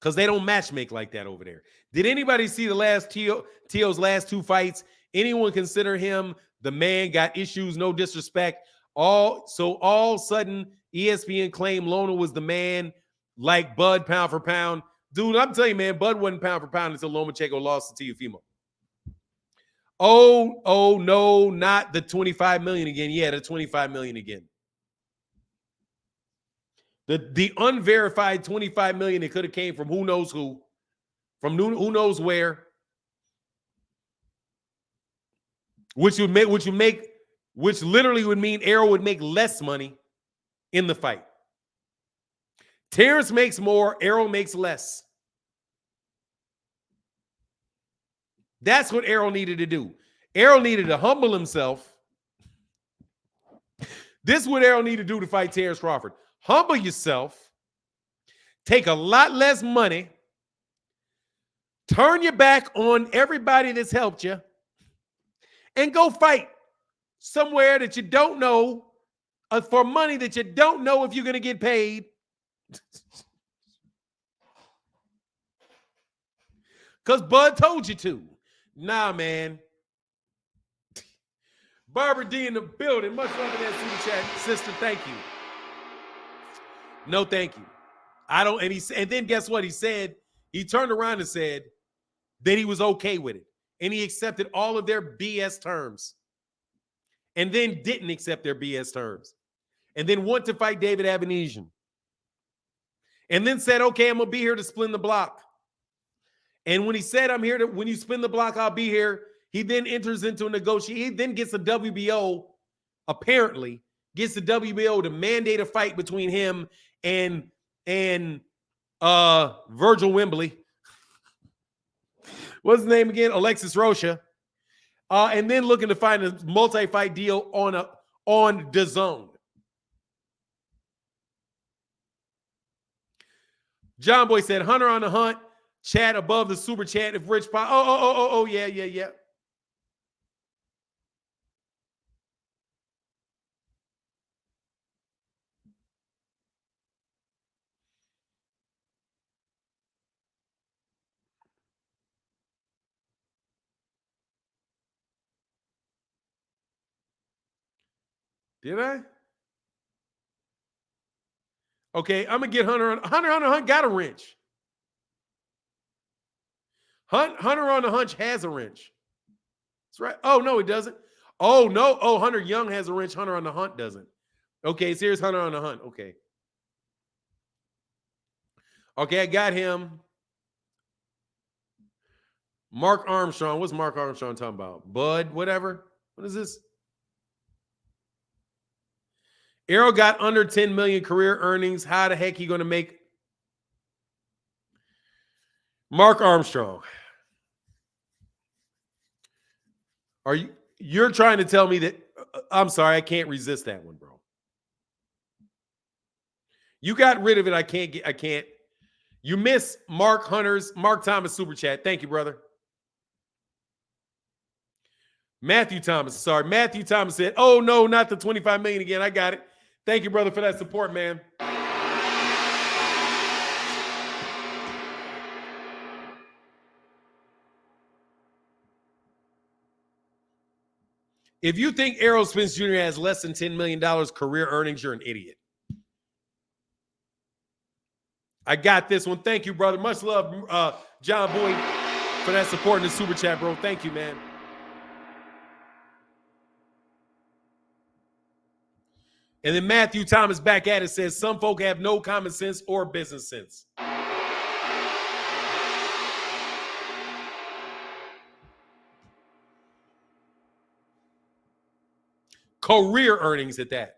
Because they don't matchmake like that over there. Did anybody see the last T.O.'s last 2 fights? Anyone consider him the man, got issues, no disrespect? All of a sudden, ESPN claimed Lona was the man, like Bud pound for pound. Dude, I'm telling you, man, Bud wasn't pound for pound until Lomachenko lost to Teofimo. Oh, no, not the $25 million again. Yeah, the $25 million again. The unverified $25 million, it could have came from who knows who, from who knows where, which literally would mean Errol would make less money in the fight. Terence makes more, Errol makes less. That's what Errol needed to do. Errol needed to humble himself. This is what Errol needed to do to fight Terence Crawford. Humble yourself. Take a lot less money. Turn your back on everybody that's helped you. And go fight somewhere that you don't know for money that you don't know if you're going to get paid. Because Bud told you to. Nah, man. Barbara D in the building. Much love in that super chat. Sister, thank you. No, thank you. I don't, and then guess what? He said, he turned around and said that he was okay with it. And he accepted all of their BS terms. And then didn't accept their BS terms. And then went to fight David Avenesian. And then said, okay, I'm going to be here to spin the block. And when he said, I'm here to, when you spin the block, I'll be here. He then enters into a negotiation. He then gets the WBO, apparently, gets the WBO to mandate a fight between him and Virgil Wembley. What's his name again? Alexis Rocha. And then looking to find a multi-fight deal on DAZN. John Boy said, Hunter on the hunt. Chat above the super chat. If Rich Pop. Oh, yeah. Did I? Okay, I'm gonna get Hunter on the hunt. Got a wrench. Hunter on the hunch has a wrench. That's right. Oh no, it doesn't. Oh no. Oh, Hunter Young has a wrench. Hunter on the hunt doesn't. Okay, so here's Hunter on the hunt. Okay. Okay, I got him. Mark Armstrong. What's Mark Armstrong talking about? Bud, whatever. What is this? Arrow got under 10 million career earnings. How the heck he going to make? Mark Armstrong. You're trying to tell me that? I'm sorry, I can't resist that one, bro. You got rid of it. I can't. You miss Mark Thomas super chat. Thank you, brother. Matthew Thomas said, oh no, not the 25 million again. I got it. Thank you, brother, for that support, man. If you think Errol Spence Jr. has less than $10 million career earnings, you're an idiot. I got this one. Thank you, brother. Much love, John Boyd, for that support in the super chat, bro. Thank you, man. And then Matthew Thomas back at it says, some folk have no common sense or business sense. Career earnings at that.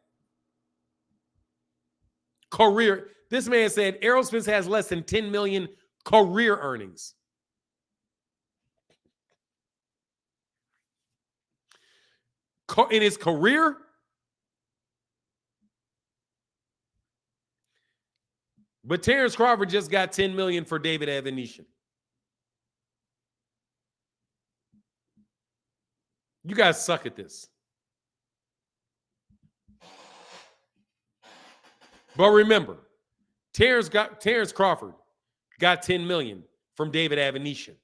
Career. This man said Errol Spence has less than 10 million career earnings. In his career? But Terence Crawford just got 10 million for David Avenesian. You guys suck at this. But remember, Terence Crawford got 10 million from David Avenesian.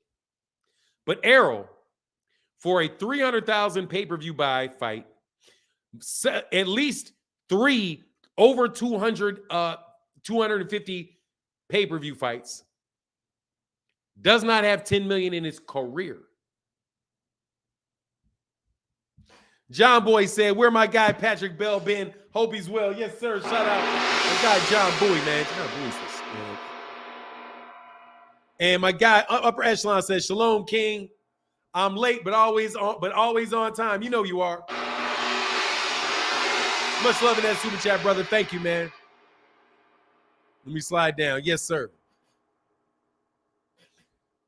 But Errol, for a 300,000 pay-per-view buy fight, at least 3 over 250 pay-per-view fights, does not have 10 million in his career. John Boy said, where my guy Patrick Bell been? Hope he's well. Yes, sir. Shout out my guy John Boy, man. John Boy's this, man. And my guy Upper Echelon says, Shalom King. I'm late, but always on time. You know you are. Much love in that super chat, brother. Thank you, man. Let me slide down. Yes, sir.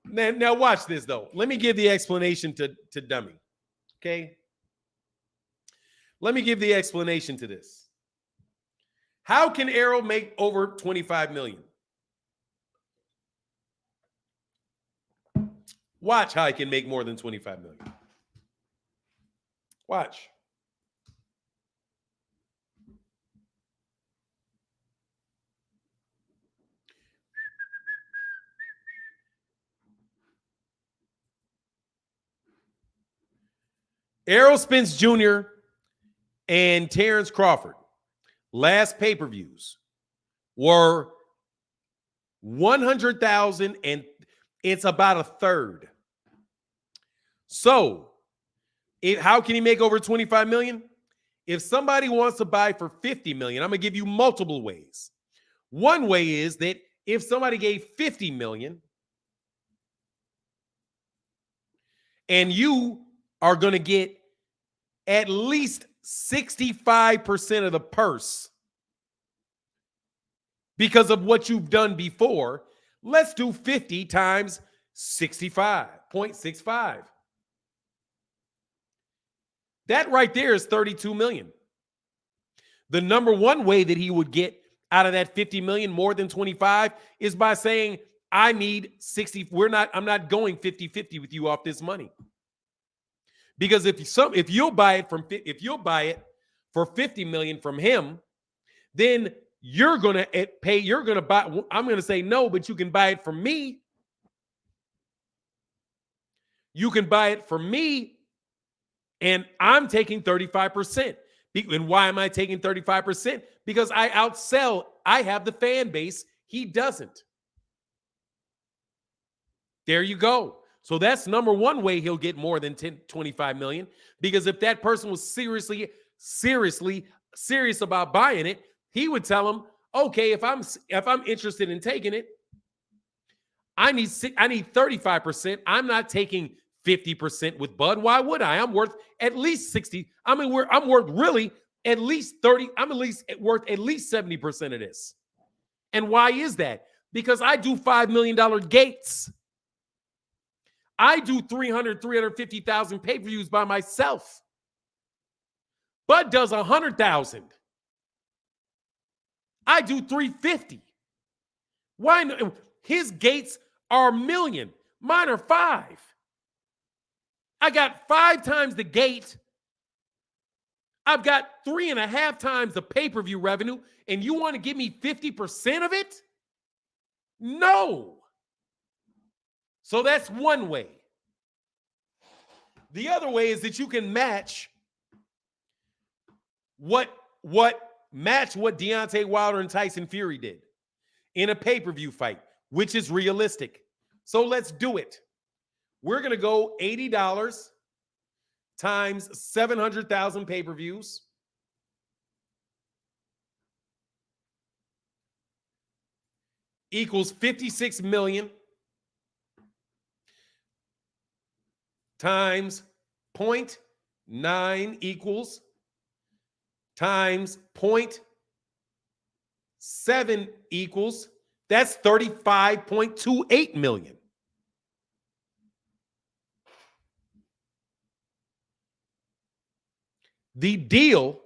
Now watch this, though. Let me give the explanation to Dummy. Okay? Let me give the explanation to this. How can Errol make over 25 million? Watch how he can make more than 25 million. Watch. Errol Spence Jr. and Terence Crawford last pay-per-views were 100,000 and it's about a third. So, how can he make over 25 million? If somebody wants to buy for 50 million, I'm going to give you multiple ways. One way is that if somebody gave 50 million and you are going to get at least 65% of the purse because of what you've done before, let's do 50 times 65.65. That right there is 32 million. The number one way that he would get out of that 50 million more than 25 is by saying, I need 60. I'm not going 50-50 with you off this money. Because if you'll buy it for 50 million from him, then you're going to pay, you're going to buy, I'm going to say no, but you can buy it from me. You can buy it from me, and I'm taking 35%. And why am I taking 35%? Because I outsell. I have the fan base. He doesn't. There you go. So that's number one way he'll get more than 25 million. Because if that person was serious about buying it, he would tell him, okay, if I'm interested in taking it, I need 35%. I'm not taking 50% with Bud. Why would I? I'm worth at least 60. I mean, I'm worth really at least 30. I'm at least worth at least 70% of this. And why is that? Because I do $5 million gates. I do 350,000 pay-per-views by myself. Bud does 100,000. I do 350. Why? His gates are $1 million. Mine are 5. I got 5 times the gate. I've got 3.5 times the pay-per-view revenue, and you want to give me 50% of it? No. So that's one way. The other way is that you can match what Deontay Wilder and Tyson Fury did in a pay-per-view fight, which is realistic. So let's do it. We're going to go $80 times 700,000 pay-per-views equals 56 million times 0.9 equals times 0.7 equals, that's 35.28 million. The deal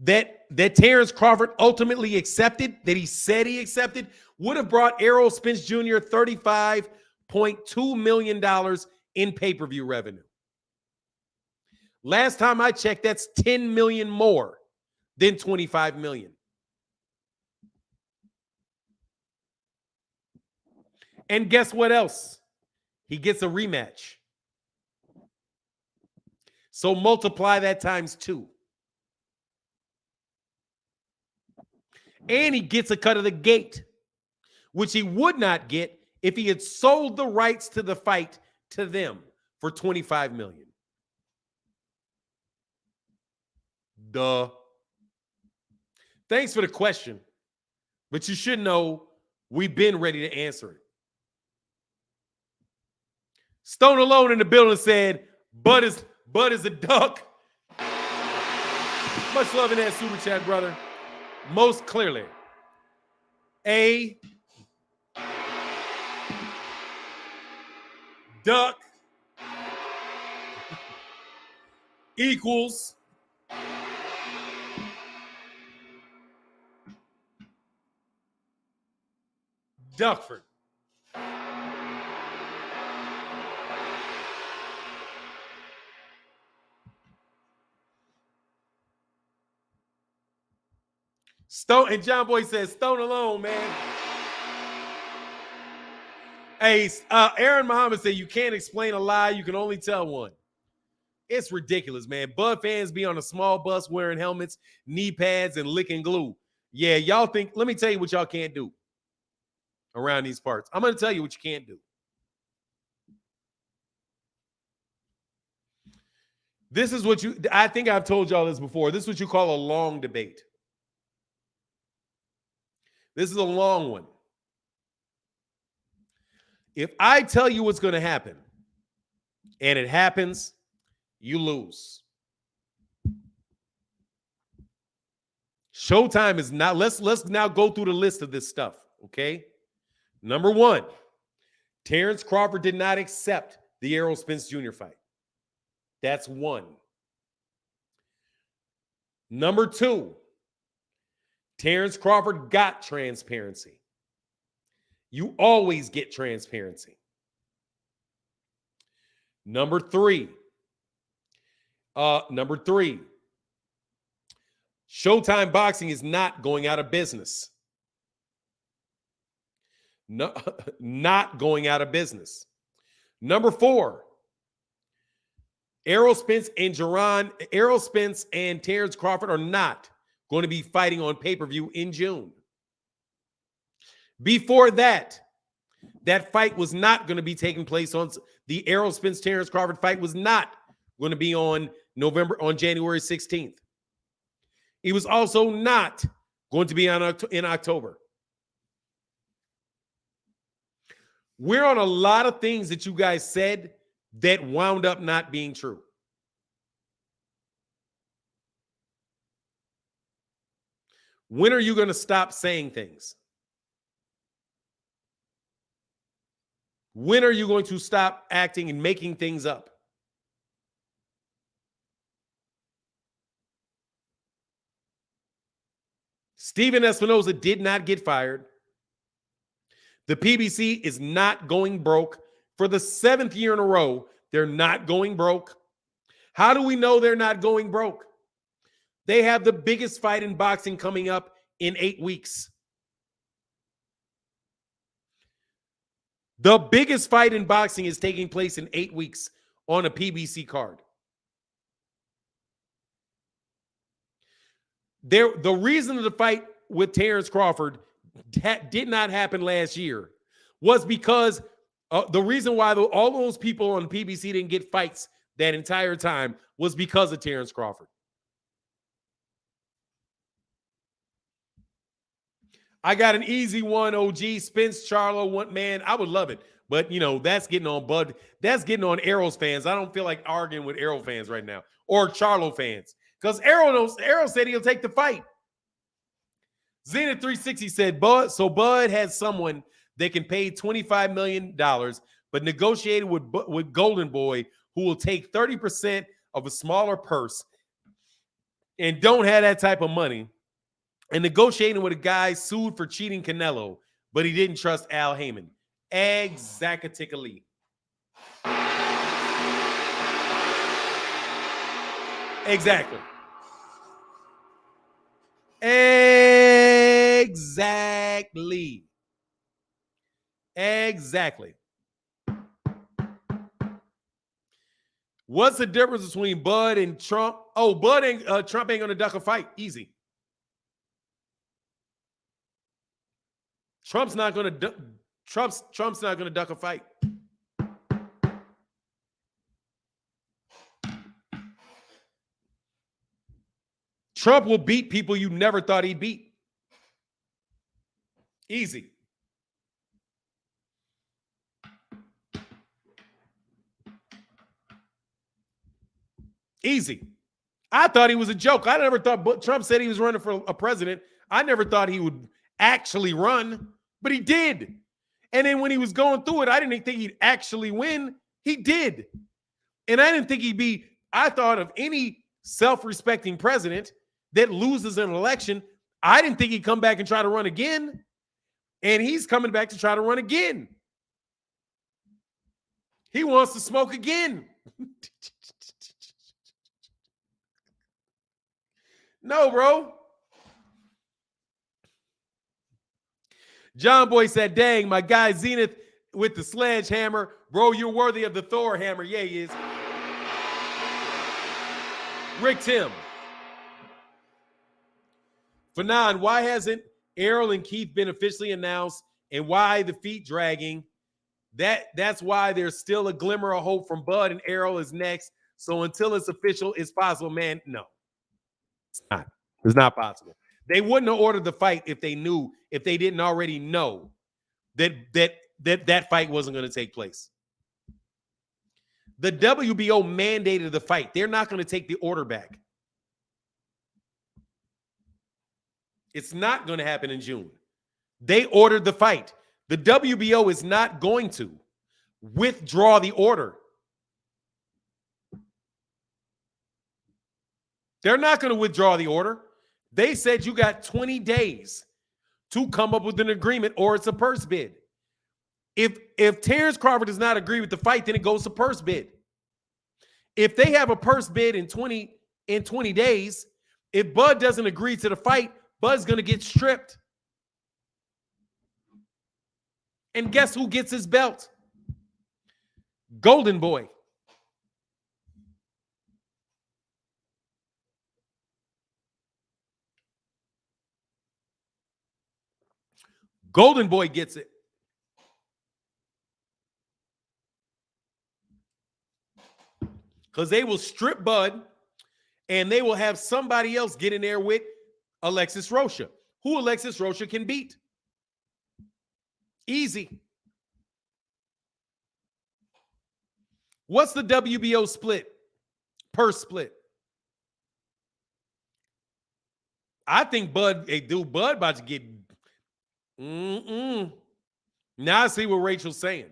that Terence Crawford ultimately accepted, that he said he accepted, would have brought Errol Spence Jr. $35.2 million in pay-per-view revenue. Last time I checked, that's 10 million more than 25 million. And guess what else? He gets a rematch. So multiply that times 2. And he gets a cut of the gate, which he would not get if he had sold the rights to the fight to them for 25 million. Duh. Thanks for the question, but you should know we've been ready to answer it. Stone Alone in the building said, Bud is a duck. Much love in that super chat, brother. Most clearly, a duck equals Duckford. Stone, and John Boy says, Stone Alone, man. Hey, Aaron Muhammad said, you can't explain a lie, you can only tell one. It's ridiculous, man. Bud fans be on a small bus wearing helmets, knee pads, and licking glue. Yeah, y'all think, let me tell you what y'all can't do around these parts. I'm going to tell you what you can't do. This is what I think I've told y'all this before. This is what you call a long debate. This is a long one. If I tell you what's going to happen and it happens, you lose. Showtime is not, let's now go through the list of this stuff, okay? Number one, Terence Crawford did not accept the Errol Spence Jr. fight. That's one. Number two, Terence Crawford got transparency. You always get transparency. Number three, Showtime Boxing is not going out of business. No, not going out of business. Number four, Errol Spence and Terence Crawford are not going to be fighting on pay-per-view in June. Before that, that fight was not going to be taking place on the Errol Spence Terence Crawford fight was not going to be on January 16th. It was also not going to be in October. We're on a lot of things that you guys said that wound up not being true. When are you going to stop saying things? When are you going to stop acting and making things up? Steven Espinoza did not get fired. The PBC is not going broke. For the 7th year in a row, they're not going broke. How do we know they're not going broke? They have the biggest fight in boxing coming up in 8 weeks. The biggest fight in boxing is taking place in 8 weeks on a PBC card. The reason of the fight with Terence Crawford did not happen last year was because the reason why all those people on PBC didn't get fights that entire time was because of Terence Crawford. I got an easy one, OG. Spence, Charlo, man, I would love it. But, that's getting on Bud. That's getting on Errol's fans. I don't feel like arguing with Errol fans right now or Charlo fans because Errol said he'll take the fight. Zenith 360 said, Bud has someone that can pay $25 million, but negotiated with Golden Boy, who will take 30% of a smaller purse and don't have that type of money, and negotiating with a guy sued for cheating Canelo, but he didn't trust Al Haymon. Exactly. Exactly. What's the difference between Bud and Trump? Oh, Bud and Trump ain't gonna duck a fight. Easy. Trump's not gonna duck a fight. Trump will beat people you never thought he'd beat. Easy. Easy. I thought he was a joke. I never thought Trump said he was running for a president. I never thought he would actually run, but he did. And then when he was going through it, I didn't think he'd actually win. He did. And I didn't think I thought of any self-respecting president that loses an election, I didn't think he'd come back and try to run again. And he's coming back to try to run again. He wants to smoke again. No, bro. John Boy said, dang, my guy Zenith with the sledgehammer. Bro, you're worthy of the Thor hammer. Yeah, he is. Rick Tim. For 9, why hasn't Errol and Keith been officially announced, and why the feet dragging? That's why there's still a glimmer of hope from Bud, and Errol is next. So until it's official, it's possible, man. No, it's not. It's not possible. They wouldn't have ordered the fight if they didn't already know that fight wasn't going to take place. The WBO mandated the fight. They're not going to take the order back. It's not going to happen in June. They ordered the fight. The WBO is not going to withdraw the order. They're not going to withdraw the order. They said you got 20 days to come up with an agreement, or it's a purse bid. If Terence Crawford does not agree with the fight, then it goes to purse bid. If they have a purse bid in 20 days, if Bud doesn't agree to the fight, Bud's going to get stripped. And guess who gets his belt? Golden Boy. Golden Boy gets it. Because they will strip Bud, and they will have somebody else get in there with Alexis Rocha, who Alexis Rocha can beat. Easy. What's the WBO split? Purse split. I think Bud about to get. Now I see what Rachel's saying.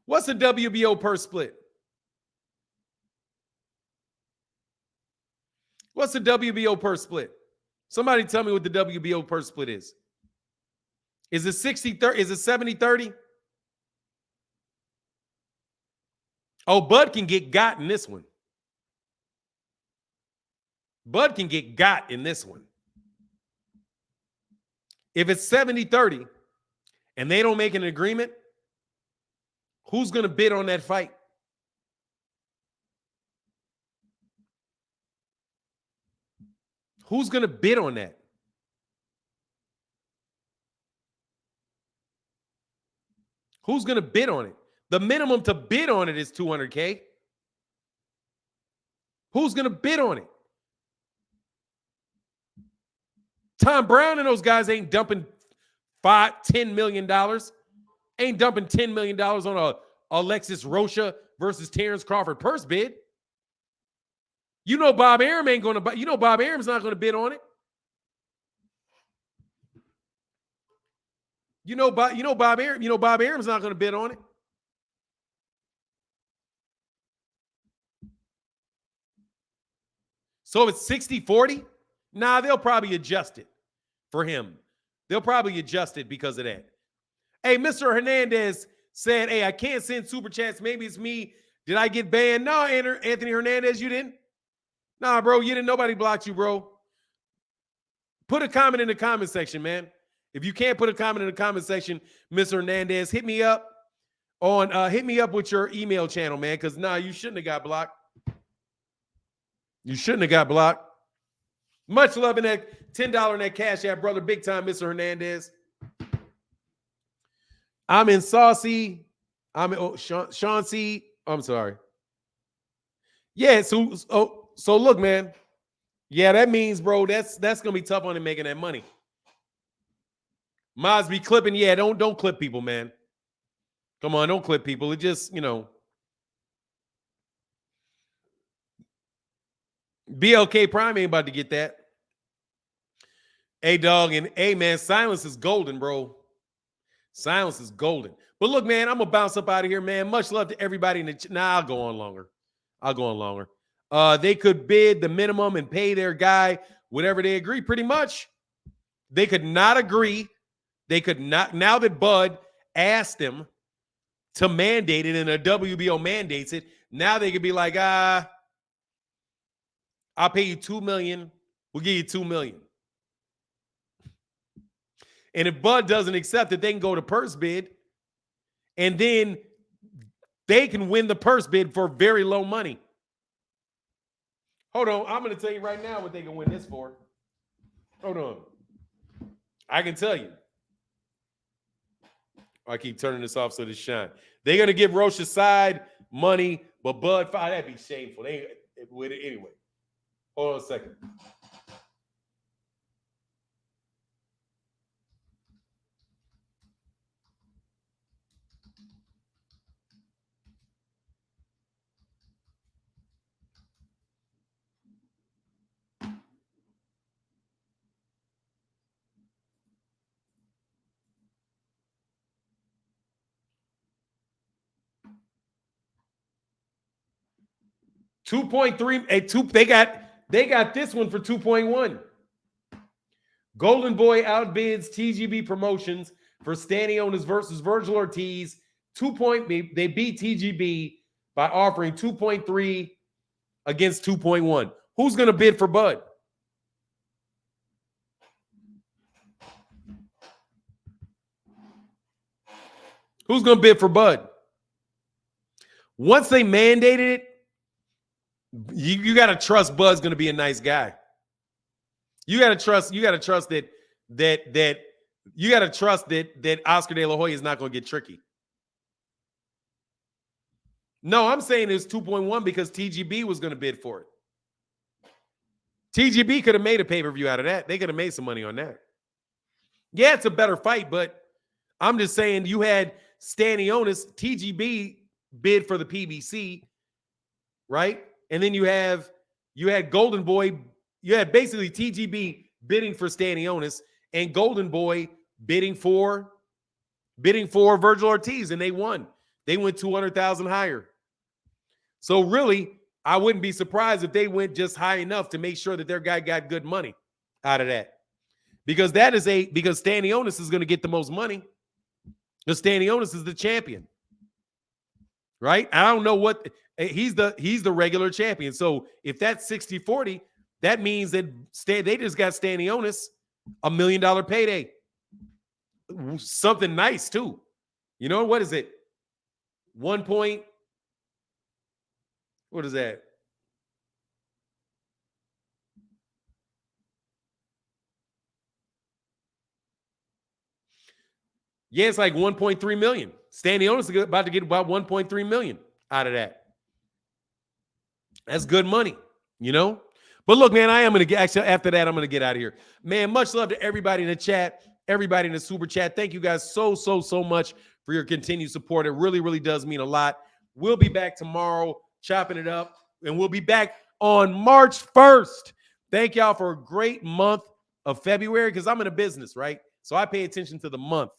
What's the WBO purse split? What's the WBO purse split? Somebody tell me what the WBO purse split is. Is it 60-30? Is it 70-30? Oh, Bud can get got in this one. Bud can get got in this one. If it's 70-30 and they don't make an agreement, who's going to bid on that fight? Who's going to bid on that? Who's going to bid on it? The minimum to bid on it is $200K. Who's going to bid on it? Tom Brown and those guys ain't dumping $10 million. Ain't dumping $10 million on a Alexis Rocha versus Terence Crawford purse bid. You know Bob Arum ain't going to. You know Bob Arum's not going to bid on it. You know Bob Arum. You know Bob Arum's not going to bid on it. So if it's 60-40, nah, they'll probably adjust it for him. They'll probably adjust it because of that. Hey, Mr. Hernandez said, hey, I can't send super chats. Maybe it's me. Did I get banned? No, Anthony Hernandez, you didn't. Nah, bro, you didn't. Nobody blocked you, bro. Put a comment in the comment section, man. If you can't put a comment in the comment section, Mr. Hernandez, hit me up with your email channel, man, because you shouldn't have got blocked. You shouldn't have got blocked. Much love in that $10 in that Cash App, brother. Big time, Mr. Hernandez. I'm in Saucy. Sean C. I'm sorry. Yeah, so look, man. Yeah, that means, bro, that's gonna be tough on him making that money. Maz be clipping. Yeah, don't clip people, man. Come on, don't clip people. It just, BLK Prime ain't about to get that. Hey, dog, and hey, man, silence is golden, bro. Silence is golden. But look, man, I'm going to bounce up out of here, man. Much love to everybody in the I'll go on longer. They could bid the minimum and pay their guy whatever they agree, pretty much. They could not agree. They could not. Now that Bud asked them to mandate it and the WBO mandates it, now they could be like, I'll pay you $2 million. We'll give you $2 million. And if Bud doesn't accept it, they can go to purse bid. And then They can win the purse bid for very low money. Hold on. I'm going to tell you right now what they can win this for. Hold on. I can tell you. I keep turning this off so this shine. They're going to give Rocha side money, but Bud, that'd be shameful. They with it anyway. Hold on a second. $2.3. They got this one for 2.1. Golden Boy outbids TGB Promotions for Stanionis versus Virgil Ortiz. They beat TGB by offering 2.3 against 2.1. Who's going to bid for Bud? Who's going to bid for Bud? Once they mandated it, you got to trust Bud's going to be a nice guy. You got to trust that Oscar De La Hoya is not going to get tricky. No, I'm saying it's 2.1 because TGB was going to bid for it. TGB could have made a pay-per-view out of that. They could have made some money on that. Yeah, it's a better fight, but I'm just saying you had Stanionis, TGB bid for the PBC, right? And then you had Golden Boy. You had basically TGB bidding for Stanionis and Golden Boy bidding for Virgil Ortiz, and they won. They went 200,000 higher. So really, I wouldn't be surprised if they went just high enough to make sure that their guy got good money out of that. Because Stanionis is going to get the most money. Because Stanionis is the champion. Right? I don't know what he's the regular champion. So if that's 60-40, that means that they just got Stanionis $1 million payday. Something nice too. You know, what is it? What is that? Yeah, it's like 1.3 million. Stanionis is about to get about 1.3 million out of that. That's good money, you know? But look, man, I am going to get, after that, I'm going to get out of here. Man, much love to everybody in the chat, everybody in the super chat. Thank you guys so much for your continued support. It really, really does mean a lot. We'll be back tomorrow chopping it up, and we'll be back on March 1st. Thank y'all for a great month of February, because I'm in a business, right? So I pay attention to the month.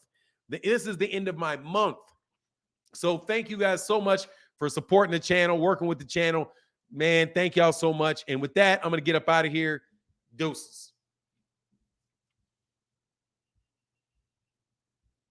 This is the end of my month. So thank you guys so much for supporting the channel, working with the channel. Man, thank y'all so much. And with that, I'm going to get up out of here. Deuces.